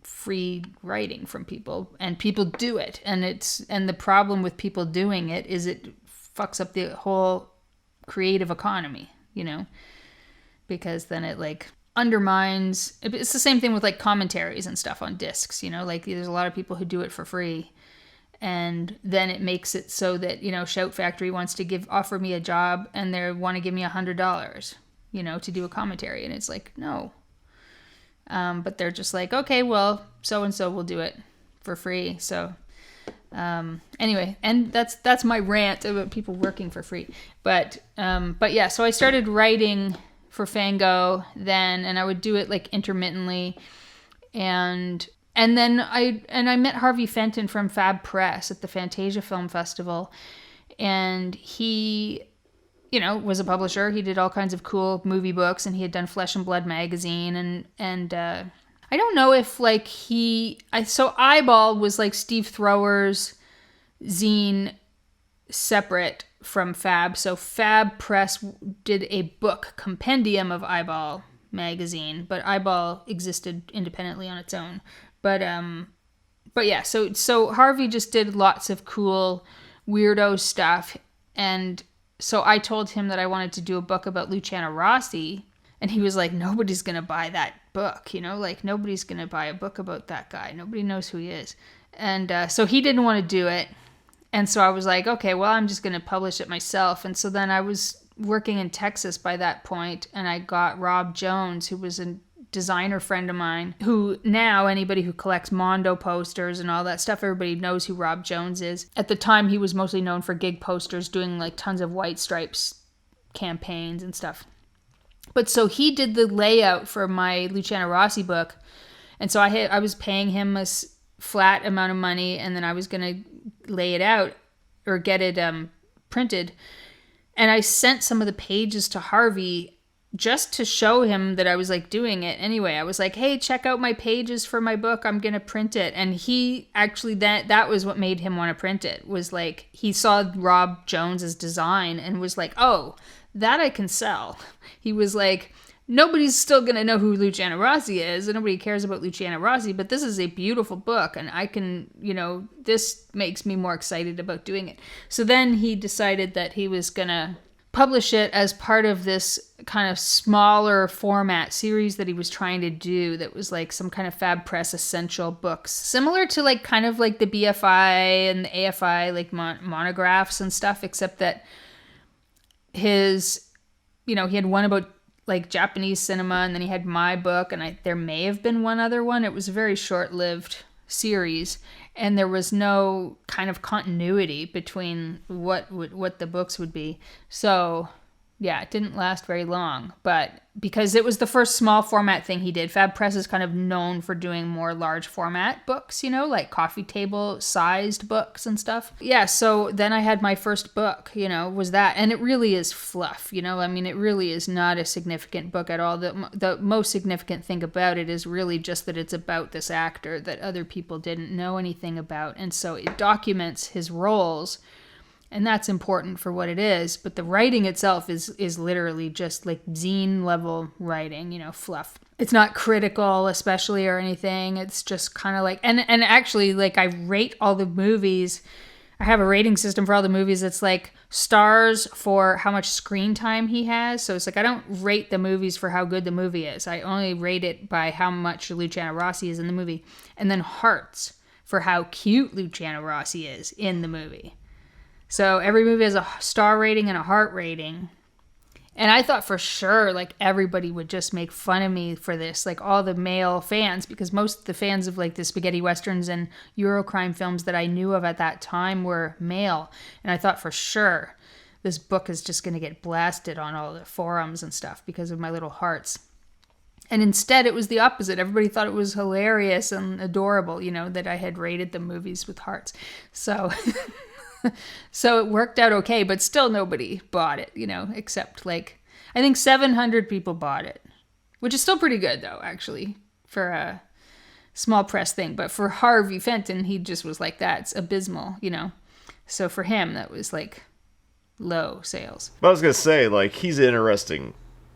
free writing from people, and people do it, and the problem with people doing it is it fucks up the whole creative economy, you know, because then it like undermines. It's the same thing with like commentaries and stuff on discs, you know, like there's a lot of people who do it for free, and then it makes it so that, you know, Shout Factory wants to offer me a job and they want to give me $100, you know, to do a commentary, and it's like, no. But they're just like, okay, well, so-and-so will do it for free. So, anyway, and that's my rant about people working for free. But yeah, so I started writing for Fango then, and I would do it like intermittently. And then I met Harvey Fenton from Fab Press at the Fantasia Film Festival, and he, you know, was a publisher. He did all kinds of cool movie books, and he had done Flesh and Blood magazine, and I don't know if like so Eyeball was like Steve Thrower's zine separate from Fab. So Fab Press did a book compendium of Eyeball magazine, but Eyeball existed independently on its own. But yeah, so Harvey just did lots of cool weirdo stuff, and so I told him that I wanted to do a book about Luciano Rossi, and he was like, nobody's going to buy that book, you know, like nobody's going to buy a book about that guy. Nobody knows who he is. And so he didn't want to do it. And so I was like, okay, well, I'm just going to publish it myself. And so then I was working in Texas by that point, and I got Rob Jones, who was a designer friend of mine, who now anybody who collects Mondo posters and all that stuff, everybody knows who Rob Jones is. At the time, he was mostly known for gig posters, doing like tons of White Stripes campaigns and stuff. But so he did the layout for my Luciano Rossi book, and so I was paying him a flat amount of money, and then I was gonna lay it out or get it printed. And I sent some of the pages to Harvey just to show him that I was like doing it anyway. I was like, hey, check out my pages for my book. I'm going to print it. And he actually, that was what made him want to print it, was like, he saw Rob Jones's design and was like, oh, that I can sell. He was like, nobody's still going to know who Luciana Rossi is, and nobody cares about Luciana Rossi, but this is a beautiful book, and I can, this makes me more excited about doing it. So then he decided that he was going to publish it as part of this kind of smaller format series that he was trying to do, that was like some kind of Fab Press essential books, similar to like kind of like the BFI and the AFI like monographs and stuff, except that his, he had one about like Japanese cinema, and then he had my book, and there may have been one other one. It was a very short-lived series, and there was no kind of continuity between what the books would be. So yeah, it didn't last very long, but because it was the first small format thing he did. Fab Press is kind of known for doing more large format books, like coffee table sized books and stuff. Yeah, so then I had my first book, was that, and it really is fluff, I mean, it really is not a significant book at all. The most significant thing about it is really just that it's about this actor that other people didn't know anything about, and so it documents his roles. And that's important for what it is, but the writing itself is literally just like zine level writing, fluff. It's not critical especially or anything. It's just kind of like, and actually like I rate all the movies. I have a rating system for all the movies. It's like stars for how much screen time he has. So it's like I don't rate the movies for how good the movie is. I only rate it by how much Luciana Rossi is in the movie. And then hearts for how cute Luciana Rossi is in the movie. So every movie has a star rating and a heart rating. And I thought for sure, like, everybody would just make fun of me for this, like all the male fans, because most of the fans of like the spaghetti westerns and Eurocrime films that I knew of at that time were male. And I thought for sure this book is just going to get blasted on all the forums and stuff because of my little hearts. And instead, it was the opposite. Everybody thought it was hilarious and adorable, that I had rated the movies with hearts. So... So it worked out okay, but still nobody bought it, except like, I think 700 people bought it, which is still pretty good though, actually, for a small press thing. But for Harvey Fenton, he just was like, that's abysmal, So for him, that was like low sales. But I was going to say, like, he's an interesting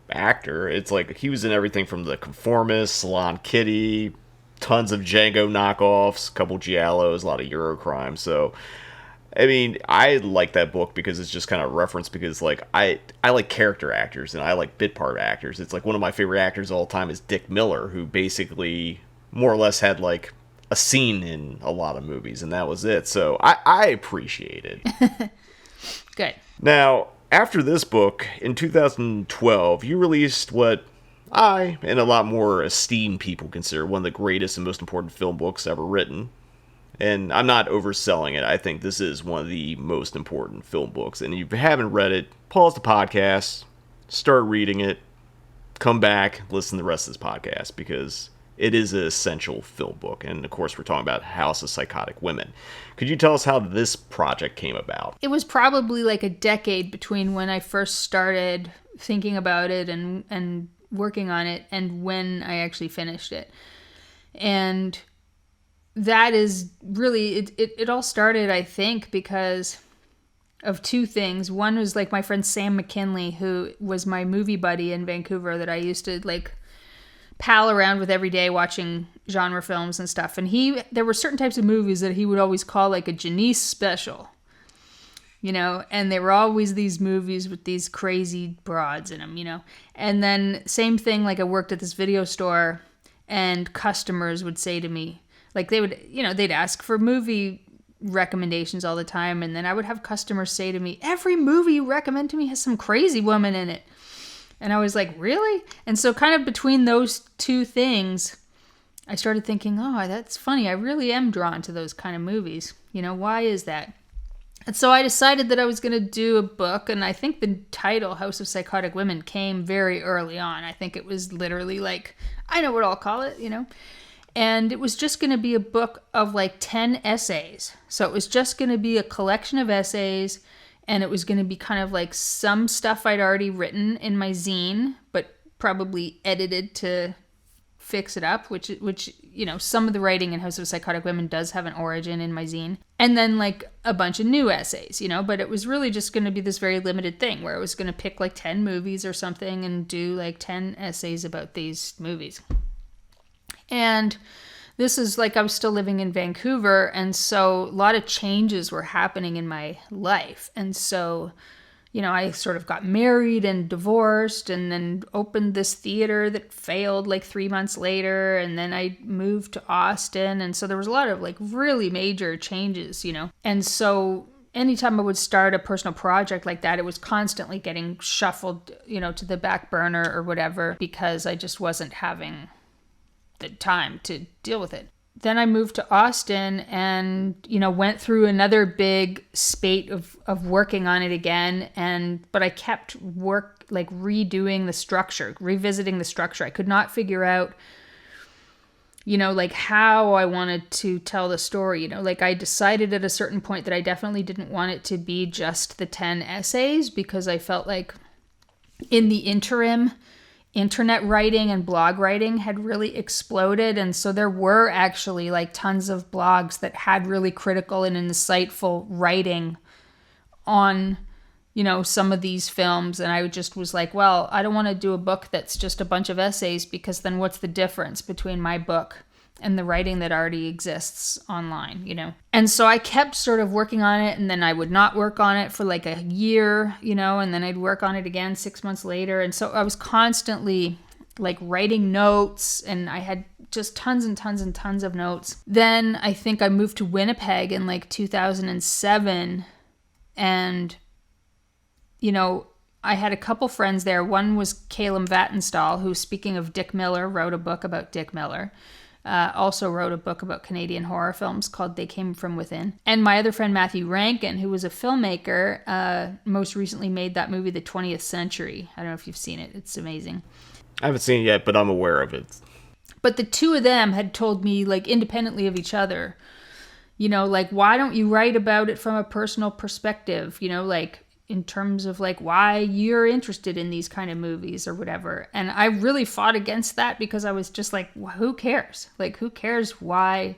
actor. It's like he was in everything from The Conformist, Salon Kitty, tons of Django knockoffs, a couple Giallos, a lot of Eurocrime. So... I mean, I like that book because it's just kind of reference, because like I like character actors and I like bit part actors. It's like one of my favorite actors of all time is Dick Miller, who basically more or less had like a scene in a lot of movies, and that was it. So I appreciate it. Good. Now, after this book, in 2012, you released what I and a lot more esteemed people consider one of the greatest and most important film books ever written. And I'm not overselling it. I think this is one of the most important film books. And if you haven't read it, pause the podcast, start reading it, come back, listen to the rest of this podcast, because it is an essential film book. And of course, we're talking about House of Psychotic Women. Could you tell us how this project came about? It was probably like a decade between when I first started thinking about it and working on it and when I actually finished it. And that is really, it all started, I think, because of two things. One was like my friend Sam McKinley, who was my movie buddy in Vancouver that I used to like pal around with every day watching genre films and stuff. And there were certain types of movies that he would always call like a Janisse special, and they were always these movies with these crazy broads in them, And then same thing, like I worked at this video store and customers would say to me, like they would, they'd ask for movie recommendations all the time. And then I would have customers say to me, every movie you recommend to me has some crazy woman in it. And I was like, really? And so kind of between those two things, I started thinking, oh, that's funny. I really am drawn to those kind of movies. Why is that? And so I decided that I was going to do a book. And I think the title, House of Psychotic Women, came very early on. I think it was literally like, I know what I'll call it, And it was just going to be a book of like 10 essays. So it was just going to be a collection of essays And it was going to be kind of like some stuff I'd already written in my zine, but probably edited to fix it up, which you know, some of the writing in House of Psychotic Women does have an origin in my zine. And then like a bunch of new essays, you know, but it was really just going to be this very limited thing where I was going to pick like 10 movies or something and do like 10 essays about these movies. And this is like, I was still living in Vancouver, and so a lot of changes were happening in my life. And so, you know, I sort of got married and divorced, and then opened this theater that failed like 3 months later, and then I moved to Austin, and so there was a lot of like really major changes, you know. And so anytime I would start a personal project like that, it was constantly getting shuffled, you know, to the back burner or whatever, because I just wasn't having the time to deal with it. Then I moved to Austin and, you know, went through another big spate of working on it again. But I kept redoing the structure, revisiting the structure. I could not figure out, you know, like how I wanted to tell the story. You know, like I decided at a certain point that I definitely didn't want it to be just the 10 essays, because I felt like in the interim, internet writing and blog writing had really exploded. And so there were actually like tons of blogs that had really critical and insightful writing on, you know, some of these films. And I just was like, well, I don't want to do a book that's just a bunch of essays, because then what's the difference between my book and the writing that already exists online, you know? And so I kept sort of working on it, and then I would not work on it for like a year, you know, and then I'd work on it again 6 months later. And so I was constantly like writing notes, and I had just tons and tons and tons of notes. Then I think I moved to Winnipeg in like 2007, and, you know, I had a couple friends there. One was Calum Vattenstall, who, speaking of Dick Miller, wrote a book about Dick Miller. Also wrote a book about Canadian horror films called They Came From Within. And my other friend, Matthew Rankin, who was a filmmaker, most recently made that movie, The 20th Century. I don't know if you've seen it. It's amazing. I haven't seen it yet, but I'm aware of it. But the two of them had told me, like, independently of each other, you know, like, why don't you write about it from a personal perspective, you know, like, in terms of like why you're interested in these kind of movies or whatever. And I really fought against that, because I was just like, well, who cares? Like, who cares why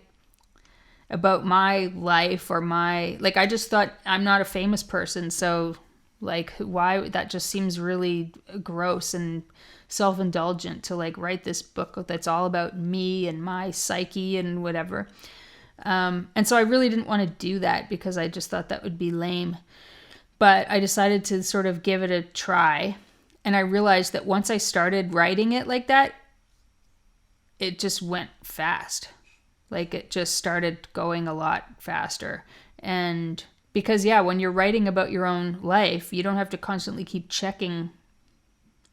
about my life or my, like, I just thought I'm not a famous person. So like, why, that just seems really gross and self-indulgent to like write this book that's all about me and my psyche and whatever. And so I really didn't want to do that, because I just thought that would be lame. But I decided to sort of give it a try. And I realized that once I started writing it like that, it just went fast. Like, it just started going a lot faster. And because, yeah, when you're writing about your own life, you don't have to constantly keep checking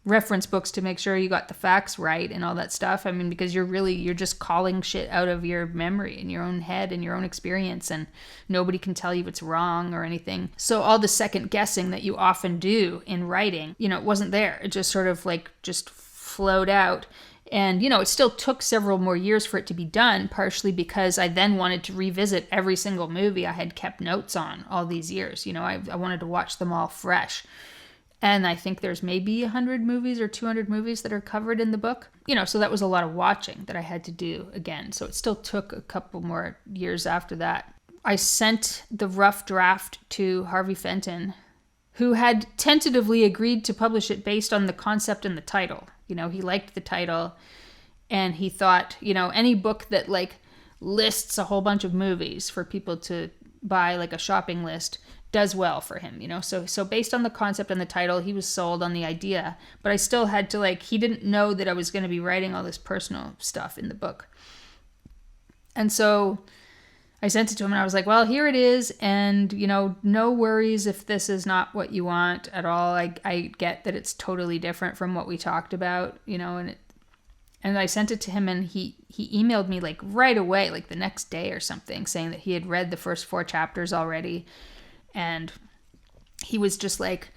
reference books to make sure you got the facts right and all that stuff. I mean, because you're just calling shit out of your memory and your own head and your own experience, and nobody can tell you it's wrong or anything. So all the second guessing that you often do in writing, you know, it wasn't there. It just sort of like just flowed out. And, you know, it still took several more years for it to be done, partially because I then wanted to revisit every single movie I had kept notes on all these years. You know, I wanted to watch them all fresh. And I think there's maybe 100 movies or 200 movies that are covered in the book. You know, so that was a lot of watching that I had to do again. So it still took a couple more years after that. I sent the rough draft to Harvey Fenton, who had tentatively agreed to publish it based on the concept and the title. You know, he liked the title, and he thought, you know, any book that like lists a whole bunch of movies for people to buy, like a shopping list, does well for him, you know. So based on the concept and the title, he was sold on the idea. But I still had to, like, he didn't know that I was going to be writing all this personal stuff in the book. And so I sent it to him, and I was like, well, here it is. And, you know, no worries if this is not what you want at all. I get that it's totally different from what we talked about, you know. And I sent it to him, and he emailed me like right away, like the next day or something, saying that he had read the first 4 chapters already. And he was just like,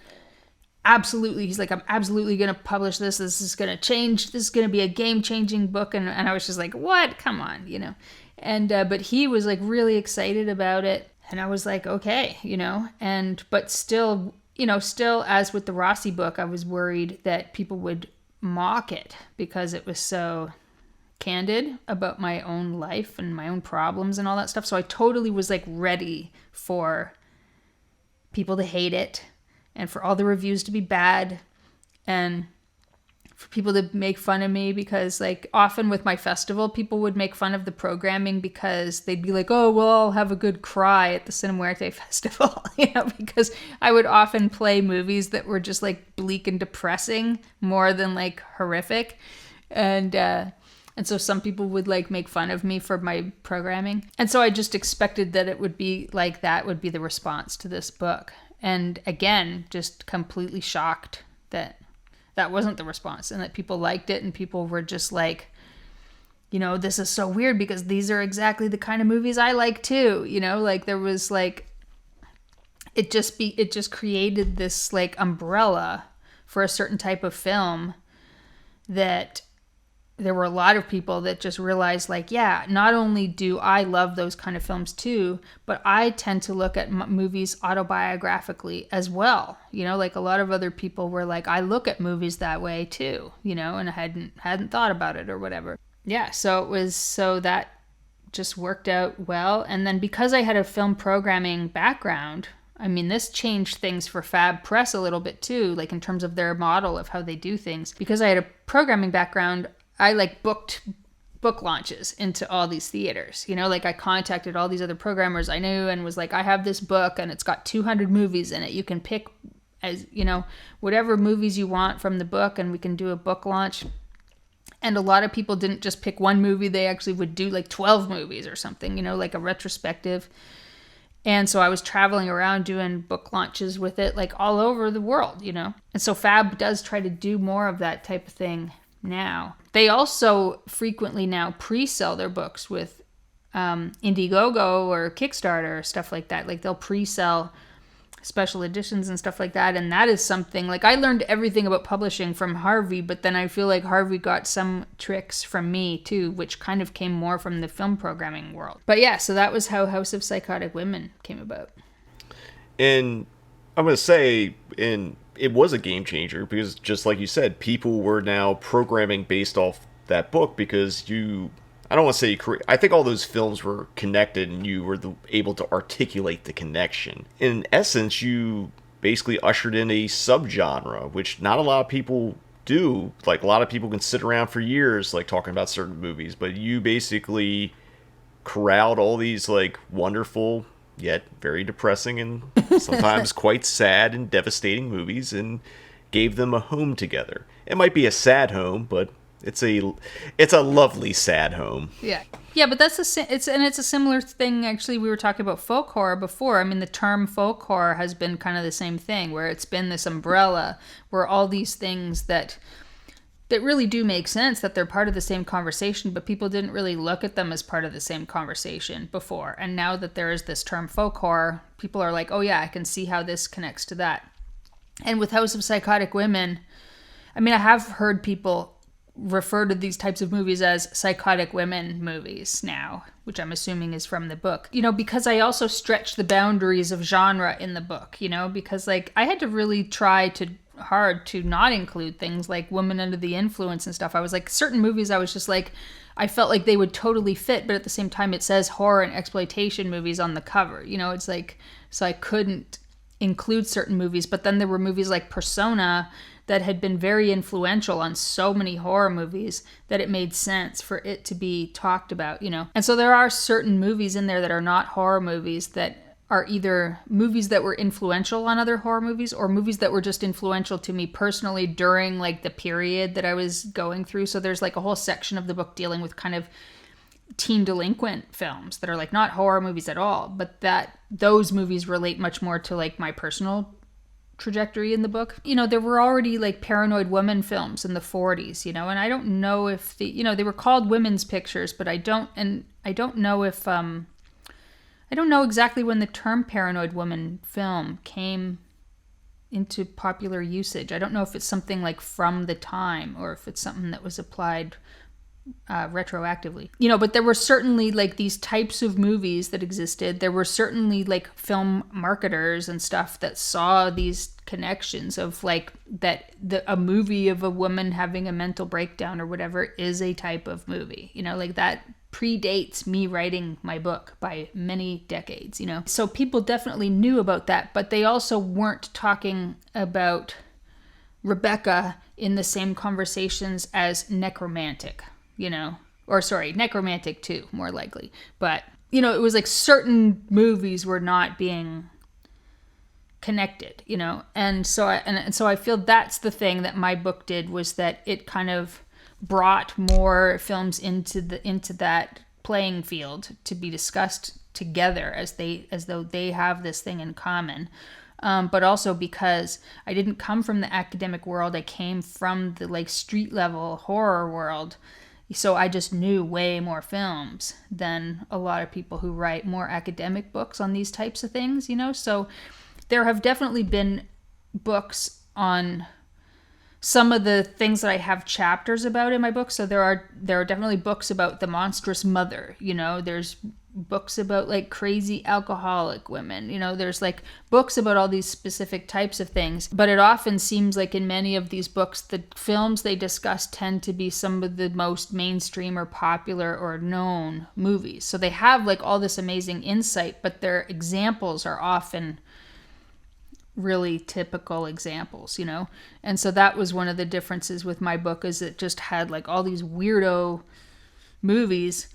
absolutely, he's like, I'm absolutely going to publish this. This is going to change. This is going to be a game-changing book. And I was just like, what? Come on, you know. And but he was like really excited about it. And I was like, okay, but still, still as with the Rossi book, I was worried that people would mock it because it was so candid about my own life and my own problems and all that stuff. So I totally was like ready for people to hate it and for all the reviews to be bad and for people to make fun of me, because like often with my festival, people would make fun of the programming because they'd be like, oh, well, I'll have a good cry at the Cine Muerte festival, because I would often play movies that were just like bleak and depressing more than like horrific. And so some people would like make fun of me for my programming. And so I just expected that it would be like that would be the response to this book. And again, just completely shocked that that wasn't the response and that people liked it and people were just like, this is so weird because these are exactly the kind of movies I like too. Like there was like, it just created this like umbrella for a certain type of film that there were a lot of people that just realized like, yeah, not only do I love those kind of films too, but I tend to look at movies autobiographically as well. Like a lot of other people were like, I look at movies that way too, and I hadn't thought about it or whatever. Yeah. So that just worked out well. And then because I had a film programming background, I mean, this changed things for Fab Press a little bit too, like in terms of their model of how they do things. Because I had a programming background, I like booked book launches into all these theaters, like I contacted all these other programmers I knew and was like, I have this book and it's got 200 movies in it. You can pick as, whatever movies you want from the book and we can do a book launch. And a lot of people didn't just pick one movie. They actually would do like 12 movies or something, like a retrospective. And so I was traveling around doing book launches with it, like all over the world, And so Fab does try to do more of that type of thing now. They also frequently now pre-sell their books with Indiegogo or Kickstarter or stuff like that. Like they'll pre-sell special editions and stuff like that. And that is something, like I learned everything about publishing from Harvey, but then I feel like Harvey got some tricks from me too, which kind of came more from the film programming world. But yeah, so that was how House of Psychotic Women came about. And I'm going to say, it was a game changer because, just like you said, people were now programming based off that book because I don't want to say I think all those films were connected and you were able to articulate the connection. In essence, you basically ushered in a subgenre, which not a lot of people do. Like, a lot of people can sit around for years, like, talking about certain movies, but you basically corralled all these, like, wonderful yet very depressing and sometimes quite sad and devastating movies and gave them a home together. It might be a sad home, but it's a lovely sad home. Yeah, but that's it's a similar thing. Actually, we were talking about folk horror before. I mean, the term folk horror has been kind of the same thing, where it's been this umbrella where all these things that really do make sense, that they're part of the same conversation, but people didn't really look at them as part of the same conversation before. And now that there is this term folk horror, people are like, oh yeah, I can see how this connects to that. And with House of Psychotic Women, I mean, I have heard people refer to these types of movies as psychotic women movies now, which I'm assuming is from the book. Because I also stretched the boundaries of genre in the book, because like I had to really try hard to not include things like women under the influence and stuff. I was like, certain movies I was just like, I felt like they would totally fit, but at the same time it says horror and exploitation movies on the cover. It's like, so I couldn't include certain movies. But then there were movies like Persona that had been very influential on so many horror movies that it made sense for it to be talked about, And so there are certain movies in there that are not horror movies that are either movies that were influential on other horror movies or movies that were just influential to me personally during like the period that I was going through. So there's like a whole section of the book dealing with kind of teen delinquent films that are like not horror movies at all, but that those movies relate much more to like my personal trajectory in the book. There were already like Paranoid Woman films in the 40s, and I don't know if they were called women's pictures, but I don't know if I don't know exactly when the term Paranoid Woman film came into popular usage. I don't know if it's something like from the time or if it's something that was applied retroactively, you know. But there were certainly like these types of movies that existed. There were certainly like film marketers and stuff that saw these connections of like that a movie of a woman having a mental breakdown or whatever is a type of movie, you know, like that predates me writing my book by many decades, you know. So people definitely knew about that, but they also weren't talking about Rebecca in the same conversations as necromantic, you know, or sorry, necromantic too, more likely. But, you know, it was like certain movies were not being connected, you know. And so I feel that's the thing that my book did, was that it kind of brought more films into that playing field to be discussed together as though they have this thing in common. But also because I didn't come from the academic world, I came from the like street level horror world. So I just knew way more films than a lot of people who write more academic books on these types of things, you know? So there have definitely been books on some of the things that I have chapters about in my book. So there are definitely books about the monstrous mother, you know, there's books about like crazy alcoholic women, you know, there's like books about all these specific types of things. But it often seems like in many of these books, the films they discuss tend to be some of the most mainstream or popular or known movies. So they have like all this amazing insight, but their examples are often really typical examples, you know? And so that was one of the differences with my book, is it just had like all these weirdo movies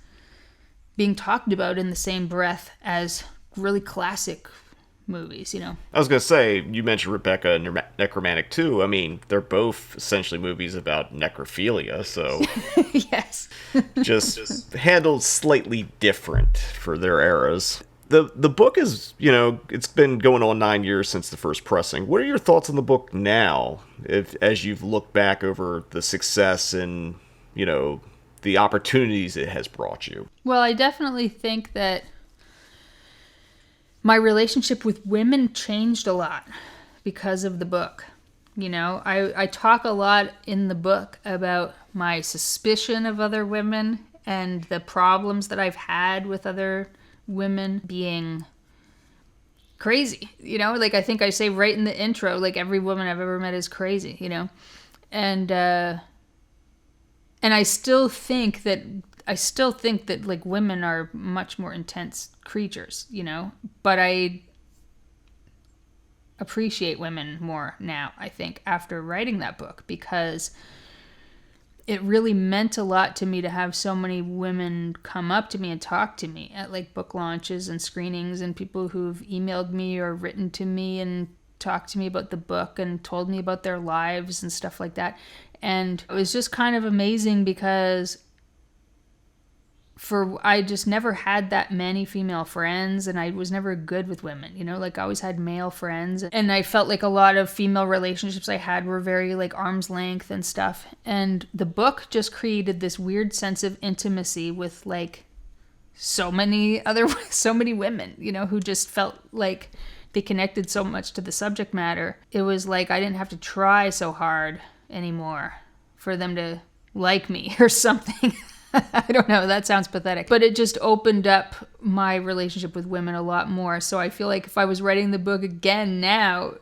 being talked about in the same breath as really classic movies, you know? I was going to say, you mentioned Rebecca and Necromantic too. I mean, they're both essentially movies about necrophilia, so... Yes. just handled slightly different for their eras. The book is, you know, it's been going on 9 years since the first pressing. What are your thoughts on the book now, as you've looked back over the success and, you know, the opportunities it has brought you? Well, I definitely think that my relationship with women changed a lot because of the book. You know, I talk a lot in the book about my suspicion of other women and the problems that I've had with other women being crazy, you know, like I think I say right in the intro, like every woman I've ever met is crazy, you know, and I still think that like women are much more intense creatures, you know, but I appreciate women more now, I think, after writing that book, because it really meant a lot to me to have so many women come up to me and talk to me at like book launches and screenings, and people who've emailed me or written to me and talked to me about the book and told me about their lives and stuff like that. And it was just kind of amazing because I just never had that many female friends, and I was never good with women, you know, like I always had male friends, and I felt like a lot of female relationships I had were very like arm's length and stuff. And the book just created this weird sense of intimacy with like so many women, you know, who just felt like they connected so much to the subject matter. It was like I didn't have to try so hard anymore for them to like me or something. I don't know, that sounds pathetic, but it just opened up my relationship with women a lot more. So I feel like if I was writing the book again now,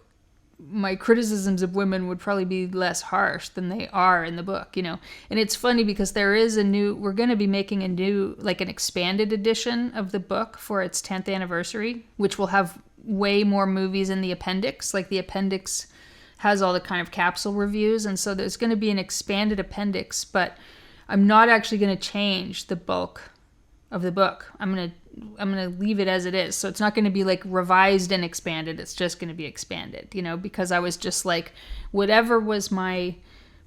my criticisms of women would probably be less harsh than they are in the book, you know. And it's funny because we're going to be making a new, like an expanded edition of the book for its 10th anniversary, which will have way more movies in the appendix. Like the appendix has all the kind of capsule reviews, and so there's going to be an expanded appendix, but I'm not actually going to change the bulk of the book. I'm going to leave it as it is. So it's not going to be like revised and expanded. It's just going to be expanded, you know, because I was just like, whatever was my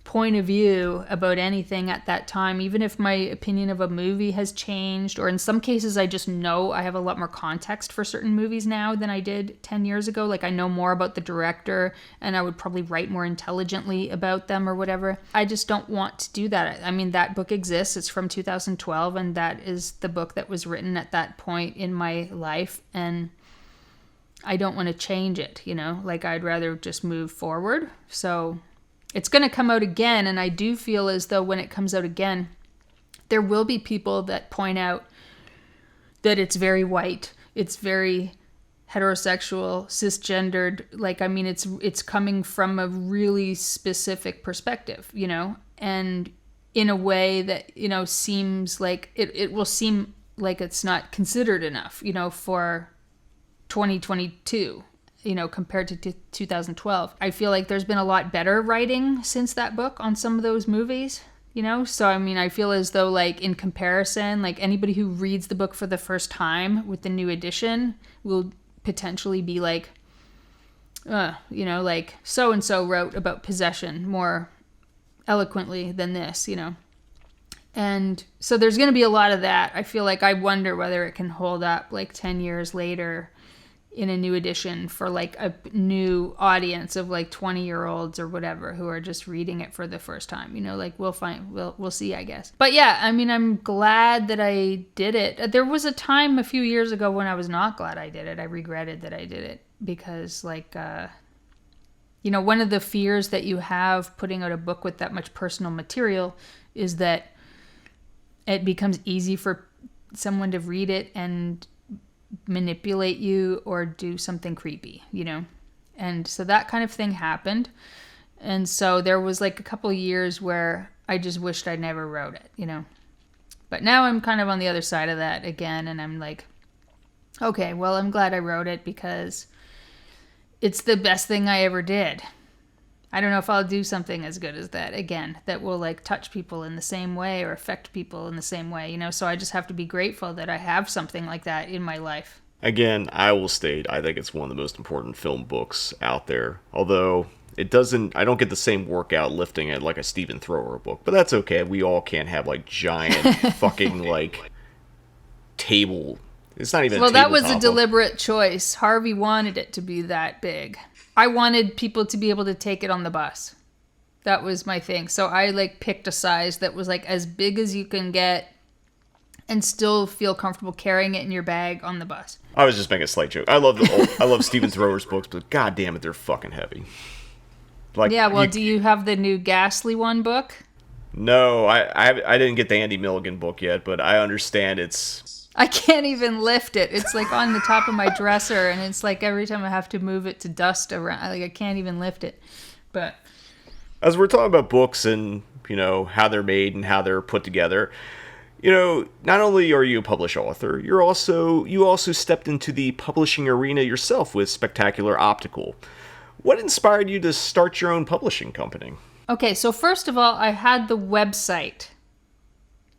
point of view about anything at that time, even if my opinion of a movie has changed, or in some cases I just know I have a lot more context for certain movies now than I did 10 years ago. Like I know more about the director and I would probably write more intelligently about them or whatever. I just don't want to do that. I mean, that book exists. It's from 2012, and that is the book that was written at that point in my life, and I don't want to change it, you know, like I'd rather just move forward. So it's going to come out again, and I do feel as though when it comes out again, there will be people that point out that it's very white, it's very heterosexual, cisgendered. Like, I mean, it's coming from a really specific perspective, you know, and in a way that, you know, seems like it will seem like it's not considered enough, you know, for 2022, you know, compared to 2012. I feel like there's been a lot better writing since that book on some of those movies, you know? So, I mean, I feel as though, like, in comparison, like, anybody who reads the book for the first time with the new edition will potentially be like, you know, like, so-and-so wrote about possession more eloquently than this, you know? And so there's going to be a lot of that. I feel like I wonder whether it can hold up, like, 10 years later in a new edition for, like, a new audience of, like, 20-year-olds or whatever who are just reading it for the first time. You know, like, we'll see, I guess. But yeah, I mean, I'm glad that I did it. There was a time a few years ago when I was not glad I did it. I regretted that I did it because, like, you know, one of the fears that you have putting out a book with that much personal material is that it becomes easy for someone to read it and manipulate you or do something creepy, you know? And so that kind of thing happened. And so there was like a couple of years where I just wished I never wrote it, you know? But now I'm kind of on the other side of that again. And I'm like, okay, well, I'm glad I wrote it because it's the best thing I ever did. I don't know if I'll do something as good as that again, that will like touch people in the same way or affect people in the same way, you know? So I just have to be grateful that I have something like that in my life. Again, I will state, I think it's one of the most important film books out there. Although I don't get the same workout lifting it like a Stephen Thrower book, but that's okay. We all can't have like giant fucking like table. It's not even well, that was a deliberate choice. Harvey wanted it to be that big. I wanted people to be able to take it on the bus. That was my thing. So I like picked a size that was like as big as you can get and still feel comfortable carrying it in your bag on the bus. I was just making a slight joke. I love Stephen Thrower's books, but god damn it, they're fucking heavy. Like, yeah, well, do you have the new Ghastly One book? No, I didn't get the Andy Milligan book yet, but I understand I can't even lift it. It's like on the top of my dresser, and it's like every time I have to move it to dust around, like I can't even lift it. But as we're talking about books and, you know, how they're made and how they're put together, you know, not only are you a published author, you also stepped into the publishing arena yourself with Spectacular Optical. What inspired you to start your own publishing company? Okay, so first of all, I had the website.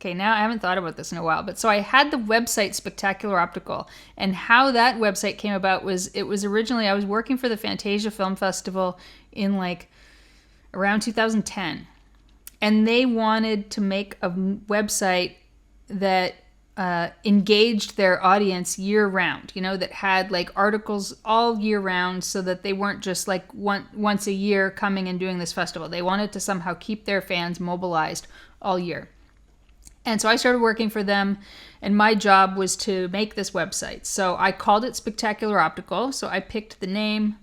Okay, now I haven't thought about this in a while, but so I had the website Spectacular Optical, and how that website came about was it was originally, I was working for the Fantasia Film Festival in like around 2010, and they wanted to make a website that engaged their audience year round, you know, that had like articles all year round so that they weren't just like once a year coming and doing this festival. They wanted to somehow keep their fans mobilized all year. And so I started working for them, and my job was to make this website. So I called it Spectacular Optical. So I picked the name.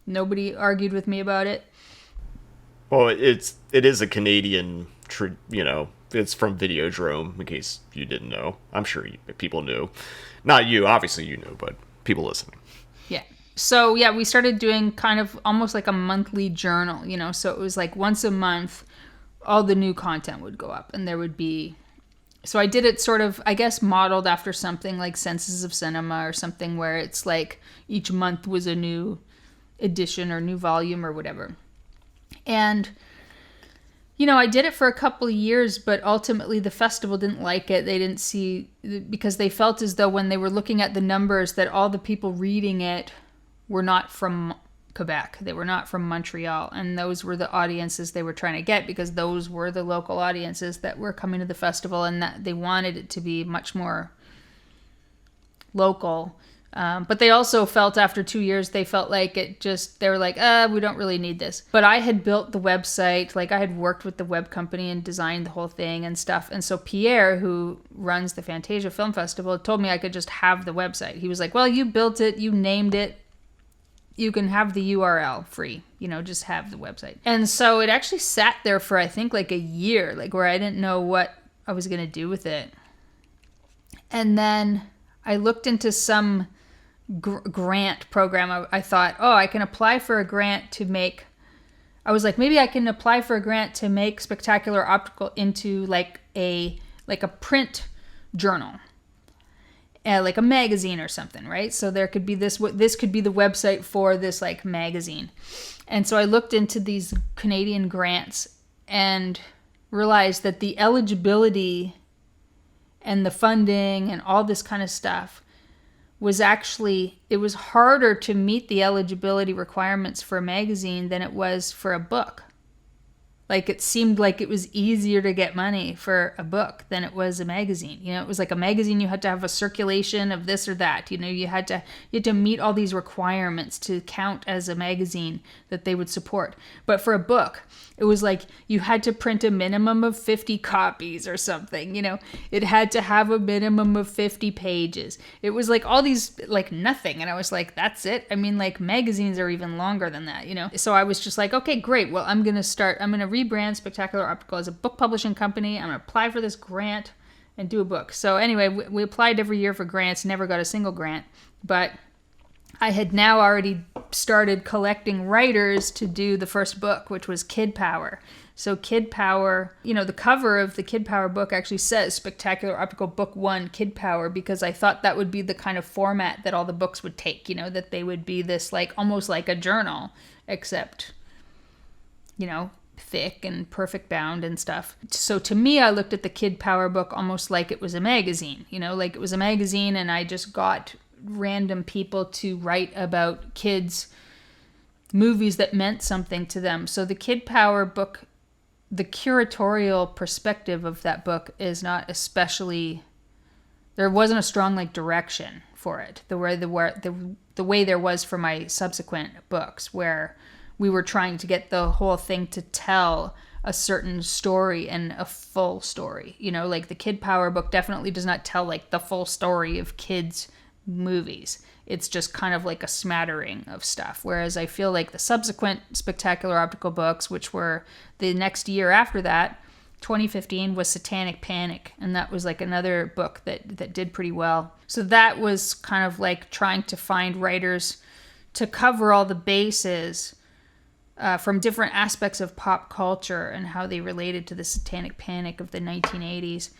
Nobody argued with me about it. Well, it is a Canadian, you know, it's from Videodrome, in case you didn't know. I'm sure people knew. Not you, obviously you knew, but people listening. Yeah. So yeah, we started doing kind of almost like a monthly journal, you know. So it was like once a month, all the new content would go up, and there would be... So I did it sort of, I guess, modeled after something like Senses of Cinema or something where it's like each month was a new edition or new volume or whatever. And, you know, I did it for a couple of years, but ultimately the festival didn't like it. They didn't see, because they felt as though when they were looking at the numbers that all the people reading it were not from Quebec. They were not from Montreal, and those were the audiences they were trying to get, because those were the local audiences that were coming to the festival, and that they wanted it to be much more local. But they also felt after 2 years, they felt like they were like, we don't really need this. But I had built the website, like I had worked with the web company and designed the whole thing and stuff. And so Pierre, who runs the Fantasia Film Festival, told me I could just have the website. He was like, well, you built it, you named it, you can have the URL free, you know, just have the website. And so it actually sat there for, I think, like a year, like where I didn't know what I was going to do with it. And then I looked into some grant program. I thought, oh, I can apply for a grant to make, I was like, maybe I can apply for a grant to make Spectacular Optical into like a print journal, like a magazine or something, right? So there could be this could be the website for this like magazine. And so I looked into these Canadian grants and realized that the eligibility and the funding and all this kind of stuff was actually, it was harder to meet the eligibility requirements for a magazine than it was for a book. Like, it seemed like it was easier to get money for a book than it was a magazine. You know, it was like a magazine, you had to have a circulation of this or that. You know, you had to meet all these requirements to count as a magazine that they would support. But for a book, it was like you had to print a minimum of 50 copies or something. You know, it had to have a minimum of 50 pages. It was like all these, like nothing. And I was like, that's it? I mean, like magazines are even longer than that, you know? So I was just like, okay, great. Well, I'm going to rebrand Spectacular Optical as a book publishing company. I'm going to apply for this grant and do a book. So anyway, we applied every year for grants, never got a single grant, but I had now already started collecting writers to do the first book, which was Kid Power. So Kid Power, you know, the cover of the Kid Power book actually says Spectacular Optical Book 1 Kid Power, because I thought that would be the kind of format that all the books would take, you know, that they would be this like almost like a journal, except, you know, thick and perfect bound and stuff. So to me, I looked at the Kid Power book almost like it was a magazine, you know, like it was a magazine, and I just got random people to write about kids' movies that meant something to them. So the Kid Power book, the curatorial perspective of that book is not especially, there wasn't a strong like direction for it, the way there was for my subsequent books, where we were trying to get the whole thing to tell a certain story and a full story. You know, like the Kid Power book definitely does not tell like the full story of kids' movies. It's just kind of like a smattering of stuff. Whereas I feel like the subsequent Spectacular Optical books, which were the next year after that, 2015, was Satanic Panic. And that was like another book that did pretty well. So that was kind of like trying to find writers to cover all the bases from different aspects of pop culture and how they related to the Satanic Panic of the 1980s.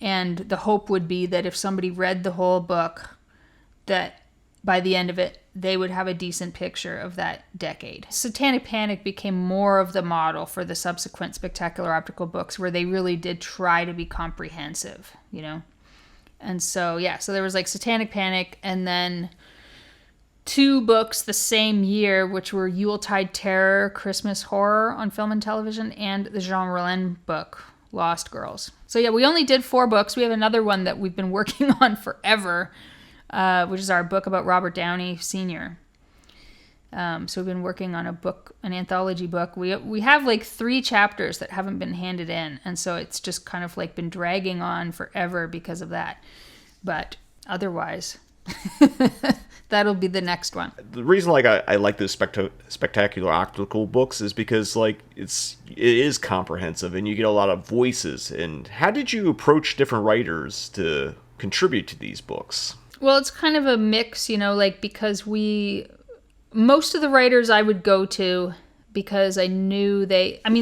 And the hope would be that if somebody read the whole book, that by the end of it, they would have a decent picture of that decade. Satanic Panic became more of the model for the subsequent Spectacular Optical books, where they really did try to be comprehensive, you know? And so, yeah, so there was like Satanic Panic, and then 2 books the same year, which were Yuletide Terror, Christmas Horror on film and television, and the Jean Rollin book, Lost Girls. So yeah, we only did 4 books. We have another one that we've been working on forever, which is our book about Robert Downey Sr. So we've been working on an anthology book. We have like 3 chapters that haven't been handed in, and so it's just kind of like been dragging on forever because of that. But otherwise, that'll be the next one. The reason like I like those Spectacular Optical books is because like it is comprehensive and you get a lot of voices. And how did you approach different writers to contribute to these books? Well, it's kind of a mix, you know, like because most of the writers I would go to because I knew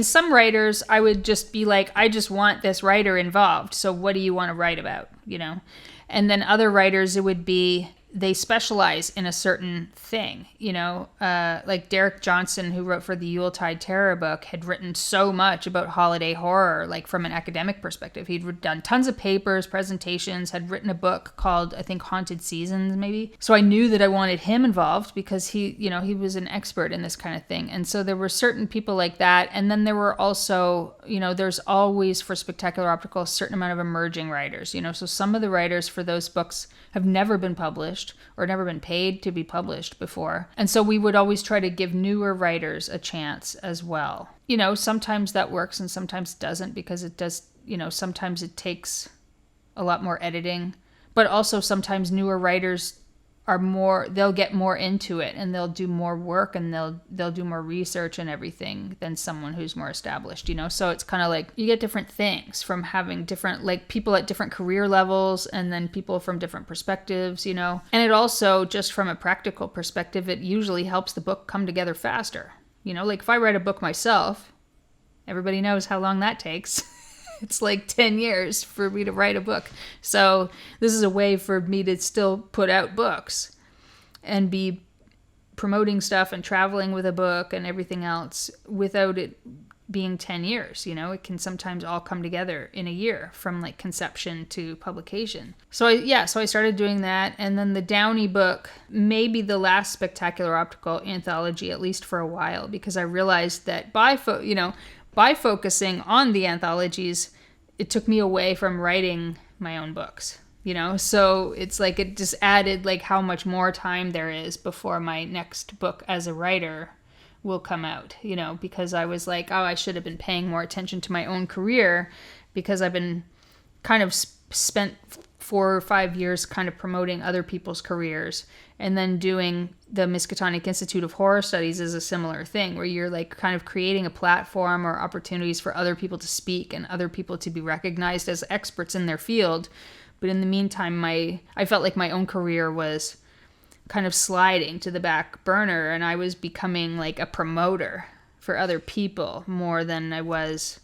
some writers I would just be like, I just want this writer involved. So what do you want to write about, you know? And then other writers, it would be, they specialize in a certain thing, you know, like Derek Johnson, who wrote for the Yuletide Terror book, had written so much about holiday horror, like from an academic perspective. He'd done tons of papers, presentations, had written a book called, I think, Haunted Seasons, maybe. So I knew that I wanted him involved because he was an expert in this kind of thing. And so there were certain people like that. And then there were also, you know, there's always for Spectacular Optical a certain amount of emerging writers, you know, so some of the writers for those books have never been published or never been paid to be published before. And so we would always try to give newer writers a chance as well. You know, sometimes that works and sometimes it doesn't, because it does, you know, sometimes it takes a lot more editing, but also sometimes newer writers they'll get more into it and they'll do more work and they'll do more research and everything than someone who's more established, you know? So it's kind of like you get different things from having different, like, people at different career levels and then people from different perspectives, you know? And it also, just from a practical perspective, it usually helps the book come together faster. You know, like if I write a book myself, everybody knows how long that takes. It's like 10 years for me to write a book. So this is a way for me to still put out books and be promoting stuff and traveling with a book and everything else without it being 10 years. You know, it can sometimes all come together in a year from like conception to publication. So I started doing that. And then the Downey book may be the last spectacular optical anthology, at least for a while, because I realized that by focusing on the anthologies, it took me away from writing my own books, you know? So it's like it just added like how much more time there is before my next book as a writer will come out, you know, because I was like, oh, I should have been paying more attention to my own career, because I've been kind of spent 4 or 5 years kind of promoting other people's careers, and then doing the Miskatonic Institute of Horror Studies is a similar thing, where you're like kind of creating a platform or opportunities for other people to speak and other people to be recognized as experts in their field. But in the meantime, I felt like my own career was kind of sliding to the back burner, and I was becoming like a promoter for other people more than I was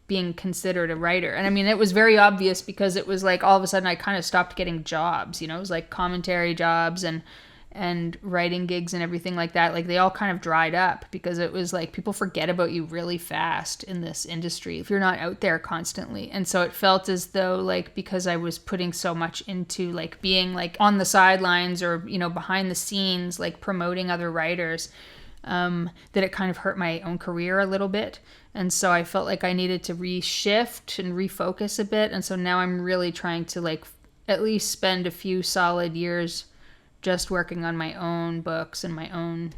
being considered a writer. And I mean, it was very obvious because it was like all of a sudden I kind of stopped getting jobs, you know? It was like commentary jobs and writing gigs and everything like that. Like they all kind of dried up because it was like people forget about you really fast in this industry if you're not out there constantly. And so it felt as though like because I was putting so much into like being like on the sidelines or, you know, behind the scenes, like promoting other writers, that it kind of hurt my own career a little bit. And so I felt like I needed to reshift and refocus a bit. And so now I'm really trying to like at least spend a few solid years just working on my own books and my own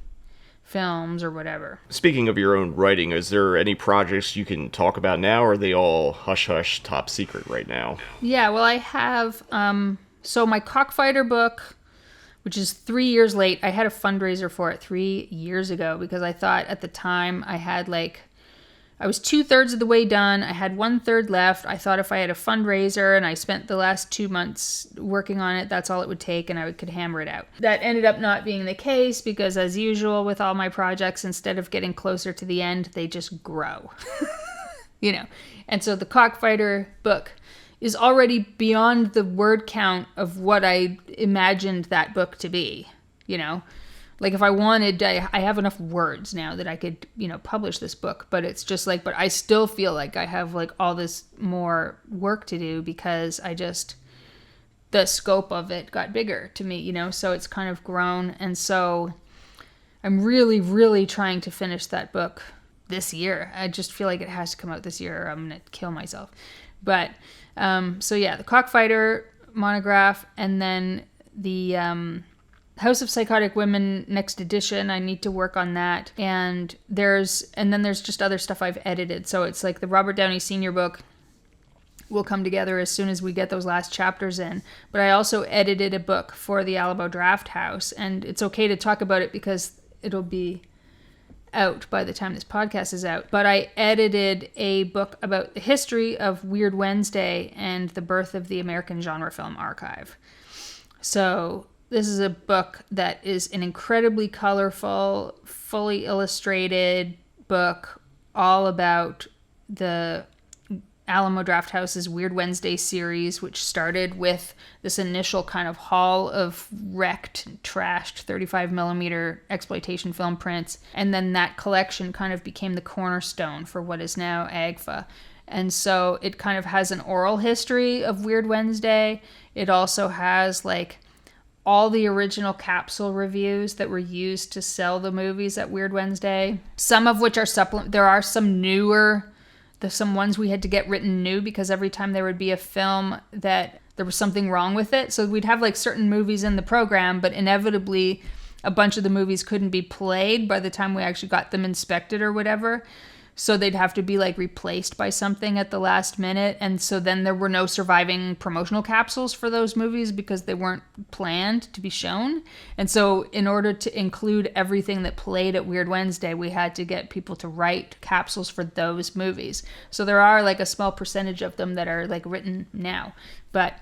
films or whatever. Speaking of your own writing, is there any projects you can talk about now, or are they all hush-hush top secret right now? Yeah, well, I have, so my Cockfighter book, which is 3 years late. I had a fundraiser for it 3 years ago because I thought at the time I was 2/3 of the way done. I had 1/3 left. I thought if I had a fundraiser and I spent the last 2 months working on it, that's all it would take and I could hammer it out. That ended up not being the case because, as usual with all my projects, instead of getting closer to the end, they just grow. You know? And so the Cockfighter book is already beyond the word count of what I imagined that book to be, you know? Like if I wanted, I have enough words now that I could, you know, publish this book, but it's just like, but I still feel like I have like all this more work to do because the scope of it got bigger to me, you know, so it's kind of grown. And so I'm really, really trying to finish that book this year. I just feel like it has to come out this year or I'm going to kill myself. But, so yeah, the Cockfighter monograph, and then the, House of Psychotic Women next edition. I need to work on that. And then there's just other stuff I've edited. So it's like the Robert Downey Sr. book will come together as soon as we get those last chapters in. But I also edited a book for the Alamo Draft House. And it's okay to talk about it because it'll be out by the time this podcast is out. But I edited a book about the history of Weird Wednesday and the birth of the American Genre Film Archive. So this is a book that is an incredibly colorful, fully illustrated book all about the Alamo Draft House's Weird Wednesday series, which started with this initial kind of haul of wrecked, trashed 35mm exploitation film prints. And then that collection kind of became the cornerstone for what is now AGFA. And so it kind of has an oral history of Weird Wednesday. It also has like all the original capsule reviews that were used to sell the movies at Weird Wednesday. Some of which are there are some newer, there's some ones we had to get written new because every time there would be a film that there was something wrong with it. So we'd have like certain movies in the program, but inevitably a bunch of the movies couldn't be played by the time we actually got them inspected or whatever. So they'd have to be like replaced by something at the last minute. And so then there were no surviving promotional capsules for those movies because they weren't planned to be shown. And so in order to include everything that played at Weird Wednesday, we had to get people to write capsules for those movies. So there are like a small percentage of them that are like written now. But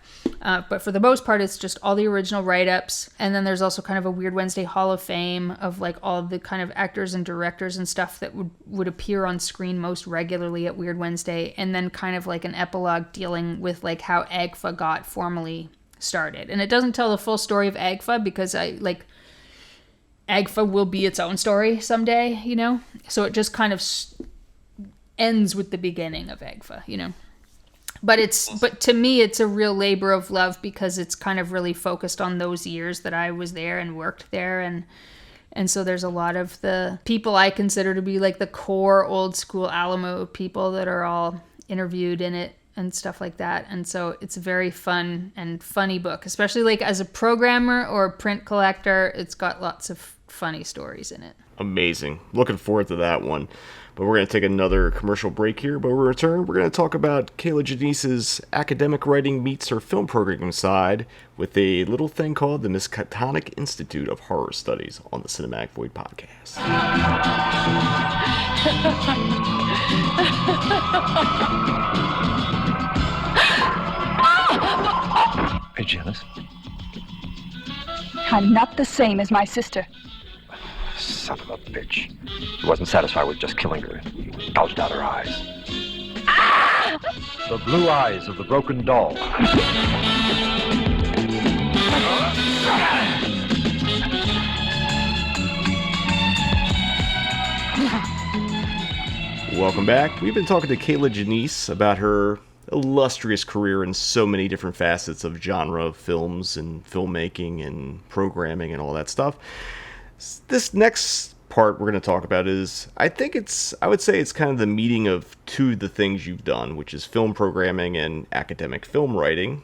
for the most part, it's just all the original write-ups. And then there's also kind of a Weird Wednesday Hall of Fame of like all of the kind of actors and directors and stuff that would appear on screen most regularly at Weird Wednesday. And then kind of like an epilogue dealing with like how AGFA got formally started. And it doesn't tell the full story of AGFA because AGFA will be its own story someday, you know? So it just kind of ends with the beginning of AGFA, you know? But to me, it's a real labor of love because it's kind of really focused on those years that I was there and worked there. And so there's a lot of the people I consider to be like the core old school Alamo people that are all interviewed in it and stuff like that. And so it's a very fun and funny book, especially like as a programmer or a print collector. It's got lots of funny stories in it. Amazing. Looking forward to that one. But we're going to take another commercial break here. But when we return, we're going to talk about Kier-la Janisse's academic writing meets her film programming side with a little thing called the Miskatonic Institute of Horror Studies on the Cinematic Void podcast. Hey, Janice. I'm not the same as my sister. Son of a bitch. He wasn't satisfied with just killing her. He gouged out her eyes. The blue eyes of the broken doll. Welcome back. We've been talking to Kier-la Janisse about her illustrious career in so many different facets of genre films and filmmaking and programming and all that stuff. This next part we're going to talk about is, I would say it's kind of the meeting of two of the things you've done, which is film programming and academic film writing.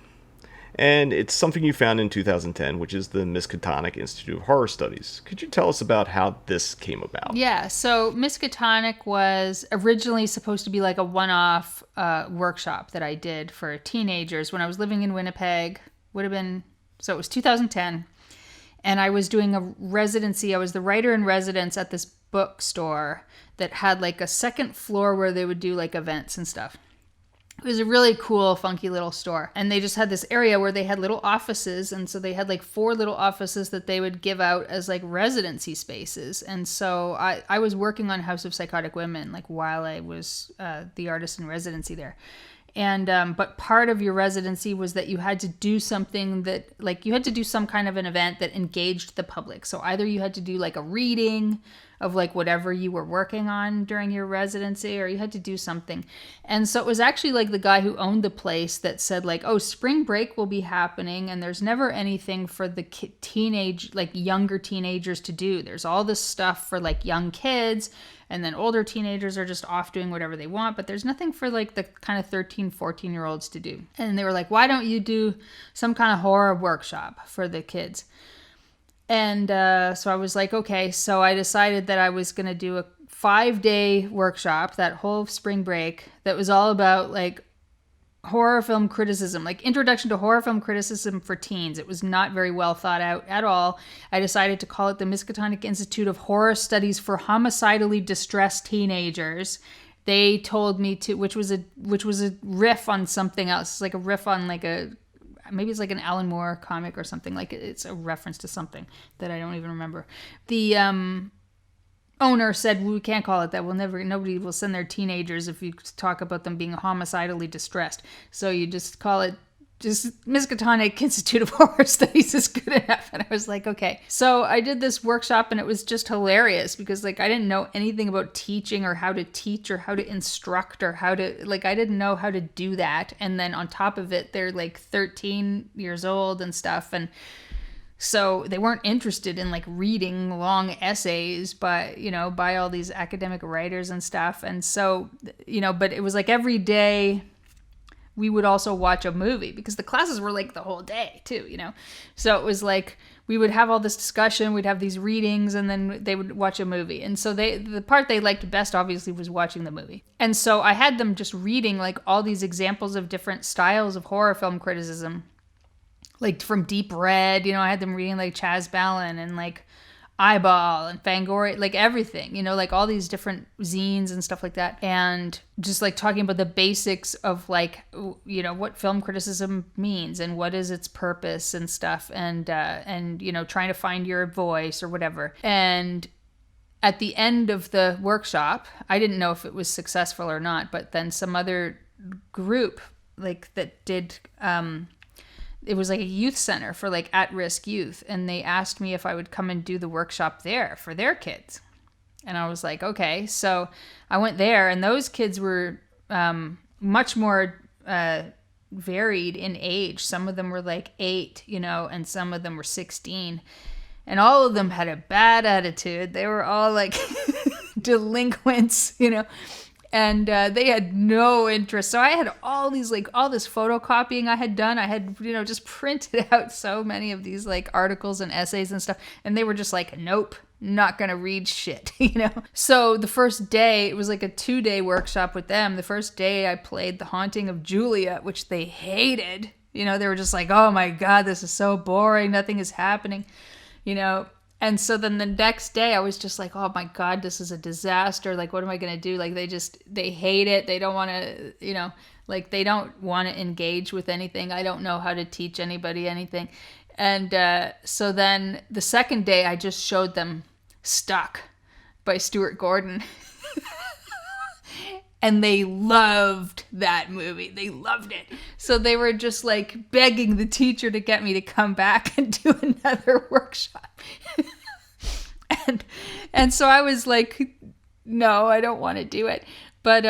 And it's something you found in 2010, which is the Miskatonic Institute of Horror Studies. Could you tell us about how this came about? Yeah, so Miskatonic was originally supposed to be like a one-off workshop that I did for teenagers when I was living in Winnipeg. So it was 2010. And I was doing a residency. I was the writer in residence at this bookstore that had like a second floor where they would do like events and stuff. It was a really cool, funky little store. And they just had this area where they had little offices. And so they had like 4 little offices that they would give out as like residency spaces. And so I was working on House of Psychotic Women like while I was the artist in residency there. And but part of your residency was that you had to do something that, like, you had to do some kind of an event that engaged the public. So either you had to do like a reading of like whatever you were working on during your residency, or you had to do something. And so it was actually like the guy who owned the place that said like, oh, spring break will be happening and there's never anything for the younger teenagers to do. There's all this stuff for like young kids, and then older teenagers are just off doing whatever they want, but there's nothing for like the kind of 13, 14-year-olds to do. And they were like, why don't you do some kind of horror workshop for the kids? And so I was like, okay. So I decided that I was going to do a 5-day workshop that whole spring break that was all about like horror film criticism, like introduction to horror film criticism for teens. It was not very well thought out at all. I decided to call it the Miskatonic Institute of Horror Studies for Homicidally Distressed Teenagers. They told me to, which was a riff on something else, like a riff on like maybe it's like an Alan Moore comic or something. Like it's a reference to something that I don't even remember. The owner said, we can't call it that. Nobody will send their teenagers if you talk about them being homicidally distressed. So you just call it just Miskatonic Institute of Horror Studies is good enough. And I was like, okay. So I did this workshop and it was just hilarious because like I didn't know anything about teaching or how to teach or how to instruct or how to, like, I didn't know how to do that. And then on top of it, they're like 13 years old and stuff. And so they weren't interested in like reading long essays by all these academic writers and stuff. And so, but it was like every day we would also watch a movie, because the classes were like the whole day too, you know? So it was like, we would have all this discussion, we'd have these readings, and then they would watch a movie. And so the part they liked best, obviously, was watching the movie. And so I had them just reading like all these examples of different styles of horror film criticism, like from Deep Red, you know, I had them reading like Chaz Ballin and like Eyeball and Fangoria, like everything, you know, like all these different zines and stuff like that. And just like talking about the basics of like, you know, what film criticism means and what is its purpose and stuff. And, you know, trying to find your voice or whatever. And at the end of the workshop, I didn't know if it was successful or not, but then some other group like that did, it was like a youth center for like at-risk youth, and they asked me if I would come and do the workshop there for their kids. And I was like, okay. So I went there, and those kids were much more varied in age. Some of them were like 8, you know, and some of them were 16. And all of them had a bad attitude. They were all like delinquents, you know. And they had no interest. So I had all this photocopying I had done. I had, you know, just printed out so many of these like articles and essays and stuff. And they were just like, nope, not going to read shit, you know? So the first day, it was like a 2-day workshop with them. The first day I played The Haunting of Julia, which they hated. You know, they were just like, oh my God, this is so boring. Nothing is happening, you know? And so then the next day I was just like, oh my God, this is a disaster. Like, what am I going to do? Like, they hate it. They don't want to, you know, like they don't want to engage with anything. I don't know how to teach anybody anything. And so then the second day I just showed them Stuck by Stuart Gordon. And they loved that movie. They loved it. So they were just like begging the teacher to get me to come back and do another workshop. and so I was like, no, I don't want to do it. But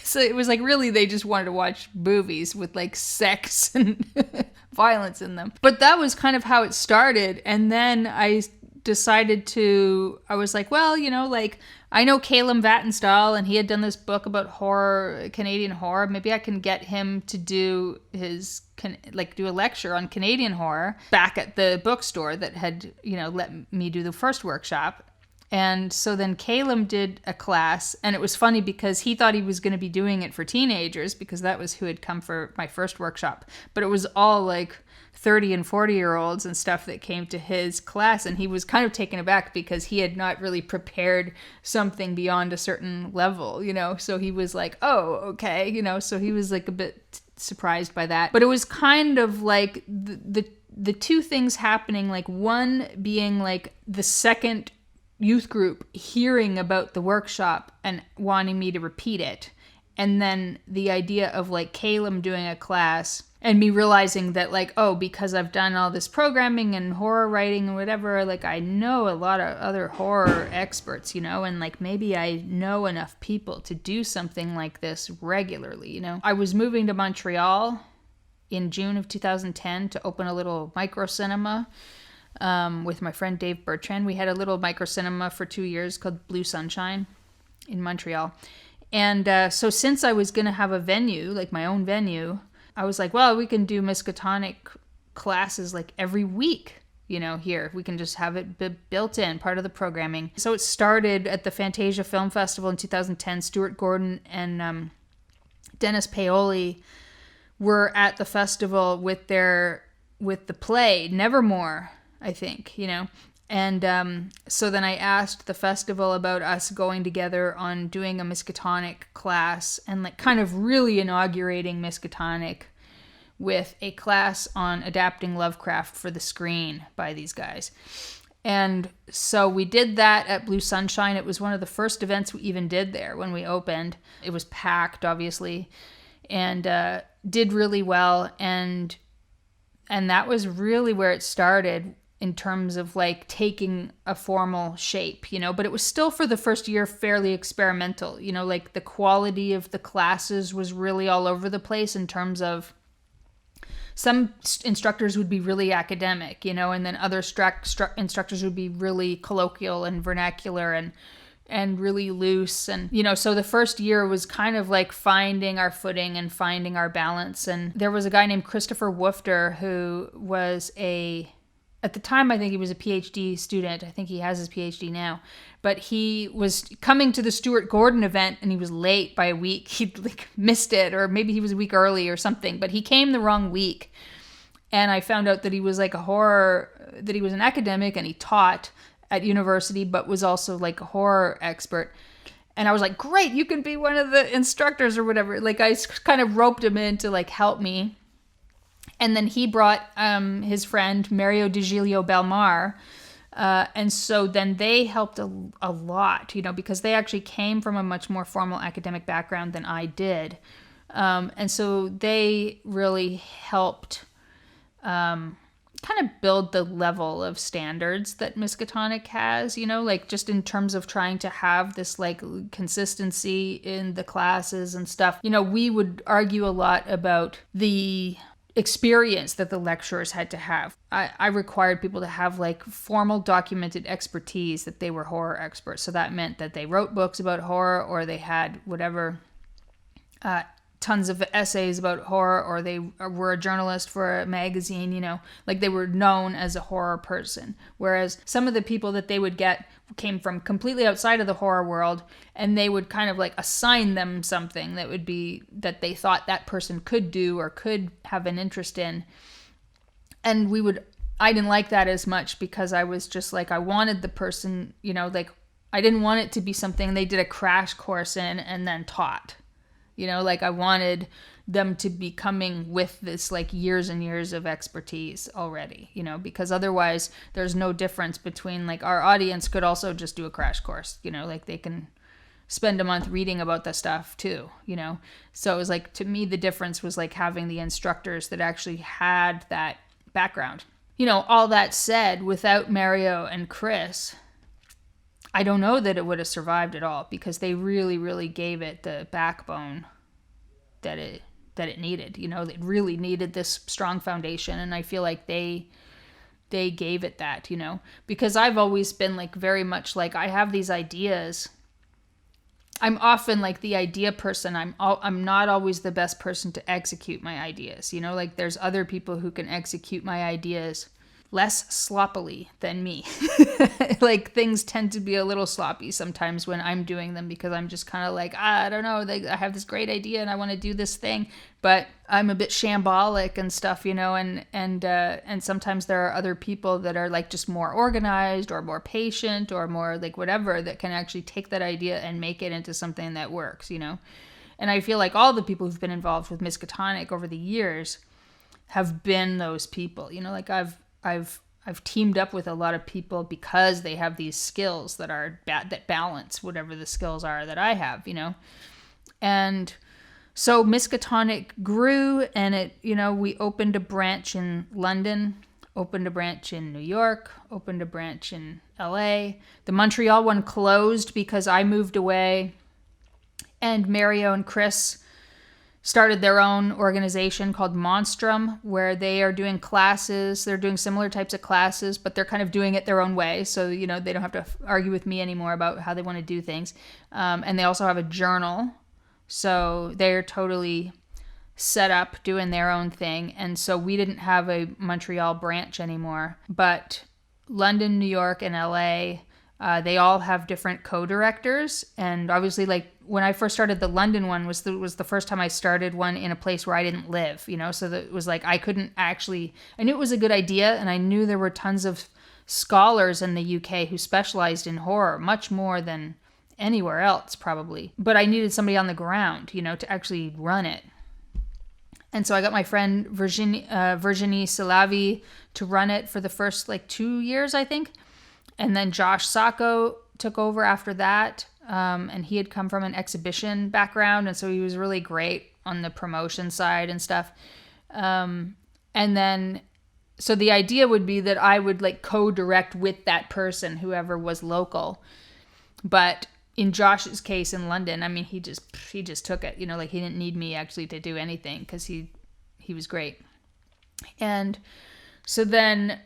so it was like, really, they just wanted to watch movies with like sex and violence in them. But that was kind of how it started. And then I was like, well, you know, like, I know Calum Vattenstall, and he had done this book about horror, Canadian horror. Maybe I can get him to do do a lecture on Canadian horror back at the bookstore that had, you know, let me do the first workshop. And so then Calum did a class, and it was funny because he thought he was going to be doing it for teenagers, because that was who had come for my first workshop. But it was all like 30 and 40-year-olds and stuff that came to his class, and he was kind of taken aback because he had not really prepared something beyond a certain level, you know. So he was like, oh, okay, you know. So he was like a bit surprised by that. But it was kind of like the two things happening, like one being like the second youth group hearing about the workshop and wanting me to repeat it, and then the idea of like Calum doing a class and me realizing that like, oh, because I've done all this programming and horror writing and whatever, like I know a lot of other horror experts, you know, and like maybe I know enough people to do something like this regularly, you know. I was moving to Montreal in June of 2010 to open a little micro cinema with my friend Dave Bertrand. We had a little micro cinema for 2 years called Blue Sunshine in Montreal. And so since I was going to have a venue, like my own venue, I was like, well, we can do Miskatonic classes like every week, you know, here. We can just have it built in, part of the programming. So it started at the Fantasia Film Festival in 2010. Stuart Gordon and Dennis Paoli were at the festival with the play Nevermore, I think, you know. And so then I asked the festival about us going together on doing a Miskatonic class and like kind of really inaugurating Miskatonic with a class on adapting Lovecraft for the screen by these guys. And so we did that at Blue Sunshine. It was one of the first events we even did there when we opened. It was packed, obviously, and did really well. And that was really where it started in terms of like taking a formal shape, you know, but it was still for the first year fairly experimental, you know, like the quality of the classes was really all over the place in terms of some instructors would be really academic, you know, and then other instructors would be really colloquial and vernacular and really loose. And, you know, so the first year was kind of like finding our footing and finding our balance. And there was a guy named Christopher Woofter who was at the time, I think he was a PhD student. I think he has his PhD now. But he was coming to the Stuart Gordon event and he was late by a week. He'd like missed it, or maybe he was a week early or something. But he came the wrong week. And I found out that he was like that he was an academic and he taught at university, but was also like a horror expert. And I was like, great, you can be one of the instructors or whatever. Like I kind of roped him in to like help me. And then he brought his friend Mario Di Giglio Belmar. And so then they helped a lot, you know, because they actually came from a much more formal academic background than I did. And so they really helped kind of build the level of standards that Miskatonic has, you know, like just in terms of trying to have this like consistency in the classes and stuff. You know, we would argue a lot about the experience that the lecturers had to have. I required people to have like formal documented expertise that they were horror experts. So that meant that they wrote books about horror, or they had whatever, tons of essays about horror, or they were a journalist for a magazine, you know, like they were known as a horror person. Whereas some of the people that they would get came from completely outside of the horror world, and they would kind of like assign them something that would be that they thought that person could do or could have an interest in. And I didn't like that as much, because I was just like, I wanted the person, you know, like I didn't want it to be something they did a crash course in and then taught. You know, like I wanted them to be coming with this like years and years of expertise already, you know, because otherwise there's no difference between like our audience could also just do a crash course, you know, like they can spend a month reading about the stuff too, you know. So it was like, to me, the difference was like having the instructors that actually had that background. You know, all that said, without Mario and Chris, I don't know that it would have survived at all, because they really, really gave it the backbone that it needed. You know, it really needed this strong foundation, and I feel like they gave it that, you know, because I've always been like very much like, I have these ideas. I'm often like the idea person. I'm not always the best person to execute my ideas. You know, like there's other people who can execute my ideas less sloppily than me. Like things tend to be a little sloppy sometimes when I'm doing them, because I'm just kind of like, I don't know, I have this great idea and I want to do this thing, but I'm a bit shambolic and stuff, you know, and sometimes there are other people that are like just more organized or more patient or more like whatever, that can actually take that idea and make it into something that works, you know. And I feel like all the people who've been involved with Miskatonic over the years have been those people, you know, like I've teamed up with a lot of people because they have these skills that are that balance whatever the skills are that I have, you know. And so Miskatonic grew, and it, you know, we opened a branch in London, opened a branch in New York, opened a branch in LA. The Montreal one closed because I moved away, and Mario and Chris started their own organization called Monstrum, where they are doing classes. They're doing similar types of classes, but they're kind of doing it their own way. So, you know, they don't have to argue with me anymore about how they want to do things. And they also have a journal. So they're totally set up doing their own thing. And so we didn't have a Montreal branch anymore. But London, New York, and LA, they all have different co-directors. And obviously, like, when I first started the London one was the first time I started one in a place where I didn't live, you know, so that it was like I knew it was a good idea, and I knew there were tons of scholars in the UK who specialized in horror, much more than anywhere else probably. But I needed somebody on the ground, you know, to actually run it. And so I got my friend Virginie Salavi to run it for the first like 2 years, I think. And then Josh Sacco took over after that. And he had come from an exhibition background, and so he was really great on the promotion side and stuff. And then, so the idea would be that I would like co-direct with that person, whoever was local. But in Josh's case in London, I mean, he just took it, you know, like he didn't need me actually to do anything, because he was great. And so then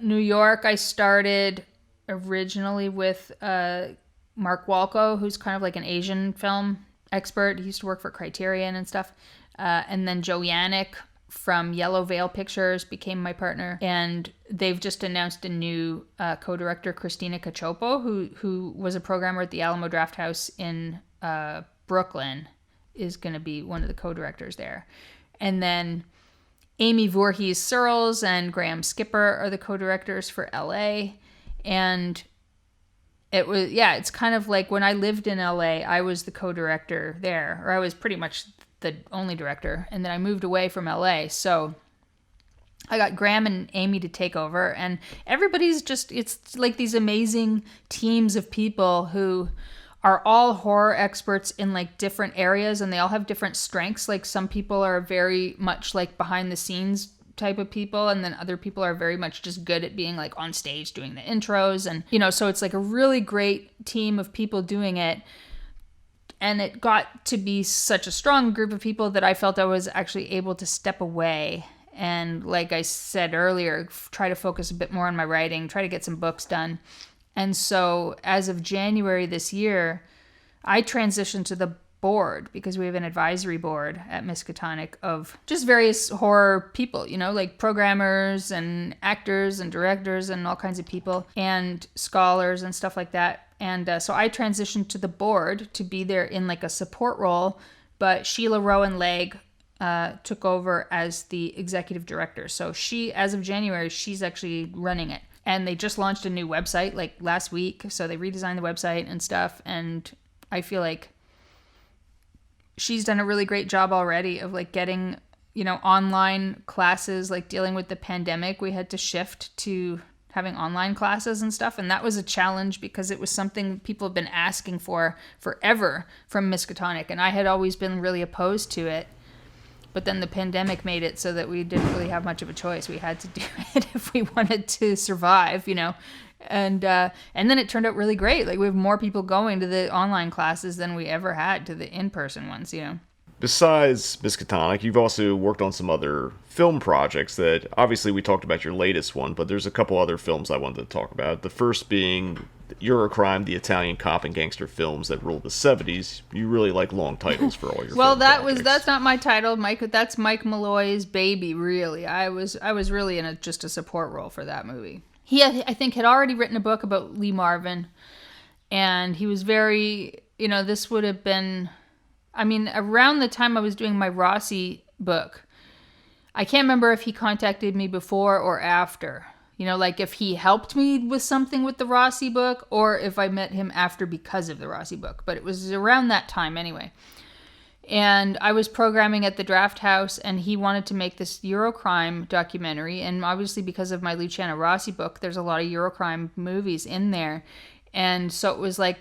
New York, I started originally with Mark Walco, who's kind of like an Asian film expert. He used to work for Criterion and stuff. And then Joe Yannick from Yellow Veil Pictures became my partner. And they've just announced a new co-director, Christina Cachopo, who was a programmer at the Alamo Drafthouse in Brooklyn, is going to be one of the co-directors there. And then Amy Voorhees Searles and Graham Skipper are the co-directors for LA. And it was, yeah, it's kind of like when I lived in LA, I was the co-director there, or I was pretty much the only director. And then I moved away from LA. So I got Graham and Amy to take over, and everybody's just, it's like these amazing teams of people who are all horror experts in like different areas, and they all have different strengths. Like some people are very much like behind the scenes type of people, and then other people are very much just good at being like on stage doing the intros, and you know, so it's like a really great team of people doing it. And it got to be such a strong group of people that I felt I was actually able to step away and, like I said earlier, try to focus a bit more on my writing, try to get some books done. And so as of January this year, I transitioned to the board, because we have an advisory board at Miskatonic of just various horror people, you know, like programmers and actors and directors and all kinds of people and scholars and stuff like that. And so I transitioned to the board to be there in like a support role, but Sheila Rowan Legg took over as the executive director. So she, as of January, she's actually running it. And they just launched a new website like last week. So they redesigned the website and stuff. And I feel like she's done a really great job already of like getting, you know, online classes, like dealing with the pandemic. We had to shift to having online classes and stuff. And that was a challenge because it was something people have been asking for forever from Miskatonic. And I had always been really opposed to it. But then the pandemic made it so that we didn't really have much of a choice. We had to do it if we wanted to survive, you know. And then it turned out really great. Like we have more people going to the online classes than we ever had to the in-person ones, you know. Besides Miskatonic, you've also worked on some other film projects that, obviously we talked about your latest one, but there's a couple other films I wanted to talk about. The first being Eurocrime, the Italian cop and gangster films that ruled the 70s. You really like long titles for all your well, film that's not my title, Mike. That's Mike Malloy's baby, really. I was really in just a support role for that movie. He, I think, had already written a book about Lee Marvin, and he was very, you know, this would have been, I mean, around the time I was doing my Rossi book. I can't remember if he contacted me before or after. You know, like if he helped me with something with the Rossi book, or if I met him after because of the Rossi book. But it was around that time anyway. And I was programming at the Draft House, and he wanted to make this Eurocrime documentary. And obviously because of my Luciano Rossi book, there's a lot of Eurocrime movies in there. And so it was like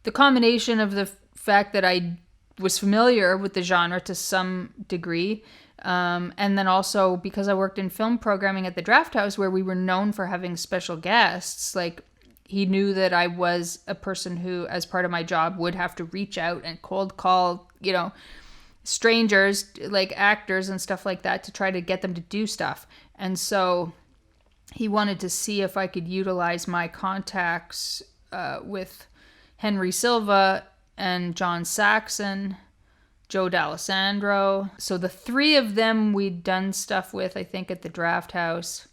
the combination of the fact that I was familiar with the genre to some degree, and then also because I worked in film programming at the Draft House, where we were known for having special guests. Like he knew that I was a person who, as part of my job, would have to reach out and cold call, you know, strangers, like actors and stuff like that, to try to get them to do stuff. And so he wanted to see if I could utilize my contacts with Henry Silva and John Saxon, Joe D'Alessandro. So the three of them we'd done stuff with, I think, at the Draft House.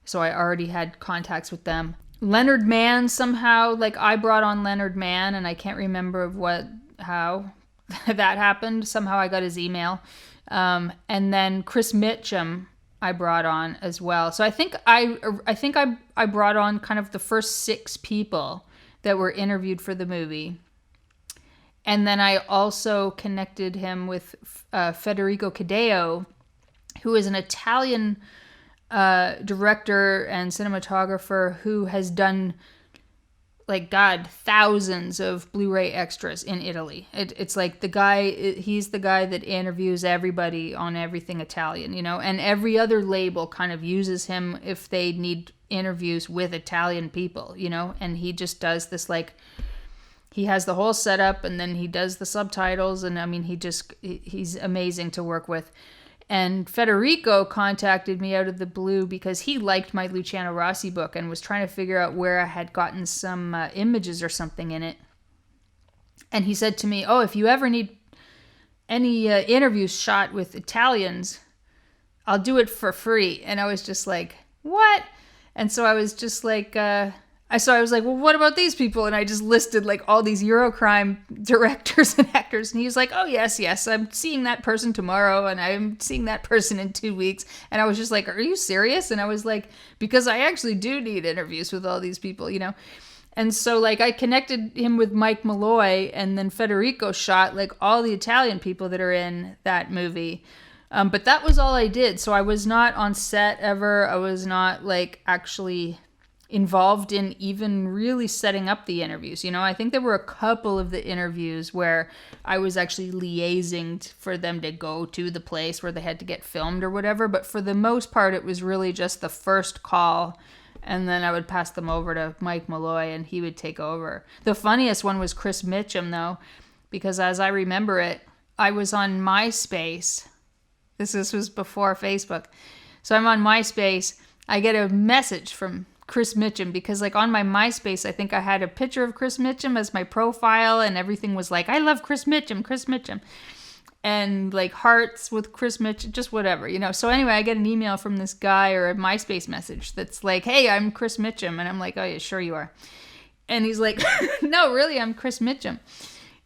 So I already had contacts with them. Leonard Mann, somehow, like I brought on Leonard Mann, and I can't remember how that happened. Somehow I got his email. And then Chris Mitchum I brought on as well. So I think I brought on kind of the first 6 people that were interviewed for the movie. And then I also connected him with Federico Cadeo, who is an Italian director and cinematographer who has done, like, God, thousands of Blu-ray extras in Italy. It's like the guy, he's the guy that interviews everybody on everything Italian, you know, and every other label kind of uses him if they need interviews with Italian people, you know, and he just does this, like, he has the whole setup, and then he does the subtitles, and I mean, he's amazing to work with. And Federico contacted me out of the blue because he liked my Luciano Rossi book and was trying to figure out where I had gotten some images or something in it. And he said to me, oh, if you ever need any interviews shot with Italians, I'll do it for free. And I was just like, what? And so I was just like, I was like, well, what about these people? And I just listed like all these Eurocrime directors and actors. And he was like, oh, yes, I'm seeing that person tomorrow. And I'm seeing that person in 2 weeks. And I was just like, are you serious? And I was like, because I actually do need interviews with all these people, you know? And so like I connected him with Mike Malloy, and then Federico shot like all the Italian people that are in that movie. But that was all I did. So I was not on set ever. I was not like actually involved in even really setting up the interviews. You know, I think there were a couple of the interviews where I was actually liaising for them to go to the place where they had to get filmed or whatever. But for the most part, it was really just the first call. And then I would pass them over to Mike Malloy and he would take over. The funniest one was Chris Mitchum, though, because as I remember it, I was on MySpace. This was before Facebook. So I'm on MySpace. I get a message from Chris Mitchum because like on my MySpace, I think I had a picture of Chris Mitchum as my profile and everything was like, I love Chris Mitchum. And like hearts with Chris Mitchum, just whatever, you know. So anyway, I get an email from this guy or a MySpace message that's like, hey, I'm Chris Mitchum. And I'm like, oh yeah, sure you are. And he's like, no, really, I'm Chris Mitchum.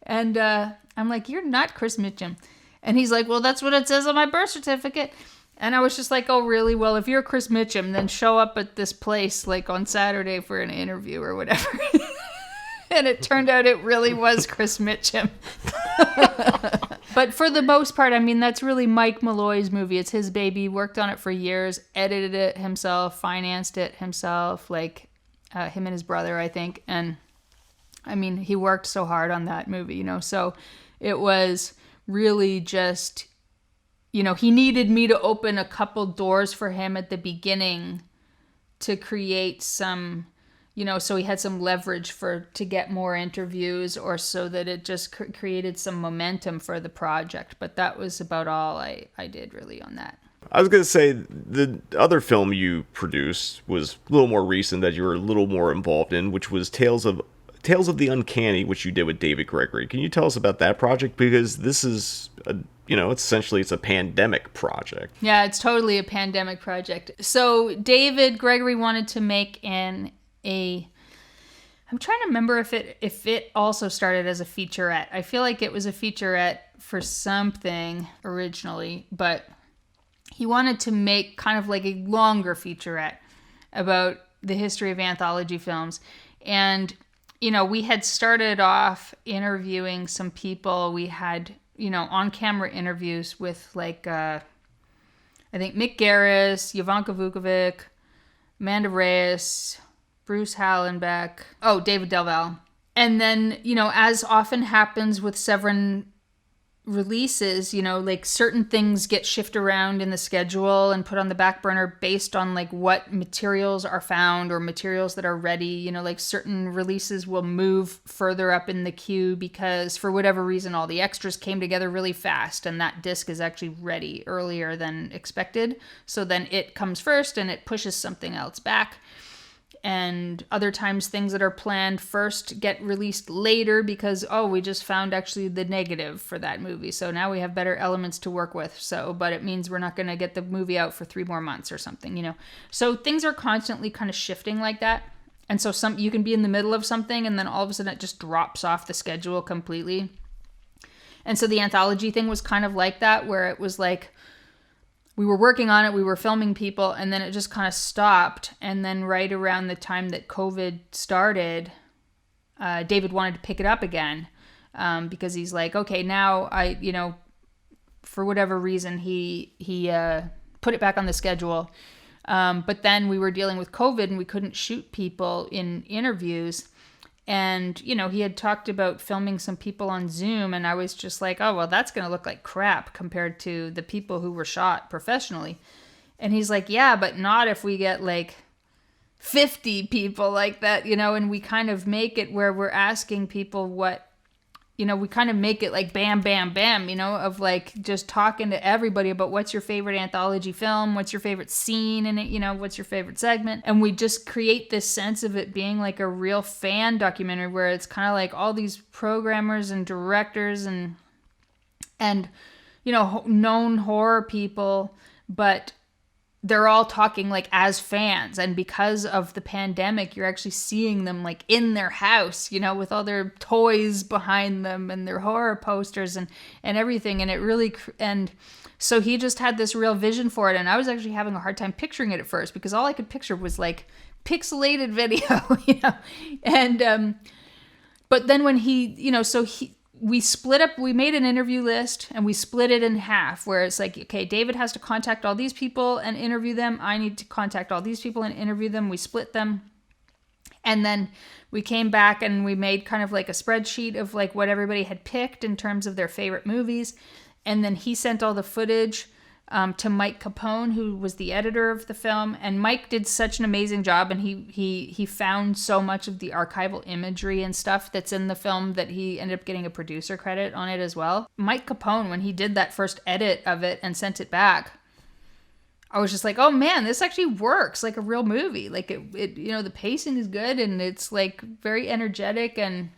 And I'm like, you're not Chris Mitchum. And he's like, well, that's what it says on my birth certificate. And I was just like, oh, really? Well, if you're Chris Mitchum, then show up at this place like on Saturday for an interview or whatever. And it turned out it really was Chris Mitchum. But for the most part, I mean, that's really Mike Malloy's movie. It's his baby. He worked on it for years, edited it himself, financed it himself, like him and his brother, I think. And I mean, he worked so hard on that movie, you know. So it was really just, you know, he needed me to open a couple doors for him at the beginning to create some, you know, so he had some leverage to get more interviews or so that it just created some momentum for the project. But that was about all I did really on that. I was going to say the other film you produced was a little more recent that you were a little more involved in, which was Tales of the Uncanny, which you did with David Gregory. Can you tell us about that project? Because this is, it's a pandemic project. Yeah, it's totally a pandemic project. So David Gregory wanted to make I'm trying to remember if it also started as a featurette. I feel like it was a featurette for something originally, but he wanted to make kind of like a longer featurette about the history of anthology films. And, you know, we had started off interviewing some people. We had, you know, on-camera interviews with like, I think Mick Garris, Jovanka Vukovic, Amanda Reyes, Bruce Hallenbeck, David Delval. And then, you know, as often happens with Severin releases, you know, like certain things get shifted around in the schedule and put on the back burner based on like what materials are found or materials that are ready. You know, like certain releases will move further up in the queue because for whatever reason, all the extras came together really fast and that disc is actually ready earlier than expected. So then it comes first and it pushes something else back. And other times things that are planned first get released later because, we just found actually the negative for that movie. So now we have better elements to work with. But it means we're not going to get the movie out for 3 more months or something, you know. So things are constantly kind of shifting like that. And so you can be in the middle of something and then all of a sudden it just drops off the schedule completely. And so the anthology thing was kind of like that, where it was like, we were working on it, we were filming people, and then it just kind of stopped. And then right around the time that COVID started, David wanted to pick it up again because he's like, okay, now for whatever reason, he put it back on the schedule. But then we were dealing with COVID and we couldn't shoot people in interviews. And, you know, he had talked about filming some people on Zoom, and I was just like, oh, well, that's going to look like crap compared to the people who were shot professionally. And he's like, yeah, but not if we get like 50 people like that, you know, and we kind of make it where we're asking people what we kind of make it like bam, bam, bam, of like just talking to everybody about what's your favorite anthology film, what's your favorite scene in it, what's your favorite segment. And we just create this sense of it being like a real fan documentary where it's kind of like all these programmers and directors and known horror people, but they're all talking like as fans. And because of the pandemic, you're actually seeing them like in their house, with all their toys behind them and their horror posters and everything. And it really, and so he just had this real vision for it. And I was actually having a hard time picturing it at first because all I could picture was like pixelated video, and, but then when we split up, we made an interview list and we split it in half where it's like, okay, David has to contact all these people and interview them. I need to contact all these people and interview them. We split them. And then we came back and we made kind of like a spreadsheet of like what everybody had picked in terms of their favorite movies. And then he sent all the footage to Mike Capone, who was the editor of the film. And Mike did such an amazing job, and he found so much of the archival imagery and stuff that's in the film that he ended up getting a producer credit on it as well. Mike Capone, when he did that first edit of it and sent it back, I was just like, oh man, this actually works like a real movie. Like it the pacing is good and it's like very energetic, and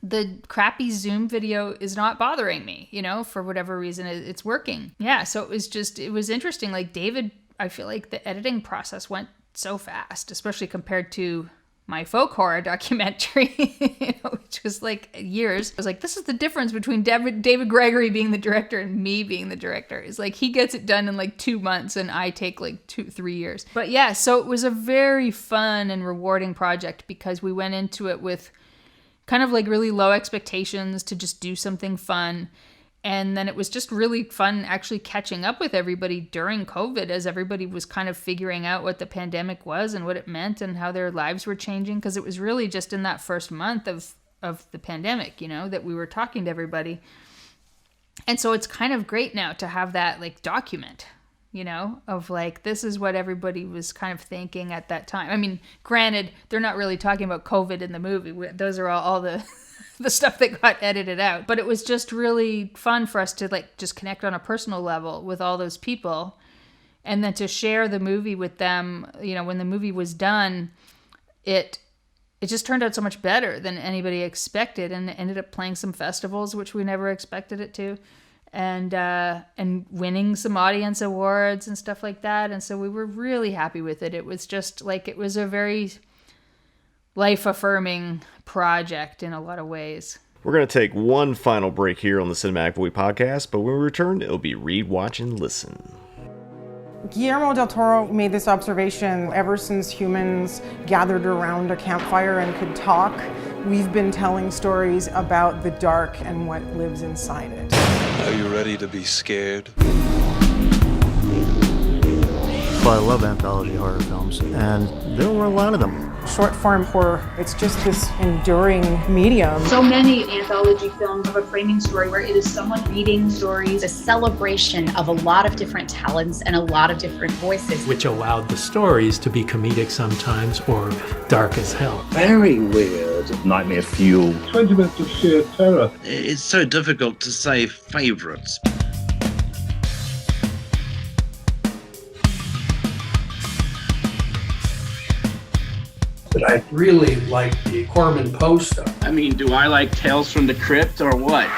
the crappy Zoom video is not bothering me, for whatever reason it's working. Yeah, so it was interesting. Like David, I feel like the editing process went so fast, especially compared to my folk horror documentary, which was like years. I was like, this is the difference between David Gregory being the director and me being the director. It's like he gets it done in like 2 months and I take like 2-3 years. But yeah, so it was a very fun and rewarding project because we went into it with kind of like really low expectations to just do something fun. And then it was just really fun actually catching up with everybody during COVID as everybody was kind of figuring out what the pandemic was and what it meant and how their lives were changing. Because it was really just in that first month of the pandemic, that we were talking to everybody. And so it's kind of great now to have that like document, of like, this is what everybody was kind of thinking at that time. I mean, granted, they're not really talking about COVID in the movie. Those are all the stuff that got edited out. But it was just really fun for us to like just connect on a personal level with all those people. And then to share the movie with them, when the movie was done, it just turned out so much better than anybody expected. And it ended up playing some festivals, which we never expected it to. And winning some audience awards and stuff like that. And so we were really happy with it. It was just like, it was a very life-affirming project in a lot of ways. We're going to take one final break here on the Cinematic Void podcast, but when we return, it'll be Read, Watch, and Listen. Guillermo del Toro made this observation: ever since humans gathered around a campfire and could talk, we've been telling stories about the dark and what lives inside it. Are you ready to be scared? Well, I love anthology horror films, and there were a lot of them. Short form horror, it's just this enduring medium. So many anthology films have a framing story where it is someone reading stories, a celebration of a lot of different talents and a lot of different voices. Which allowed the stories to be comedic sometimes or dark as hell. Very weird. Nightmare fuel. 20 minutes of sheer terror. It's so difficult to say favourites. But I really like the Corman Poe stuff. I mean, do I like Tales from the Crypt or what?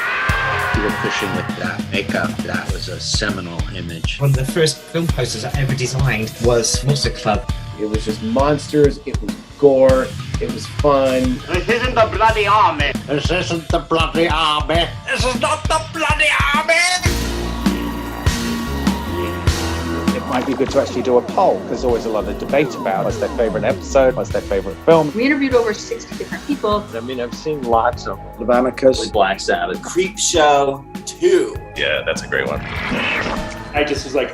You were pushing with that makeup. That was a seminal image. One of the first film posters I ever designed was Monster Club. It was just monsters, it was gore, it was fun. This isn't the bloody army. This isn't the bloody army. This is not the bloody army. It might be good to actually do a poll. There's always a lot of debate about what's their favourite episode, what's their favourite film. We interviewed over 60 different people. I mean, I've seen lots of Leviticus, Black Sabbath, Creepshow 2. Yeah, that's a great one. I just was like,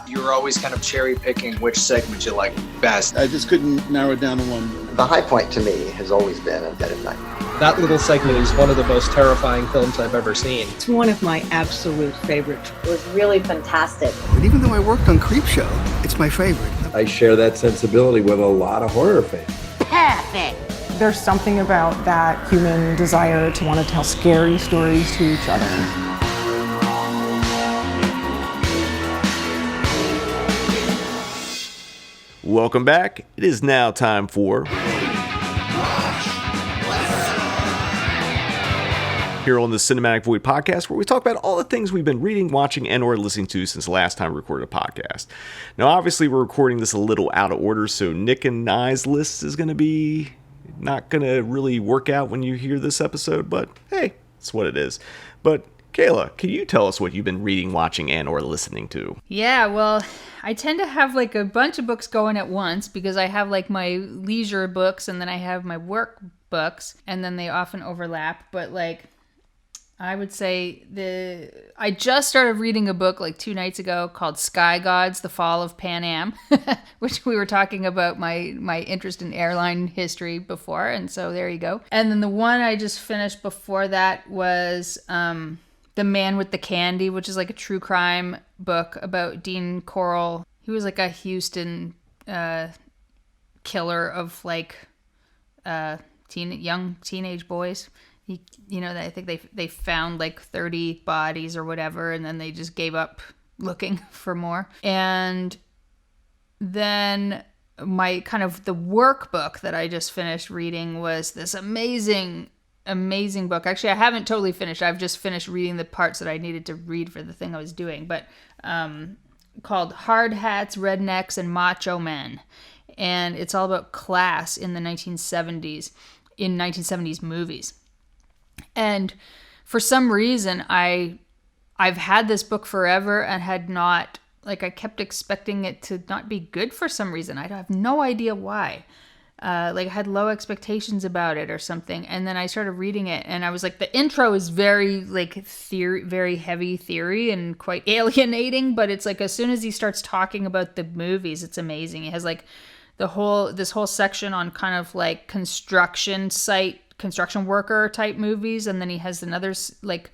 You were always kind of cherry picking which segment you like best. I just couldn't narrow it down to one. The high point to me has always been A Dead of Night. That little segment is one of the most terrifying films I've ever seen. It's one of my absolute favorites. It was really fantastic. But even though I worked on Creepshow, it's my favorite. I share that sensibility with a lot of horror fans. Perfect. There's something about that human desire to want to tell scary stories to each other. Welcome back. It is now time for here on the Cinematic Void podcast, where we talk about all the things we've been reading, watching, and or listening to since the last time we recorded a podcast. Now, obviously, we're recording this a little out of order, so Nick and I's list is going to be not going to really work out when you hear this episode, but hey, it's what it is. But Kayla, can you tell us what you've been reading, watching, and or listening to? Yeah, well, I tend to have like a bunch of books going at once because I have like my leisure books and then I have my work books, and then they often overlap, but like I would say I just started reading a book like 2 nights ago called Sky Gods, The Fall of Pan Am, which we were talking about my interest in airline history before, and so there you go. And then the one I just finished before that was The Man with the Candy, which is like a true crime book about Dean Corll. He was like a Houston killer of like young teenage boys. I think they found like 30 bodies or whatever, and then they just gave up looking for more. And then my kind of the workbook that I just finished reading was this amazing book. Actually, I haven't totally finished. I've just finished reading the parts that I needed to read for the thing I was doing, but called Hard Hats, Rednecks, and Macho Men. And it's all about class in the 1970s, in 1970s movies. And for some reason, I've had this book forever and had not, like, I kept expecting it to not be good for some reason. I have no idea why. I had low expectations about it or something. And then I started reading it and I was like, the intro is very like very heavy theory and quite alienating, but it's like as soon as he starts talking about the movies, it's amazing. He has like this whole section on kind of like construction worker type movies, and then he has another like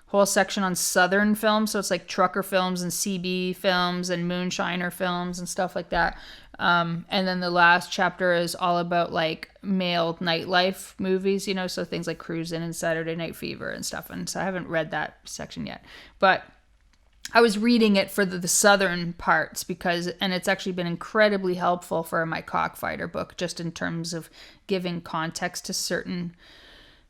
whole section on Southern films, so it's like trucker films and CB films and moonshiner films and stuff like that. And then the last chapter is all about like male nightlife movies, so things like Cruisin' and Saturday Night Fever and stuff. And so I haven't read that section yet, but I was reading it for the Southern parts and it's actually been incredibly helpful for my Cockfighter book, just in terms of giving context to certain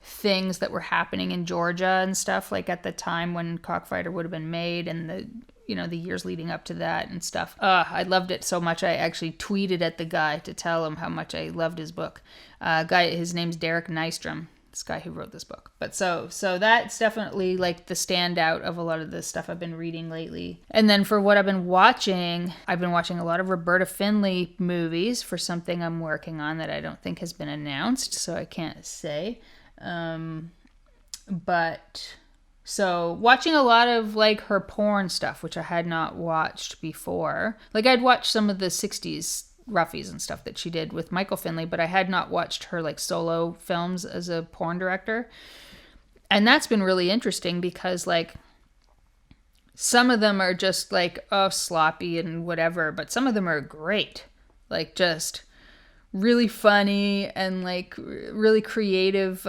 things that were happening in Georgia and stuff, like at the time when Cockfighter would have been made and the years leading up to that and stuff. I loved it so much. I actually tweeted at the guy to tell him how much I loved his book. His name's Derek Nystrom. This guy who wrote this book. But so that's definitely like the standout of a lot of the stuff I've been reading lately. And then for what I've been watching a lot of Roberta Findlay movies for something I'm working on that I don't think has been announced, so I can't say. But so watching a lot of like her porn stuff, which I had not watched before. Like I'd watched some of the 60s roughies and stuff that she did with Michael Findlay, but I had not watched her like solo films as a porn director. And that's been really interesting because like some of them are just like sloppy and whatever, but some of them are great, like just really funny and like really creative,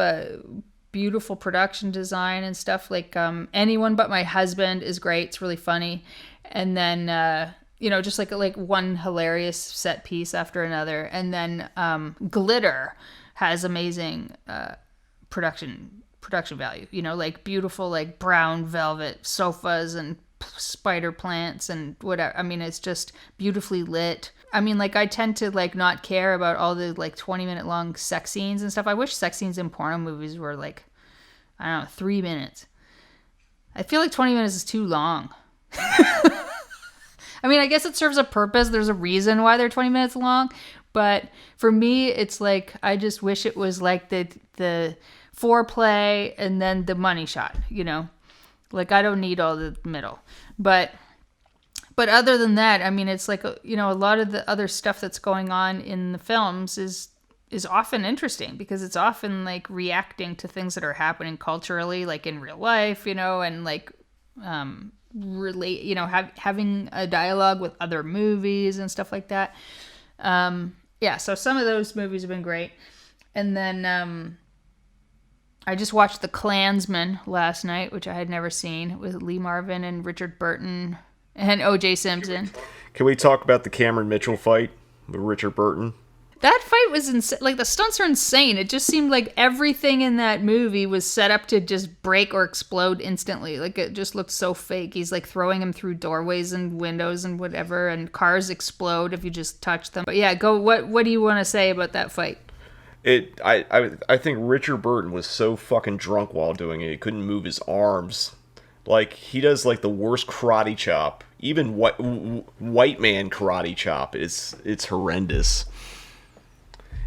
beautiful production design and stuff. Like Anyone But My Husband is great. It's really funny. And then just like one hilarious set piece after another. And then Glitter has amazing production value, like beautiful like brown velvet sofas and spider plants and whatever. I mean, it's just beautifully lit. I mean, like I tend to like not care about all the like 20-minute long sex scenes and stuff. I wish sex scenes in porno movies were like, I don't know, 3 minutes. I feel like 20 minutes is too long. I mean, I guess it serves a purpose. There's a reason why they're 20 minutes long. But for me, it's like, I just wish it was like the foreplay and then the money shot, Like, I don't need all the middle. But other than that, I mean, it's like, a lot of the other stuff that's going on in the films is often interesting because it's often like reacting to things that are happening culturally, like in real life, and like, relate, having a dialogue with other movies and stuff like that. So some of those movies have been great. And then I just watched The Klansman last night, which I had never seen, with Lee Marvin and Richard Burton and O.J. Simpson. Can we talk about the Cameron Mitchell fight with Richard Burton? That fight was insane. Like, the stunts are insane. It just seemed like everything in that movie was set up to just break or explode instantly. Like, it just looked so fake. He's like throwing him through doorways and windows and whatever, and cars explode if you just touch them. But yeah, what do you want to say about that fight? I think Richard Burton was so fucking drunk while doing it, he couldn't move his arms. Like, he does like the worst karate chop. Even white man karate chop it's horrendous.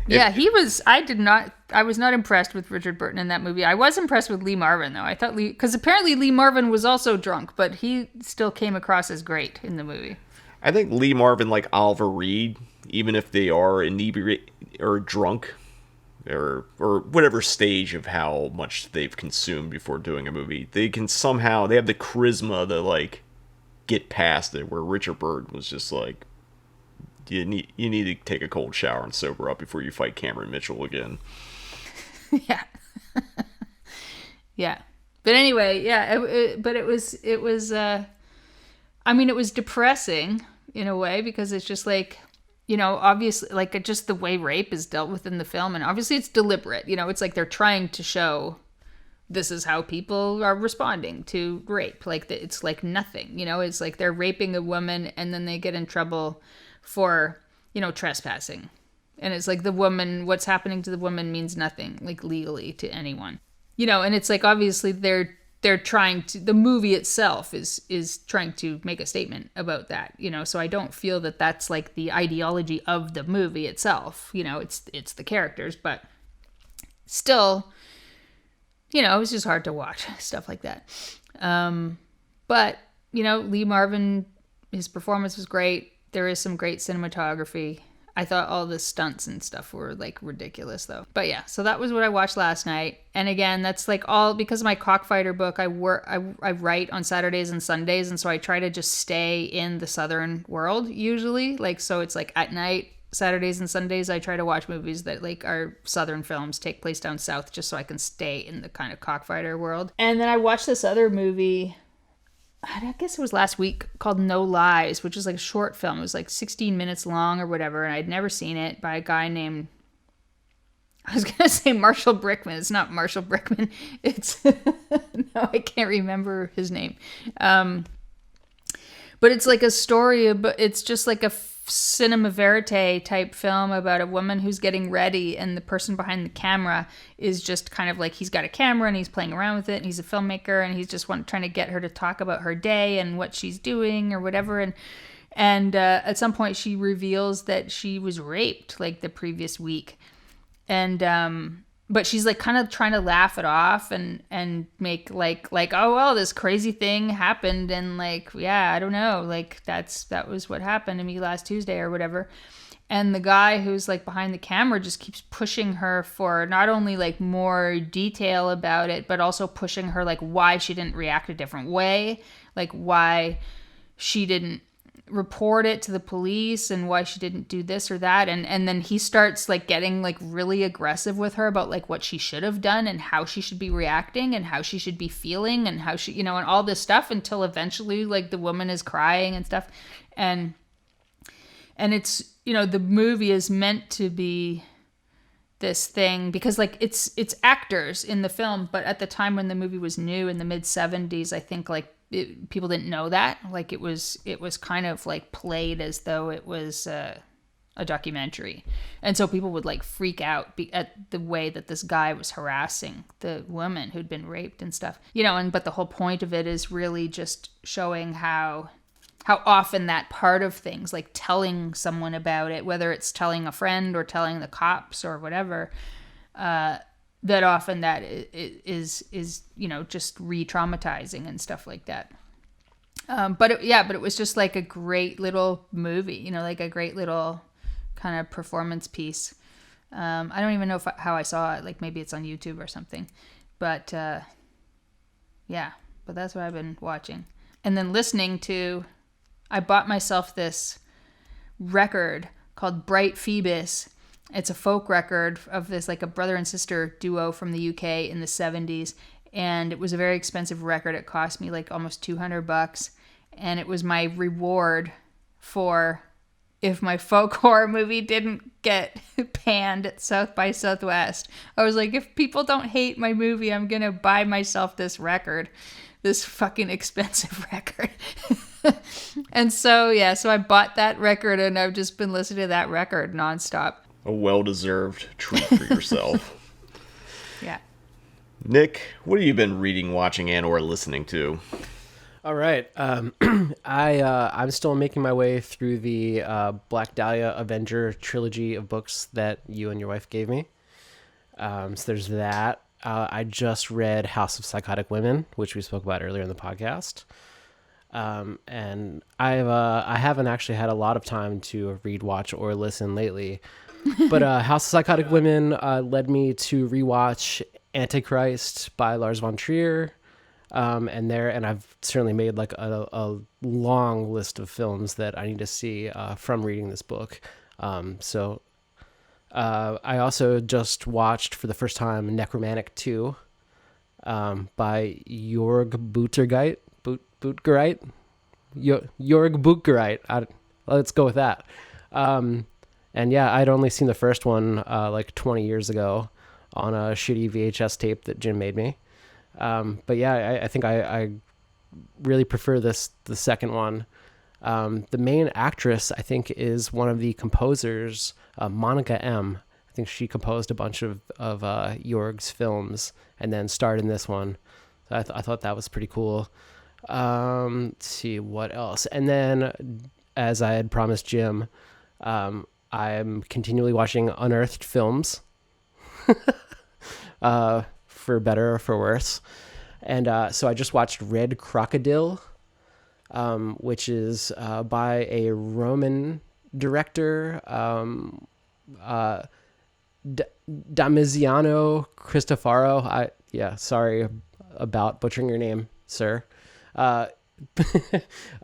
Yeah, I was not impressed with Richard Burton in that movie. I was impressed with Lee Marvin, though. I thought because apparently Lee Marvin was also drunk, but he still came across as great in the movie. I think Lee Marvin, like Oliver Reed, even if they are inebriated or drunk, or whatever stage of how much they've consumed before doing a movie, they have the charisma to like get past it, where Richard Burton was just like, you need to take a cold shower and sober up before you fight Cameron Mitchell again. Yeah. Yeah. But anyway, yeah, it was I mean, it was depressing in a way, because it's just like, you know, obviously, like, just the way rape is dealt with in the film, and obviously it's deliberate, you know, it's like they're trying to show this is how people are responding to rape. Like, it's like nothing, you know, it's like they're raping a woman and then they get in trouble for, you know, trespassing. And it's like what's happening to the woman means nothing, like, legally to anyone. You know, and it's like, obviously they're trying to, the movie itself is trying to make a statement about that, you know, so I don't feel that that's like the ideology of the movie itself, you know, it's the characters, but still, you know, it was just hard to watch stuff like that. But, you know, Lee Marvin, his performance was great. There is some great cinematography. I thought all the stunts and stuff were like ridiculous though. But yeah, so that was what I watched last night. And again, that's like all because of my Cockfighter book. I write on Saturdays and Sundays, and so I try to just stay in the Southern world usually. Like, so it's like at night, Saturdays and Sundays, I try to watch movies that like are Southern films, take place down south, just so I can stay in the kind of Cockfighter world. And then I watched this other movie, I guess it was last week, called No Lies, which is like a short film. It was like 16 minutes long or whatever, and I'd never seen it, by a guy named, I was going to say Marshall Brickman. It's not Marshall Brickman. It's, no, I can't remember his name. But it's like a story, but it's just like a cinema verite type film about a woman who's getting ready, and the person behind the camera is just kind of like, he's got a camera and he's playing around with it, and he's a filmmaker, and he's just trying to get her to talk about her day and what she's doing or whatever. And at some point she reveals that she was raped like the previous week, and but she's like kind of trying to laugh it off and make like, oh, well, this crazy thing happened, and like, yeah, I don't know, like that was what happened to me last Tuesday or whatever. And the guy who's like behind the camera just keeps pushing her for not only like more detail about it, but also pushing her like why she didn't react a different way, like why she didn't report it to the police and why she didn't do this or that, and then he starts like getting like really aggressive with her about like what she should have done and how she should be reacting and how she should be feeling and how she, you know, and all this stuff, until eventually like the woman is crying and stuff. And it's, you know, the movie is meant to be this thing because like it's actors in the film, but at the time when the movie was new in the mid 70s, I think like people didn't know that, like it was kind of like played as though it was a documentary, and so people would like freak out at the way that this guy was harassing the woman who'd been raped and stuff, you know. And but the whole point of it is really just showing how often that part of things, like telling someone about it, whether it's telling a friend or telling the cops or whatever, that often that is you know, just re-traumatizing and stuff like that. But it was just like a great little movie, you know, like a great little kind of performance piece. I don't even know how I saw it. Like maybe it's on YouTube or something. But yeah, but that's what I've been watching. And then listening to, I bought myself this record called Bright Phoebus, It's a folk record of this, like a brother and sister duo from the UK in the 70s. And it was a very expensive record. It cost me like almost $200. And it was my reward for if my folk horror movie didn't get panned at South by Southwest. I was like, if people don't hate my movie, I'm going to buy myself this record, this fucking expensive record. And so, yeah, so I bought that record and I've just been listening to that record nonstop. A well-deserved treat for yourself. Yeah. Nick, what have you been reading, watching, and or listening to? All right. I'm still making my way through the Black Dahlia Avenger trilogy of books that you and your wife gave me. So there's that. I just read House of Psychotic Women, which we spoke about earlier in the podcast. And I haven't actually had a lot of time to read, watch, or listen lately. But House of Psychotic Women led me to rewatch Antichrist by Lars von Trier. And I've certainly made like a long list of films that I need to see from reading this book. So I also just watched for the first time Necromantic 2 by Jörg Buttgereit. Jörg Buttgereit. Let's go with that. And yeah, I'd only seen the first one like 20 years ago on a shitty VHS tape that Jim made me. But yeah, I think I really prefer the second one. The main actress, I think, is one of the composers, Monica M. I think she composed a bunch of Jörg's films and then starred in this one. So I thought that was pretty cool. Let's see what else. And then, as I had promised Jim, I'm continually watching unearthed films. For better or for worse. And so I just watched Red Crocodile, which is by a Roman director, Damiziano Cristofaro. Sorry about butchering your name, sir. And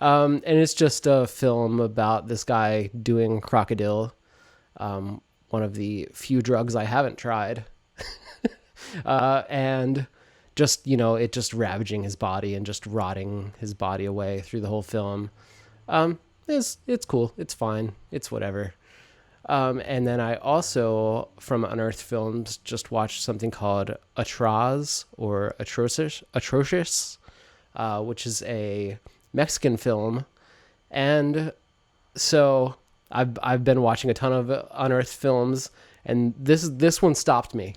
it's just a film about this guy doing crocodile, one of the few drugs I haven't tried. And just, it just ravaging his body and just rotting his body away through the whole film. It's cool. It's fine. It's whatever. And then I also, from Unearthed Films, just watched something called Atroz or Atrocious, which is a Mexican film. And so I've been watching a ton of Unearthed Films, and this one stopped me.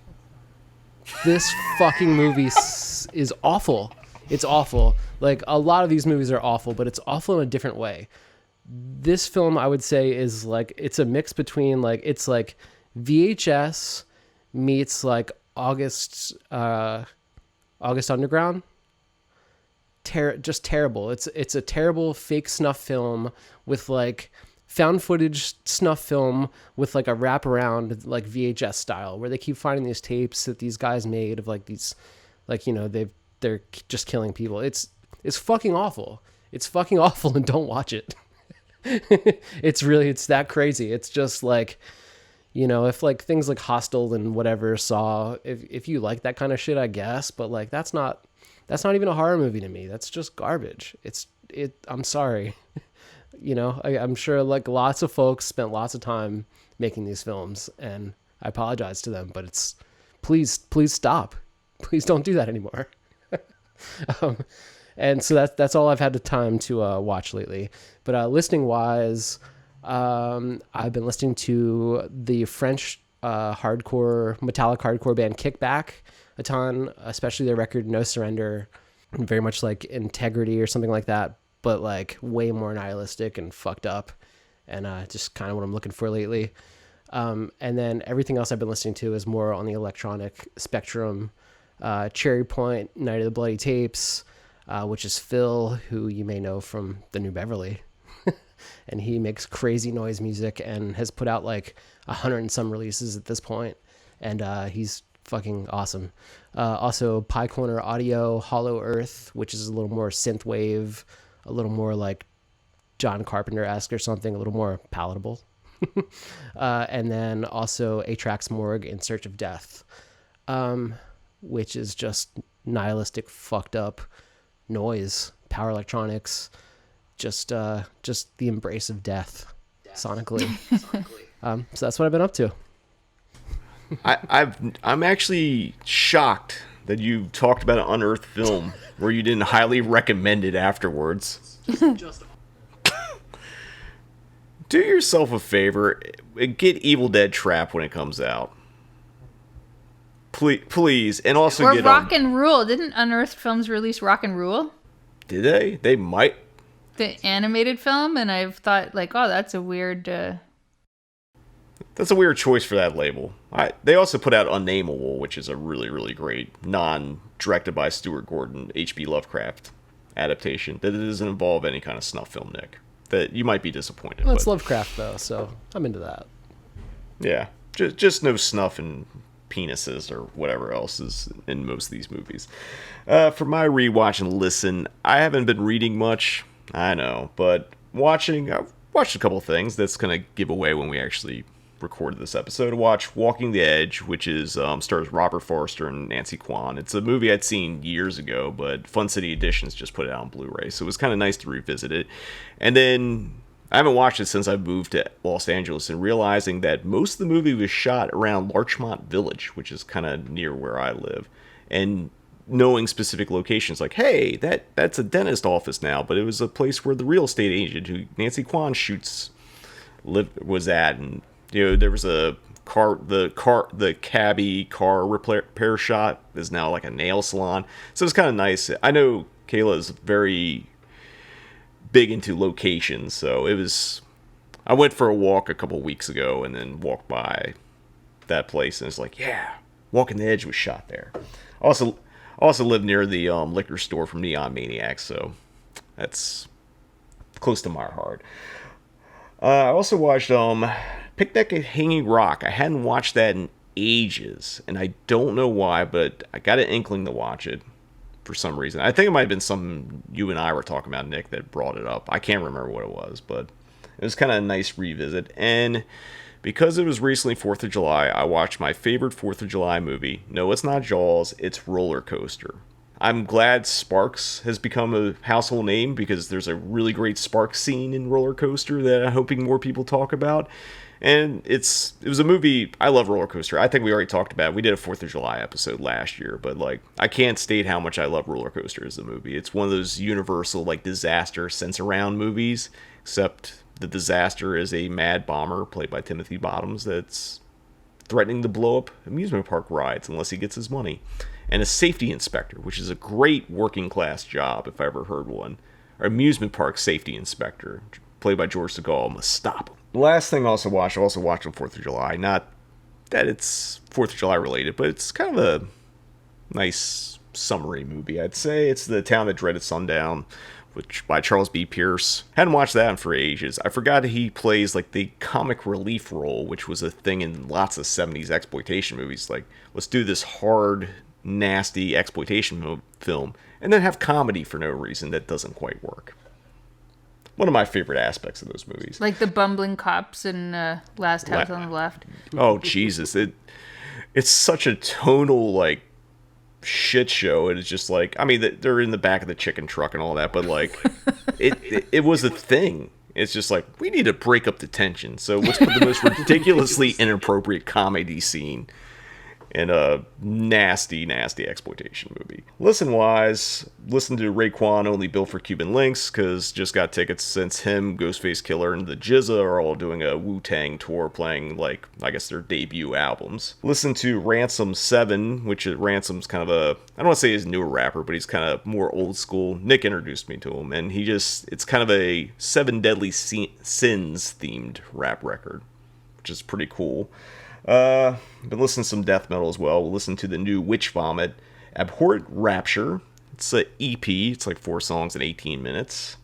This fucking movie is awful. It's awful. Like, a lot of these movies are awful, but it's awful in a different way. This film, I would say, is like, it's a mix between like, it's like VHS meets like August Underground. Just terrible. It's a terrible fake snuff film with like found footage snuff film with like a wraparound like VHS style, where they keep finding these tapes that these guys made of like these, like, they're just killing people. It's fucking awful. It's fucking awful, and don't watch it. It's that crazy. It's just like, if like things like Hostel and whatever Saw, if you like that kind of shit, I guess, but like that's not even a horror movie to me. That's just garbage. I'm sorry. I'm sure like lots of folks spent lots of time making these films, and I apologize to them, but please stop. Please don't do that anymore. And so that's all I've had the time to watch lately. But listening wise, I've been listening to the French metallic hardcore band Kickback a ton, especially their record No Surrender, very much like Integrity or something like that, but like way more nihilistic and fucked up, and just kind of what I'm looking for lately. And then everything else I've been listening to is more on the electronic spectrum. Cherry Point, Night of the Bloody Tapes, which is Phil, who you may know from The New Beverly. And he makes crazy noise music and has put out like 100 and some releases at this point. And he's fucking awesome. Also Pie Corner Audio, Hollow Earth, which is a little more synthwave, a little more like John Carpenter-esque or something, a little more palatable. And then also Atrax Morgue in Search of Death, which is just nihilistic, fucked up noise, power electronics, just the embrace of death sonically. So that's what I've been up to. I'm actually shocked that you talked about an unearthed film where you didn't highly recommend it afterwards. Do yourself a favor, get Evil Dead Trap when it comes out. Please, and also or get Rock and Rule. Didn't Unearthed Films release Rock and Rule? Did they? They might. The animated film, and I've thought like, oh, that's a weird. That's a weird choice for that label. They also put out Unnameable, which is a really, really great non-directed by Stuart Gordon H.P. Lovecraft adaptation that doesn't involve any kind of snuff film, Nick. That you might be disappointed. Well, it's Lovecraft though, so I'm into that. Yeah, just no snuff and penises or whatever else is in most of these movies. For my rewatch and listen, I haven't been reading much. I know, but I've watched a couple of things that's going to give away when we actually recorded this episode. I watched Walking the Edge, which is stars Robert Forster and Nancy Kwan. It's a movie I'd seen years ago, but Fun City Editions just put it out on Blu-ray, so it was kind of nice to revisit it. And then I haven't watched it since I moved to Los Angeles, and realizing that most of the movie was shot around Larchmont Village, which is kind of near where I live, and knowing specific locations, like, hey, that's a dentist office now, but it was a place where the real estate agent who Nancy Kwan was at, and there was a the cabbie car repair shop is now like a nail salon, so it's kind of nice. I know Kayla is very big into locations, so I went for a walk a couple weeks ago and then walked by that place, and it's like, yeah, Walking the Edge was shot there. Also live near the liquor store from Neon Maniacs, so that's close to my heart. I also watched Picnic at Hanging Rock. I hadn't watched that in ages, and I don't know why, but I got an inkling to watch it for some reason. I think it might have been something you and I were talking about, Nick, that brought it up. I can't remember what it was, but it was kind of a nice revisit. And because it was recently 4th of July, I watched my favorite 4th of July movie. No, it's not Jaws, it's Roller Coaster. I'm glad Sparks has become a household name, because there's a really great Sparks scene in Roller Coaster that I'm hoping more people talk about. And it was a movie. I love Roller Coaster. I think we already talked about it. We did a 4th of July episode last year, but like, I can't state how much I love Roller Coaster as a movie. It's one of those universal like disaster sense around movies, except the disaster is a mad bomber played by Timothy Bottoms that's threatening to blow up amusement park rides unless he gets his money, and a safety inspector, which is a great working class job if I ever heard one. Or amusement park safety inspector, played by George Segal, must stop him. The last thing I also watched on 4th of July. Not that it's 4th of July related, but it's kind of a nice summary movie, I'd say. It's The Town That Dreaded Sundown, which by Charles B. Pierce. Hadn't watched that for ages. I forgot he plays like the comic relief role, which was a thing in lots of 70s exploitation movies. Like, let's do this hard, nasty exploitation film, and then have comedy for no reason that doesn't quite work. One of my favorite aspects of those movies. Like the bumbling cops in Last House on the Left. Oh, Jesus. It's such a tonal, like, shit show. It's just like, I mean, they're in the back of the chicken truck and all that, but like, it was a thing. It's just like, we need to break up the tension, so let's put the most ridiculously inappropriate comedy scene in a nasty, nasty exploitation movie. Listen-wise, listen to Raekwon Only Built for Cuban Links, because just got tickets since him, Ghostface Killer, and the Jizza are all doing a Wu-Tang tour playing, like, I guess their debut albums. Listen to Ransom 7, which is Ransom's kind of a, I don't want to say he's a newer rapper, but he's kind of more old school. Nick introduced me to him, and it's kind of a 7 Deadly Sins themed rap record, which is pretty cool. Been listening to some death metal as well. We'll listen to the new Witch Vomit, Abhorrent Rapture. It's an EP. It's like 4 songs in 18 minutes.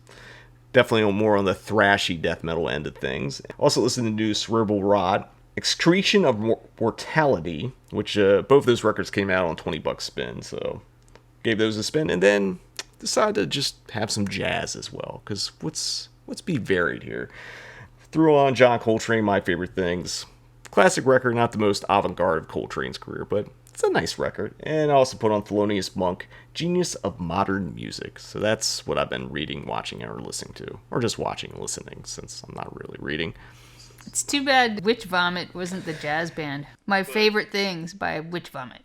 Definitely more on the thrashy death metal end of things. Also listen to new Cerebral Rot, Excretion of Mortality, which both those records came out on $20 spin, so gave those a spin, and then decided to just have some jazz as well, because let's be varied here. threw on John Coltrane, My Favorite Things. Classic record, not the most avant-garde of Coltrane's career, but it's a nice record. And I also put on Thelonious Monk, Genius of Modern Music. So that's what I've been reading, watching, or listening to. Or just watching and listening, since I'm not really reading. It's too bad Witch Vomit wasn't the jazz band. My Favorite Things by Witch Vomit.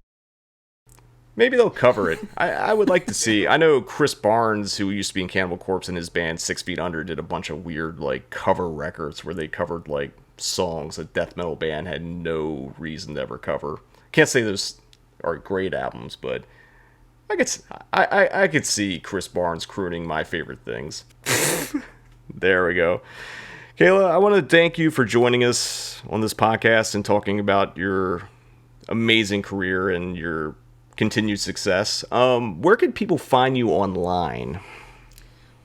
Maybe they'll cover it. I would like to see. I know Chris Barnes, who used to be in Cannibal Corpse, and his band 6 Feet Under did a bunch of weird like cover records where they covered like songs a death metal band had no reason to ever cover. Can't say those are great albums, but I could see Chris Barnes crooning My Favorite Things. There we go. Kayla, I want to thank you for joining us on this podcast and talking about your amazing career and your continued success. Where can people find you online?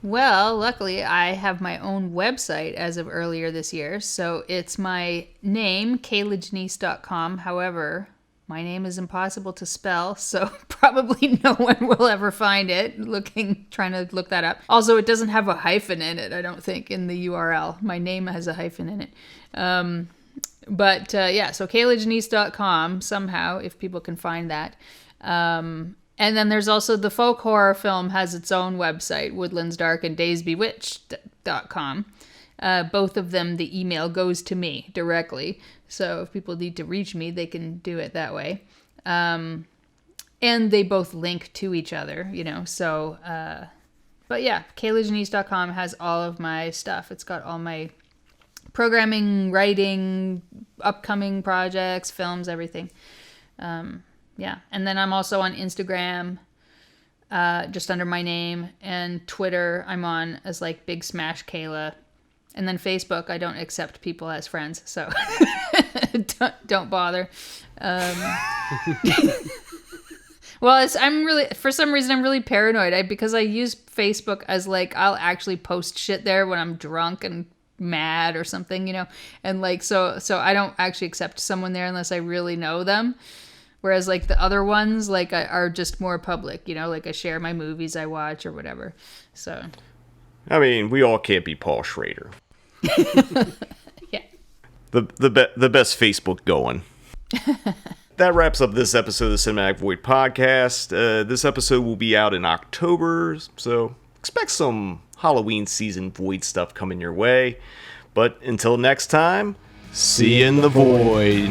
Well, luckily, I have my own website as of earlier this year. So it's my name, Kier-la-Janisse.com. However, my name is impossible to spell, so probably no one will ever find it trying to look that up. Also, it doesn't have a hyphen in it, I don't think, in the URL. My name has a hyphen in it. So Kier-la-Janisse.com, somehow, if people can find that. And then there's also the folk horror film has its own website, WOODLANDS DARK Days Bewitched.com. Both of them, the email goes to me directly. So if people need to reach me, they can do it that way. And they both link to each other, So, but yeah, Kier-la-Janisse.com has all of my stuff. It's got all my programming, writing, upcoming projects, films, everything. Yeah, and then I'm also on Instagram, just under my name, and Twitter I'm on as like Big Smash Kayla, and then Facebook I don't accept people as friends, so don't bother. Well, for some reason I'm really paranoid because I use Facebook as like I'll actually post shit there when I'm drunk and mad or something, and like so I don't actually accept someone there unless I really know them. Whereas, like, the other ones, like, are just more public, like I share my movies I watch or whatever. So, I mean, we all can't be Paul Schrader. Yeah. The best Facebook going. That wraps up this episode of the Cinematic Void podcast. This episode will be out in October, so expect some Halloween season Void stuff coming your way. But until next time, see you in the Void.